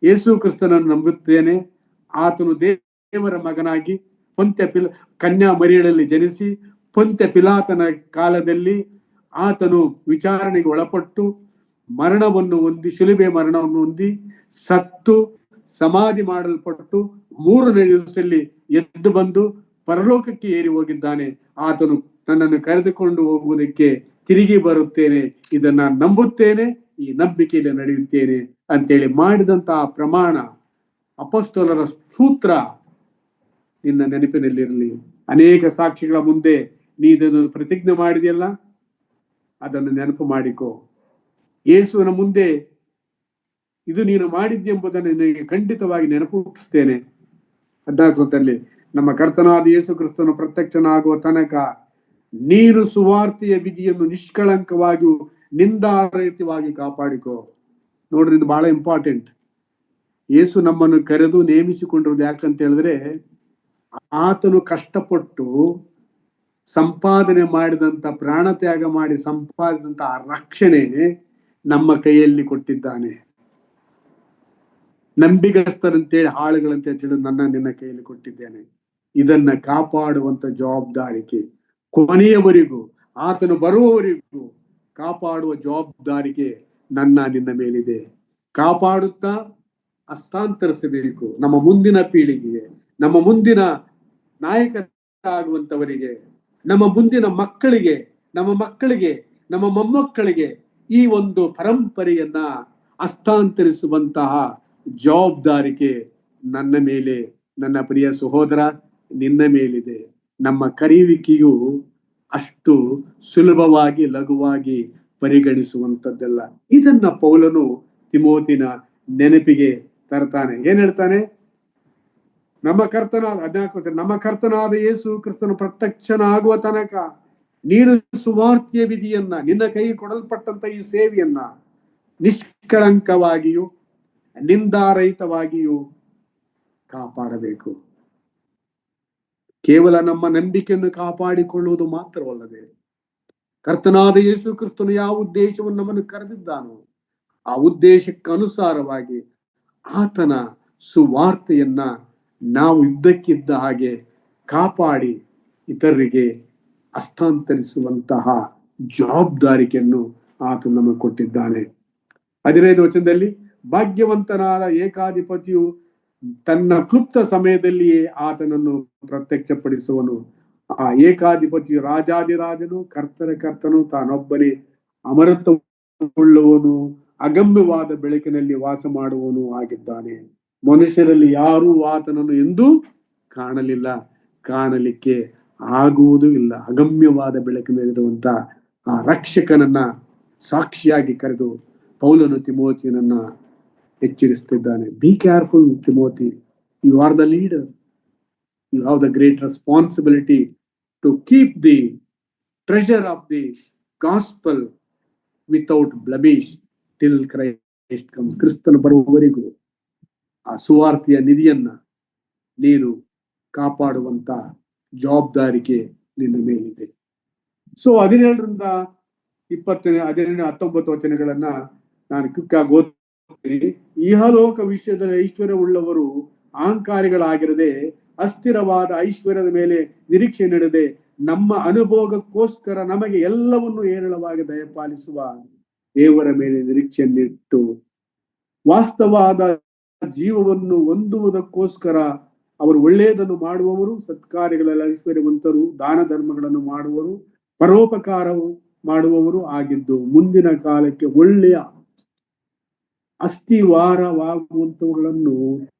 ಯೇಸು ಕ್ರಿಸ್ತನನ್ನು ನಂಬುತ್ತೇನೆ, ಆತನು ದೇವರ ಮಗನಾಗಿ ಕನ್ಯಾ ಮರಿಯಳಲ್ಲಿ ಜನಿಸಿ ಪೊಂತ್ಯ ಪಿಲಾತನ ಕಾಲದಲ್ಲಿ ಆತನು ವಿಚಾರಣೆಗೆ ಒಳಪಟ್ಟು ಮರಣವನ್ನು ಹೊಂದಿ, ಶಿಲುಬೆ ಮರಣವನ್ನು ಹೊಂದಿ, ಸತ್ತು ಸಮಾಧಿ ಮಾಡಲ್ಪಟ್ಟು 3ನೇ ದಿವಸದಲ್ಲಿ ಎದ್ದು ಬಂದು ಪರಲೋಕಕ್ಕೆ ಏರಿ ಹೋಗಿದ್ದಾನೆ. ಆತನು ನನ್ನನ್ನು ಕರೆದುಕೊಂಡು ಹೋಗುವುದಕ್ಕೆ ತಿರುಗಿ ಬರುತ್ತೇನೆ, ಇದನ್ನ ನಂಬುತ್ತೇನೆ, ಈ ನಂಬಿಕೆಯಲ್ಲಿ ನಡೆಯುತ್ತೇನೆ ಅಂತೇಳಿ ಮಾಡಿದಂತಹ ಪ್ರಮಾಣ, ಅಪೊಸ್ತಲರ ಸೂತ್ರ ನಿನ್ನ ನೆನಪಿನಲ್ಲಿರಲಿ. ಅನೇಕ ಸಾಕ್ಷಿಗಳ ಮುಂದೆ ನೀ ಇದನ್ನು ಪ್ರತಿಜ್ಞೆ ಮಾಡಿದೆಯಲ್ಲ, ಅದನ್ನು ನೆನಪು ಮಾಡಿಕೋ. ಯೇಸುವಿನ ಮುಂದೆ ಇದು ನೀನು ಮಾಡಿದ್ದೆಂಬುದನ್ನು ನಿನಗೆ ಖಂಡಿತವಾಗಿ ನೆನಪಿಸ್ತೇನೆ. 14ರಲ್ಲಿ, ನಮ್ಮ ಕರ್ತನಾದ ಯೇಸು ಕ್ರಿಸ್ತನು ಪ್ರತ್ಯಕ್ಷನಾಗುವ ತನಕ ನೀನು ಸುವಾರ್ತೆಯ ವಿಧಿಯನ್ನು ನಿಷ್ಕಳಂಕವಾಗಿ ನಿಂದಾರಹಿತವಾಗಿ ಕಾಪಾಡಿಕೋ. ನೋಡ್ರಿ, ಇದು ಬಹಳ ಇಂಪಾರ್ಟೆಂಟ್. ಯೇಸು ನಮ್ಮನ್ನು ಕರೆದು ನೇಮಿಸಿಕೊಂಡಿರೋದು ಯಾಕಂತ ಹೇಳಿದ್ರೆ, ಆತನು ಕಷ್ಟಪಟ್ಟು ಸಂಪಾದನೆ ಮಾಡಿದಂತ, ಪ್ರಾಣತ್ಯಾಗ ಮಾಡಿ ಸಂಪಾದಿಸಿದಂತ ಆ ರಕ್ಷಣೆ ನಮ್ಮ ಕೈಯಲ್ಲಿ ಕೊಟ್ಟಿದ್ದಾನೆ. ನಂಬಿಗಸ್ತರಂತೇಳಿ ಹಾಳುಗಳಂತೆ ತಿಳಿದು ನಿನ್ನ ಕೈಯಲ್ಲಿ ಕೊಟ್ಟಿದ್ದೇನೆ. ಇದನ್ನ ಕಾಪಾಡುವಂತ ಜವಾಬ್ದಾರಿಕೆ ಕೊನೆಯವರೆಗೂ, ಆತನು ಬರುವವರೆಗೂ ಕಾಪಾಡುವ ಜವಾಬ್ದಾರಿಕೆ ನಿನ್ನ ಮೇಲಿದೆ. ಕಾಪಾಡುತ್ತಾ ಹಸ್ತಾಂತರಿಸಬೇಕು ನಮ್ಮ ಮುಂದಿನ ಪೀಳಿಗೆಗೆ, ನಮ್ಮ ಮುಂದಿನ ನಾಯಕರಾಗುವಂತವರಿಗೆ, ನಮ್ಮ ಮುಂದಿನ ಮಕ್ಕಳಿಗೆ, ನಮ್ಮ ಮೊಮ್ಮಕ್ಕಳಿಗೆ ಈ ಒಂದು ಪರಂಪರೆಯನ್ನ ಹಸ್ತಾಂತರಿಸುವಂತಹ ಜವಾಬ್ದಾರಿಕೆ ನನ್ನ ಮೇಲೆ, ನನ್ನ ಪ್ರಿಯ ಸಹೋದರ, ನಿನ್ನ ಮೇಲಿದೆ. ನಮ್ಮ ಕರೆಯುವಿಕೆಯು ಅಷ್ಟು ಸುಲಭವಾಗಿ ಲಘುವಾಗಿ ಪರಿಗಣಿಸುವಂತದ್ದಲ್ಲ. ಇದನ್ನ ಪೌಲನು ತಿಮೋತಿನ ನೆನಪಿಗೆ ತರ್ತಾನೆ. ಏನ್ ಹೇಳ್ತಾನೆ? ನಮ್ಮ ಕರ್ತನಾದ ಯೇಸು ಕ್ರಿಸ್ತನು ಪ್ರತ್ಯಕ್ಷನಾಗುವ ತನಕ ನೀನು ಸುವಾರ್ತೆಯ ವಿಧಿಯನ್ನ, ನಿನ್ನ ಕೈ ಕೊಡಲ್ಪಟ್ಟಂತ ಈ ಸೇವೆಯನ್ನ ನಿಷ್ಕಳಂಕವಾಗಿಯೂ ನಿಂದಾರಹಿತವಾಗಿಯೂ ಕಾಪಾಡಬೇಕು. ಕೇವಲ ನಮ್ಮ ನಂಬಿಕೆಯನ್ನು ಕಾಪಾಡಿಕೊಳ್ಳುವುದು ಮಾತ್ರವಲ್ಲದೆ, ಕರ್ತನಾದ ಯೇಸು ಕ್ರಿಸ್ತನು ಯಾವ ಉದ್ದೇಶವನ್ನು ನಮ್ಮನ್ನು ಕರೆದಿದ್ದಾನೋ ಆ ಉದ್ದೇಶಕ್ಕನುಸಾರವಾಗಿ ಆತನ ಸುವಾರ್ತೆಯನ್ನ ನಾವು ಇದ್ದಕ್ಕಿದ್ದ ಹಾಗೆ ಕಾಪಾಡಿ ಇತರರಿಗೆ ಹಸ್ತಾಂತರಿಸುವಂತಹ ಜವಾಬ್ದಾರಿಕೆಯನ್ನು ಆತ ನಮಗೆ ಕೊಟ್ಟಿದ್ದಾನೆ. 15 ವಚನದಲ್ಲಿ, ಭಾಗ್ಯವಂತನಾದ ಏಕಾಧಿಪತಿಯು ತನ್ನ ಕ್ಲುಪ್ತ ಸಮಯದಲ್ಲಿಯೇ ಆತನನ್ನು ಪ್ರತ್ಯಕ್ಷಪಡಿಸುವನು. ಆ ಏಕಾಧಿಪತಿಯು ರಾಜಾದಿರಾಜನು, ಕರ್ತನು, ತಾನೊಬ್ಬನೇ ಅಮರತ್ವವುಳ್ಳವನು, ಅಗಮ್ಯವಾದ ಬೆಳಕಿನಲ್ಲಿ ವಾಸ ಮಾಡುವವನು ಆಗಿದ್ದಾನೆ. ಮನುಷ್ಯರಲ್ಲಿ ಯಾರೂ ಆತನನ್ನು ಎಂದೂ ಕಾಣಲಿಲ್ಲ, ಕಾಣಲಿಕ್ಕೆ ಆಗುವುದೂ ಇಲ್ಲ. ಅಗಮ್ಯವಾದ ಬೆಳಕಿನಲ್ಲಿರುವಂತ ಆ ರಕ್ಷಕನನ್ನ ಸಾಕ್ಷಿಯಾಗಿ ಕರೆದು ಪೌಲನು ತಿಮೋತಿಯನನ್ನ ಎಚ್ಚರಿಸುತ್ತಿದ್ದಾನೆ. Be careful Timothy, you are the leader, you have the great responsibility to keep the treasure of the gospel without blemish till Christ comes. ಕ್ರಿಸ್ತನು ಬರುವವರೆಗೂ ಆ ಸುವಾರ್ತೆಯ ನಿಧಿಯನ್ನ ನೀನು ಕಾಪಾಡುವಂತ ಜವಾಬ್ದಾರಿಕೆ ನಿನ್ನ ಮೇಲಿದೆ. ಸೊ 17ರಿಂದ 19 ವಚನಗಳನ್ನ ನಾನು ಕ್ವಿಕ್ಕಾಗಿ ಓದ್ತೀನಿ. ಇಹಲೋಕ ವಿಷಯದ ಐಶ್ವರ್ಯವುಳ್ಳವರು ಅಹಂಕಾರಿಗಳಾಗಿರದೆ, ಅಸ್ಥಿರವಾದ ಐಶ್ವರ್ಯದ ಮೇಲೆ ನಿರೀಕ್ಷೆ ನೀಡದೆ, ನಮ್ಮ ಅನುಭೋಗಕ್ಕೋಸ್ಕರ ನಮಗೆ ಎಲ್ಲವನ್ನು ಹೇರಳವಾಗಿ ದಯಪಾಲಿಸುವ ದೇವರ ಮೇಲೆ ನಿರೀಕ್ಷೆಯನ್ನಿಟ್ಟು ವಾಸ್ತವವಾದ ಜೀವವನ್ನು ಹೊಂದುವುದಕ್ಕೋಸ್ಕರ ಅವರು ಒಳ್ಳೆಯದನ್ನು ಮಾಡುವವರು, ಸತ್ಕಾರ್ಯಗಳಲ್ಲಿ ಐಶ್ವರ್ಯವಂತರು, ದಾನ ಧರ್ಮಗಳನ್ನು ಮಾಡುವರು, ಪರೋಪಕಾರವು ಮಾಡುವವರು ಆಗಿದ್ದು ಮುಂದಿನ ಕಾಲಕ್ಕೆ ಒಳ್ಳೆಯ ಅಸ್ಥಿವಾರವಾಗುವಂತವುಗಳನ್ನು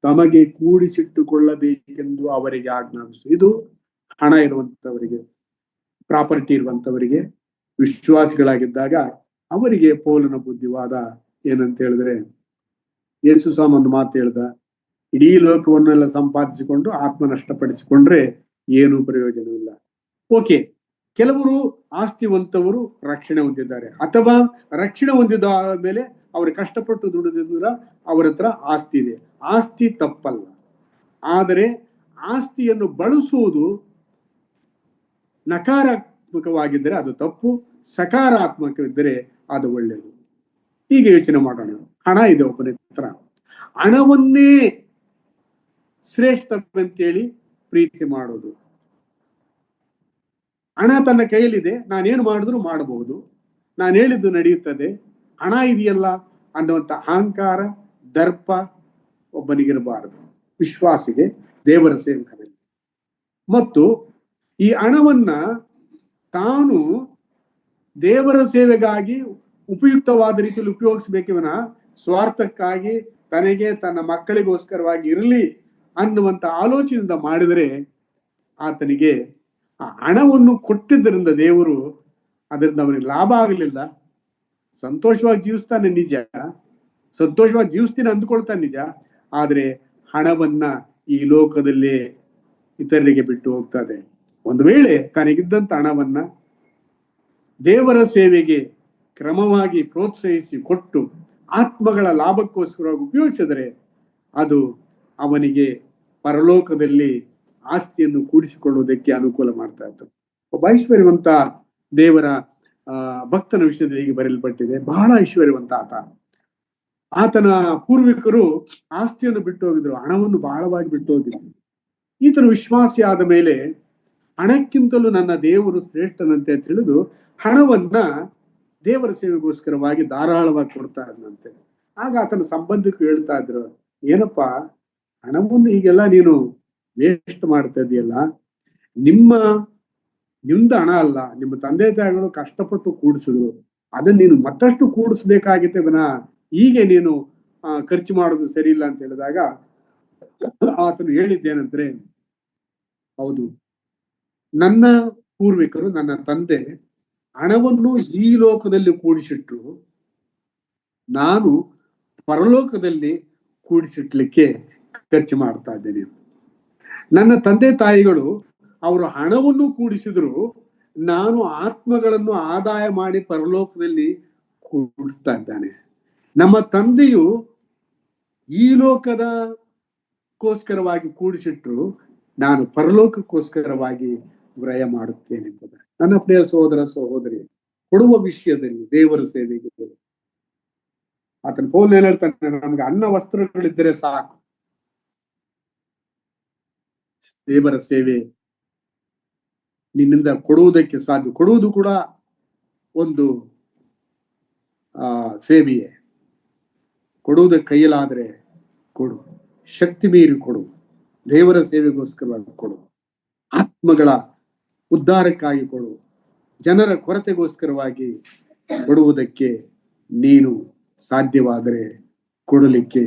ತಮಗೆ ಕೂಡಿಸಿಟ್ಟುಕೊಳ್ಳಬೇಕೆಂದು ಅವರಿಗೆ ಆಜ್ಞಾಪಿಸು. ಇದು ಹಣ ಇರುವಂತವರಿಗೆ, ಪ್ರಾಪರ್ಟಿ ಇರುವಂತವರಿಗೆ, ವಿಶ್ವಾಸಿಗಳಾಗಿದ್ದಾಗ ಅವರಿಗೆ ಪೌಲನ ಬುದ್ಧಿವಾದ ಏನಂತ ಹೇಳಿದ್ರೆ, ಯೇಸು ಸ್ವಾಮಿ ಒಂದು ಮಾತು ಹೇಳ್ದ, ಇಡೀ ಲೋಕವನ್ನೆಲ್ಲ ಸಂಪಾದಿಸಿಕೊಂಡು ಆತ್ಮ ನಷ್ಟಪಡಿಸಿಕೊಂಡ್ರೆ ಏನು ಪ್ರಯೋಜನವಿಲ್ಲ. ಓಕೆ, ಕೆಲವರು ಆಸ್ತಿವಂತವರು ರಕ್ಷಣೆ ಹೊಂದಿದ್ದಾರೆ, ಅಥವಾ ರಕ್ಷಣೆ ಹೊಂದಿದ ಮೇಲೆ ಅವರು ಕಷ್ಟಪಟ್ಟು ದುಡಿದ್ರ ಅವರ ಹತ್ರ ಆಸ್ತಿ ಇದೆ. ಆಸ್ತಿ ತಪ್ಪಲ್ಲ, ಆದರೆ ಆಸ್ತಿಯನ್ನು ಬಳಸುವುದು ನಕಾರಾತ್ಮಕವಾಗಿದ್ದರೆ ಅದು ತಪ್ಪು, ಸಕಾರಾತ್ಮಕವಿದ್ದರೆ ಅದು ಒಳ್ಳೆಯದು. ಹೀಗೆ ಯೋಚನೆ ಮಾಡೋಣ. ಹಣ ಇದೆ ಒಬ್ಬನ ಹತ್ರ, ಹಣವನ್ನೇ ಶ್ರೇಷ್ಠವಂತೇಳಿ ಪ್ರೀತಿ ಮಾಡೋದು. ಹಣ ತನ್ನ ಕೈಯಲ್ಲಿದೆ, ನಾನೇನು ಮಾಡಿದ್ರು ಮಾಡಬಹುದು, ನಾನು ಹೇಳಿದ್ದು ನಡೆಯುತ್ತದೆ, ಹಣ ಇದೆಯಲ್ಲ ಅನ್ನುವಂಥ ಅಹಂಕಾರ, ದರ್ಪ ಒಬ್ಬನಿಗಿರಬಾರದು, ವಿಶ್ವಾಸಿಗೆ, ದೇವರ ಸೇವಕನಲ್ಲಿ. ಮತ್ತು ಈ ಹಣವನ್ನ ತಾನು ದೇವರ ಸೇವೆಗಾಗಿ ಉಪಯುಕ್ತವಾದ ರೀತಿಯಲ್ಲಿ ಉಪಯೋಗಿಸಬೇಕೇ ವಿನಃ ಸ್ವಾರ್ಥಕ್ಕಾಗಿ ತನಗೆ ತನ್ನ ಮಕ್ಕಳಿಗೋಸ್ಕರವಾಗಿ ಇರಲಿ ಅನ್ನುವಂಥ ಆಲೋಚನೆಯಿಂದ ಮಾಡಿದರೆ ಆತನಿಗೆ ಆ ಹಣವನ್ನು ಕೊಟ್ಟಿದ್ದರಿಂದ ದೇವರು ಅದರಿಂದ ಅವನಿಗೆ ಲಾಭ ಆಗಲಿಲ್ಲ. ಸಂತೋಷವಾಗಿ ಜೀವಿಸ್ತಾನೆ ನಿಜ, ಸಂತೋಷವಾಗಿ ಜೀವಿಸ್ತೀನಿ ಅಂದ್ಕೊಳ್ತಾನೆ ನಿಜ, ಆದರೆ ಹಣವನ್ನ ಈ ಲೋಕದಲ್ಲೇ ಇತರರಿಗೆ ಬಿಟ್ಟು ಹೋಗ್ತದೆ. ಒಂದು ವೇಳೆ ತನಗಿದ್ದಂತ ಹಣವನ್ನ ದೇವರ ಸೇವೆಗೆ ಕ್ರಮವಾಗಿ ಪ್ರೋತ್ಸಾಹಿಸಿ ಕೊಟ್ಟು ಆತ್ಮಗಳ ಲಾಭಕ್ಕೋಸ್ಕರವಾಗಿ ಉಪಯೋಗಿಸಿದರೆ ಅದು ಅವನಿಗೆ ಪರಲೋಕದಲ್ಲಿ ಆಸ್ತಿಯನ್ನು ಕೂಡಿಸಿಕೊಳ್ಳುವುದಕ್ಕೆ ಅನುಕೂಲ ಮಾಡ್ತಾ ಇತ್ತು. ಒಬ್ಬ ಐಶ್ವರ್ಯವಂತ ದೇವರ ಭಕ್ತನ ವಿಷಯದಲ್ಲಿ ಹೀಗೆ ಬರೆಯಲ್ಪಟ್ಟಿದೆ. ಬಹಳ ಐಶ್ವರ್ಯವಂತ ಆತ, ಆತನ ಪೂರ್ವಿಕರು ಆಸ್ತಿಯನ್ನು ಬಿಟ್ಟು ಹೋಗಿದ್ರು, ಹಣವನ್ನು ಬಹಳವಾಗಿ ಬಿಟ್ಟು ಹೋಗಿದ್ರು. ಈತನು ವಿಶ್ವಾಸಿ ಆದ ಮೇಲೆ ಹಣಕ್ಕಿಂತಲೂ ನನ್ನ ದೇವರು ಶ್ರೇಷ್ಠನಂತೆ ತಿಳಿದು ಹಣವನ್ನ ದೇವರ ಸೇವೆಗೋಸ್ಕರವಾಗಿ ಧಾರಾಳವಾಗಿ ಕೊಡ್ತಾ ಇದ್ನಂತೆ. ಆಗ ಆತನ ಸಂಬಂಧಿಕರು ಹೇಳ್ತಾ ಇದ್ರು, ಏನಪ್ಪಾ ಹಣವನ್ನು ಹೀಗೆಲ್ಲ ನೀನು ವೇಸ್ಟ್ ಮಾಡ್ತಾ ಇದೆಯಲ್ಲ, ನಿಮ್ದ ಹಣ ಅಲ್ಲ, ನಿಮ್ಮ ತಂದೆ ತಾಯಿಗಳು ಕಷ್ಟಪಟ್ಟು ಕೂಡಿಸಿದ್ರು, ಅದನ್ನ ನೀನು ಮತ್ತಷ್ಟು ಕೂಡಿಸ್ಬೇಕಾಗಿತ್ತೆ ವಿನ ಹೀಗೆ ನೀನು ಖರ್ಚು ಮಾಡೋದು ಸರಿ ಇಲ್ಲ ಅಂತ ಹೇಳಿದಾಗ ಆತನು ಹೇಳಿದ್ದೇನಂದ್ರೆ, ಹೌದು, ನನ್ನ ಪೂರ್ವಿಕರು, ನನ್ನ ತಂದೆ ಹಣವನ್ನು ಈ ಲೋಕದಲ್ಲಿ ಕೂಡಿಸಿಟ್ರು, ನಾನು ಪರಲೋಕದಲ್ಲಿ ಕೂಡಿಸಿಟ್ಲಿಕ್ಕೆ ಖರ್ಚು ಮಾಡ್ತಾ ಇದ್ದೇನೆ. ನನ್ನ ತಂದೆ ತಾಯಿಗಳು ಅವರು ಹಣವನ್ನು ಕೂಡಿಸಿದ್ರು, ನಾನು ಆತ್ಮಗಳನ್ನು ಆದಾಯ ಮಾಡಿ ಪರಲೋಕದಲ್ಲಿ ಕೂಡಿಸ್ತಾ ಇದ್ದಾನೆ. ನಮ್ಮ ತಂದೆಯು ಈ ಲೋಕದಕ್ಕೋಸ್ಕರವಾಗಿ ಕೂಡಿಸಿಟ್ರು, ನಾನು ಪರಲೋಕಕ್ಕೋಸ್ಕರವಾಗಿ ವ್ಯಯ ಮಾಡುತ್ತೇನೆ ಎಂಬುದ. ನನ್ನ ಪ್ರಿಯ ಸಹೋದರ ಸಹೋದರಿ, ಕೊಡುವ ವಿಷಯದಲ್ಲಿ ದೇವರ ಸೇವೆಗೆ ಆತನ ಪೌಲ್ ಏನ್ ಹೇಳ್ತಾನೆ, ನಮ್ಗೆ ಅನ್ನ ವಸ್ತ್ರಗಳಿದ್ದರೆ ಸಾಕು, ದೇವರ ಸೇವೆ ನಿನ್ನಿಂದ ಕೊಡುವುದಕ್ಕೆ ಸಾಧ್ಯ. ಕೊಡುವುದು ಕೂಡ ಒಂದು ಸೇವೆಯೇ. ಕೊಡುವುದಕ್ಕೆ ಕೈಯಲಾದ್ರೆ ಕೊಡು, ಶಕ್ತಿ ಮೀರಿ ಕೊಡು, ದೇವರ ಸೇವೆಗೋಸ್ಕರವಾಗಿ ಕೊಡು, ಆತ್ಮಗಳ ಉದ್ಧಾರಕ್ಕಾಗಿ ಕೊಡು, ಜನರ ಕೊರತೆಗೋಸ್ಕರವಾಗಿ ಕೊಡುವುದಕ್ಕೆ ನೀನು ಸಾಧ್ಯವಾದರೆ ಕೊಡಲಿಕ್ಕೆ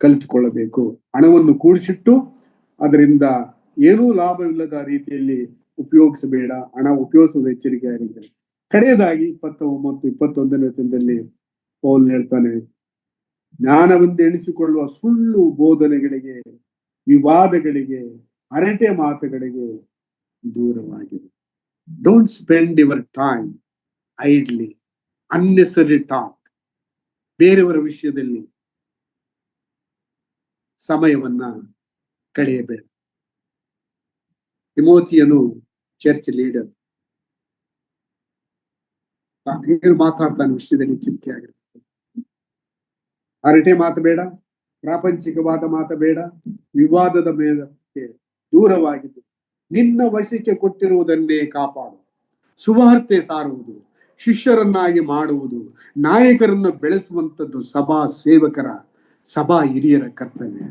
ಕಲಿತುಕೊಳ್ಳಬೇಕು. ಹಣವನ್ನು ಕೂಡಿಸಿಟ್ಟು ಅದರಿಂದ ಏನೂ ಲಾಭವಿಲ್ಲದ ರೀತಿಯಲ್ಲಿ ಉಪಯೋಗಿಸಬೇಡ, ಹಣ ಉಪಯೋಗಿಸುವುದು ಎಚ್ಚರಿಕೆಯಾಗಿದೆ. ಕಡೆಯದಾಗಿ 29, 21ನೇ ವಚನದಲ್ಲಿ ಪೌಲ್ ಹೇಳ್ತಾನೆ, ಜ್ಞಾನವೆಂದು ಎಣಿಸಿಕೊಳ್ಳುವ ಸುಳ್ಳು ಬೋಧನೆಗಳಿಗೆ, ವಿವಾದಗಳಿಗೆ, ಹರಟೆ ಮಾತುಗಳಿಗೆ ದೂರವಾಗಿದೆ. Don't spend your time idly, unnecessary talk. ಬೇರೆಯವರ ವಿಷಯದಲ್ಲಿ ಸಮಯವನ್ನ ಕಳೆಯಬೇಡ. ತಿಮೋತಿಯನು ಚರ್ಚ್ ಲೀಡರ್, ಏನು ಮಾತಾಡ್ತಾನೆ ವಿಷಯದಲ್ಲಿ ಚಿಂತೆ ಆಗಿರುತ್ತೆ. ಹರಟೆ ಮಾತು ಬೇಡ, ಪ್ರಾಪಂಚಿಕವಾದ ಮಾತು ಬೇಡ, ವಿವಾದದ ಮೇಲೆ ದೂರವಾಗಿದ್ದು ನಿನ್ನ ವಶಕ್ಕೆ ಕೊಟ್ಟಿರುವುದನ್ನೇ ಕಾಪಾಡು. ಸುವಾರ್ತೆ ಸಾರುವುದು, ಶಿಷ್ಯರನ್ನಾಗಿ ಮಾಡುವುದು, ನಾಯಕರನ್ನು ಬೆಳೆಸುವಂಥದ್ದು ಸಭಾ ಸೇವಕರ, ಸಭಾ ಹಿರಿಯರ ಕರ್ತವ್ಯ.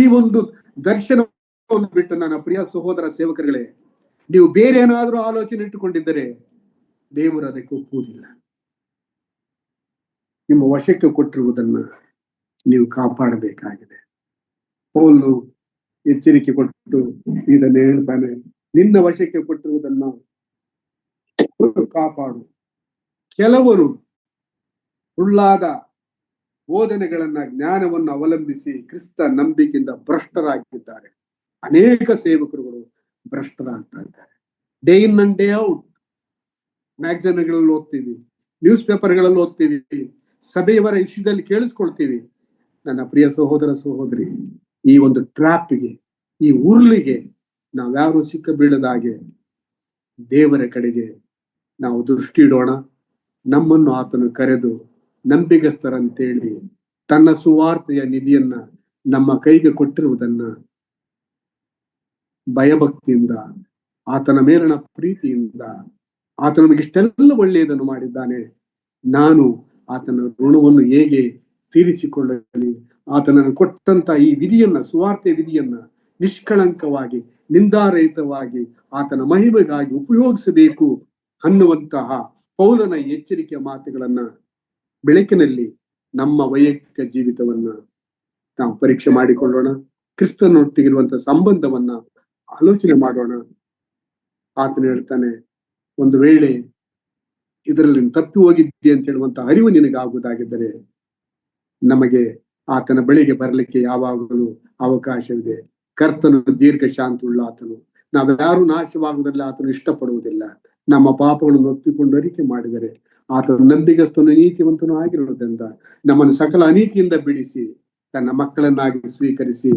ಈ ಒಂದು ದರ್ಶನವನ್ನು ಬಿಟ್ಟು ನನ್ನ ಪ್ರಿಯ ಸಹೋದರ ಸೇವಕರುಗಳೇ, ನೀವು ಬೇರೆ ಏನಾದರೂ ಆಲೋಚನೆ ಇಟ್ಟುಕೊಂಡಿದ್ದರೆ ದೇವರು ಅದಕ್ಕೆ ಒಪ್ಪುವುದಿಲ್ಲ. ನಿಮ್ಮ ವಶಕ್ಕೆ ಕೊಟ್ಟಿರುವುದನ್ನ ನೀವು ಕಾಪಾಡಬೇಕಾಗಿದೆ. ಪೌಲನು ಎಚ್ಚರಿಕೆ ಕೊಟ್ಟು ಇದನ್ನ ಹೇಳ್ತಾನೆ, ನಿನ್ನ ವಶಕ್ಕೆ ಕೊಟ್ಟಿರುವುದನ್ನ ಕಾಪಾಡು. ಕೆಲವರು ಸುಳ್ಳಾದ ಬೋಧನೆಗಳನ್ನ, ಜ್ಞಾನವನ್ನು ಅವಲಂಬಿಸಿ ಕ್ರಿಸ್ತ ನಂಬಿಕೆಯಿಂದ ಭ್ರಷ್ಟರಾಗಿದ್ದಾರೆ. ಅನೇಕ ಸೇವಕರುಗಳು ಭ್ರಷ್ಟರಾಗ್ತಾ ಇದ್ದಾರೆ. Day in and day out ಮ್ಯಾಗಝಿನ್ಗಳಲ್ಲಿ ಓದ್ತೀವಿ, ನ್ಯೂಸ್ ಪೇಪರ್ಗಳಲ್ಲಿ ಓದ್ತೀವಿ, ಸಭೆಯವರ ವಿಷಯದಲ್ಲಿ ಕೇಳಿಸ್ಕೊಳ್ತೀವಿ. ನನ್ನ ಪ್ರಿಯ ಸಹೋದರ ಸಹೋದರಿ, ಈ ಒಂದು ಟ್ರಾಪ್ಗೆ, ಈ ಉರುಳಿಗೆ ನಾವ್ಯಾರು ಸಿಕ್ಕ ಬೀಳದಾಗೆ ದೇವರ ಕಡೆಗೆ ನಾವು ದೃಷ್ಟಿ ಇಡೋಣ. ನಮ್ಮನ್ನು ಆತನು ಕರೆದು ನಂಬಿಗಸ್ತರಂತೇಳಿ ತನ್ನ ಸುವಾರ್ತೆಯ ನಿಧಿಯನ್ನ ನಮ್ಮ ಕೈಗೆ ಕೊಟ್ಟಿರುವುದನ್ನ ಭಯಭಕ್ತಿಯಿಂದ, ಆತನ ಮೇಲಿನ ಪ್ರೀತಿಯಿಂದ, ಆತನ ನಮಗಿಷ್ಟೆಲ್ಲ ಒಳ್ಳೆಯದನ್ನು ಮಾಡಿದ್ದಾನೆ, ನಾನು ಆತನ ಋಣವನ್ನು ಹೇಗೆ ತೀರಿಸಿಕೊಳ್ಳಲಿ, ಆತನನ್ನು ಕೊಟ್ಟಂತ ಈ ವಿಧಿಯನ್ನ, ಸುವಾರ್ತೆಯ ವಿಧಿಯನ್ನ ನಿಷ್ಕಳಂಕವಾಗಿ, ನಿಂದಾರಹಿತವಾಗಿ ಆತನ ಮಹಿಮೆಗಾಗಿ ಉಪಯೋಗಿಸಬೇಕು ಅನ್ನುವಂತಹ ಪೌಲನ ಎಚ್ಚರಿಕೆಯ ಮಾತುಗಳನ್ನ ಬೆಳಕಿನಲ್ಲಿ ನಮ್ಮ ವೈಯಕ್ತಿಕ ಜೀವಿತವನ್ನ ನಾವು ಪರೀಕ್ಷೆ ಮಾಡಿಕೊಳ್ಳೋಣ. ಕ್ರಿಸ್ತನೊಟ್ಟಿಗಿರುವಂತಹ ಸಂಬಂಧವನ್ನ ಆಲೋಚನೆ ಮಾಡೋಣ. ಆತನು ಹೇಳ್ತಾನೆ, ಒಂದು ವೇಳೆ ಇದರಲ್ಲಿ ತಪ್ಪಿ ಹೋಗಿದ್ದೆ ಅಂತ ಹೇಳುವಂತ ಅರಿವು ನಿನಗಾಗುವುದಾಗಿದ್ದರೆ ನಮಗೆ ಆತನ ಬಳಿಗೆ ಬರಲಿಕ್ಕೆ ಯಾವಾಗಲೂ ಅವಕಾಶವಿದೆ. ಕರ್ತನು ದೀರ್ಘ ಶಾಂತಿ ಉಳ್ಳ ಆತನು. ನಾವ್ಯಾರು ನಾಶವಾಗುವುದಲ್ಲ, ಆತನು ಇಷ್ಟಪಡುವುದಿಲ್ಲ. ನಮ್ಮ ಪಾಪಗಳನ್ನು ಒಪ್ಪಿಕೊಂಡು ಅರಿಕೆ ಮಾಡಿದರೆ ಆತನು ನಂಬಿಗಸ್ತನು, ನೀತಿವಂತನು ಆಗಿರುವುದರಿಂದ ನಮ್ಮನ್ನು ಸಕಲ ಅನೀತಿಯಿಂದ ಬಿಡಿಸಿ ತನ್ನ ಮಕ್ಕಳನ್ನಾಗಿ ಸ್ವೀಕರಿಸಿ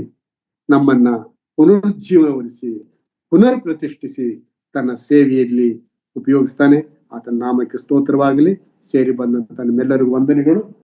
ನಮ್ಮನ್ನ ಪುನರುಜ್ಜೀವನಗೊಳಿಸಿ ಪುನರ್ ಪ್ರತಿಷ್ಠಿಸಿ ತನ್ನ ಸೇವೆಯಲ್ಲಿ ಉಪಯೋಗಿಸ್ತಾನೆ. ಆತನ ನಾಮಕ್ಕೆ ಸ್ತೋತ್ರವಾಗಲಿ. ಸೇರಿ ಬಂದಂತ ನಮ್ಮೆಲ್ಲರಿಗೂ ವಂದನೆಗಳು.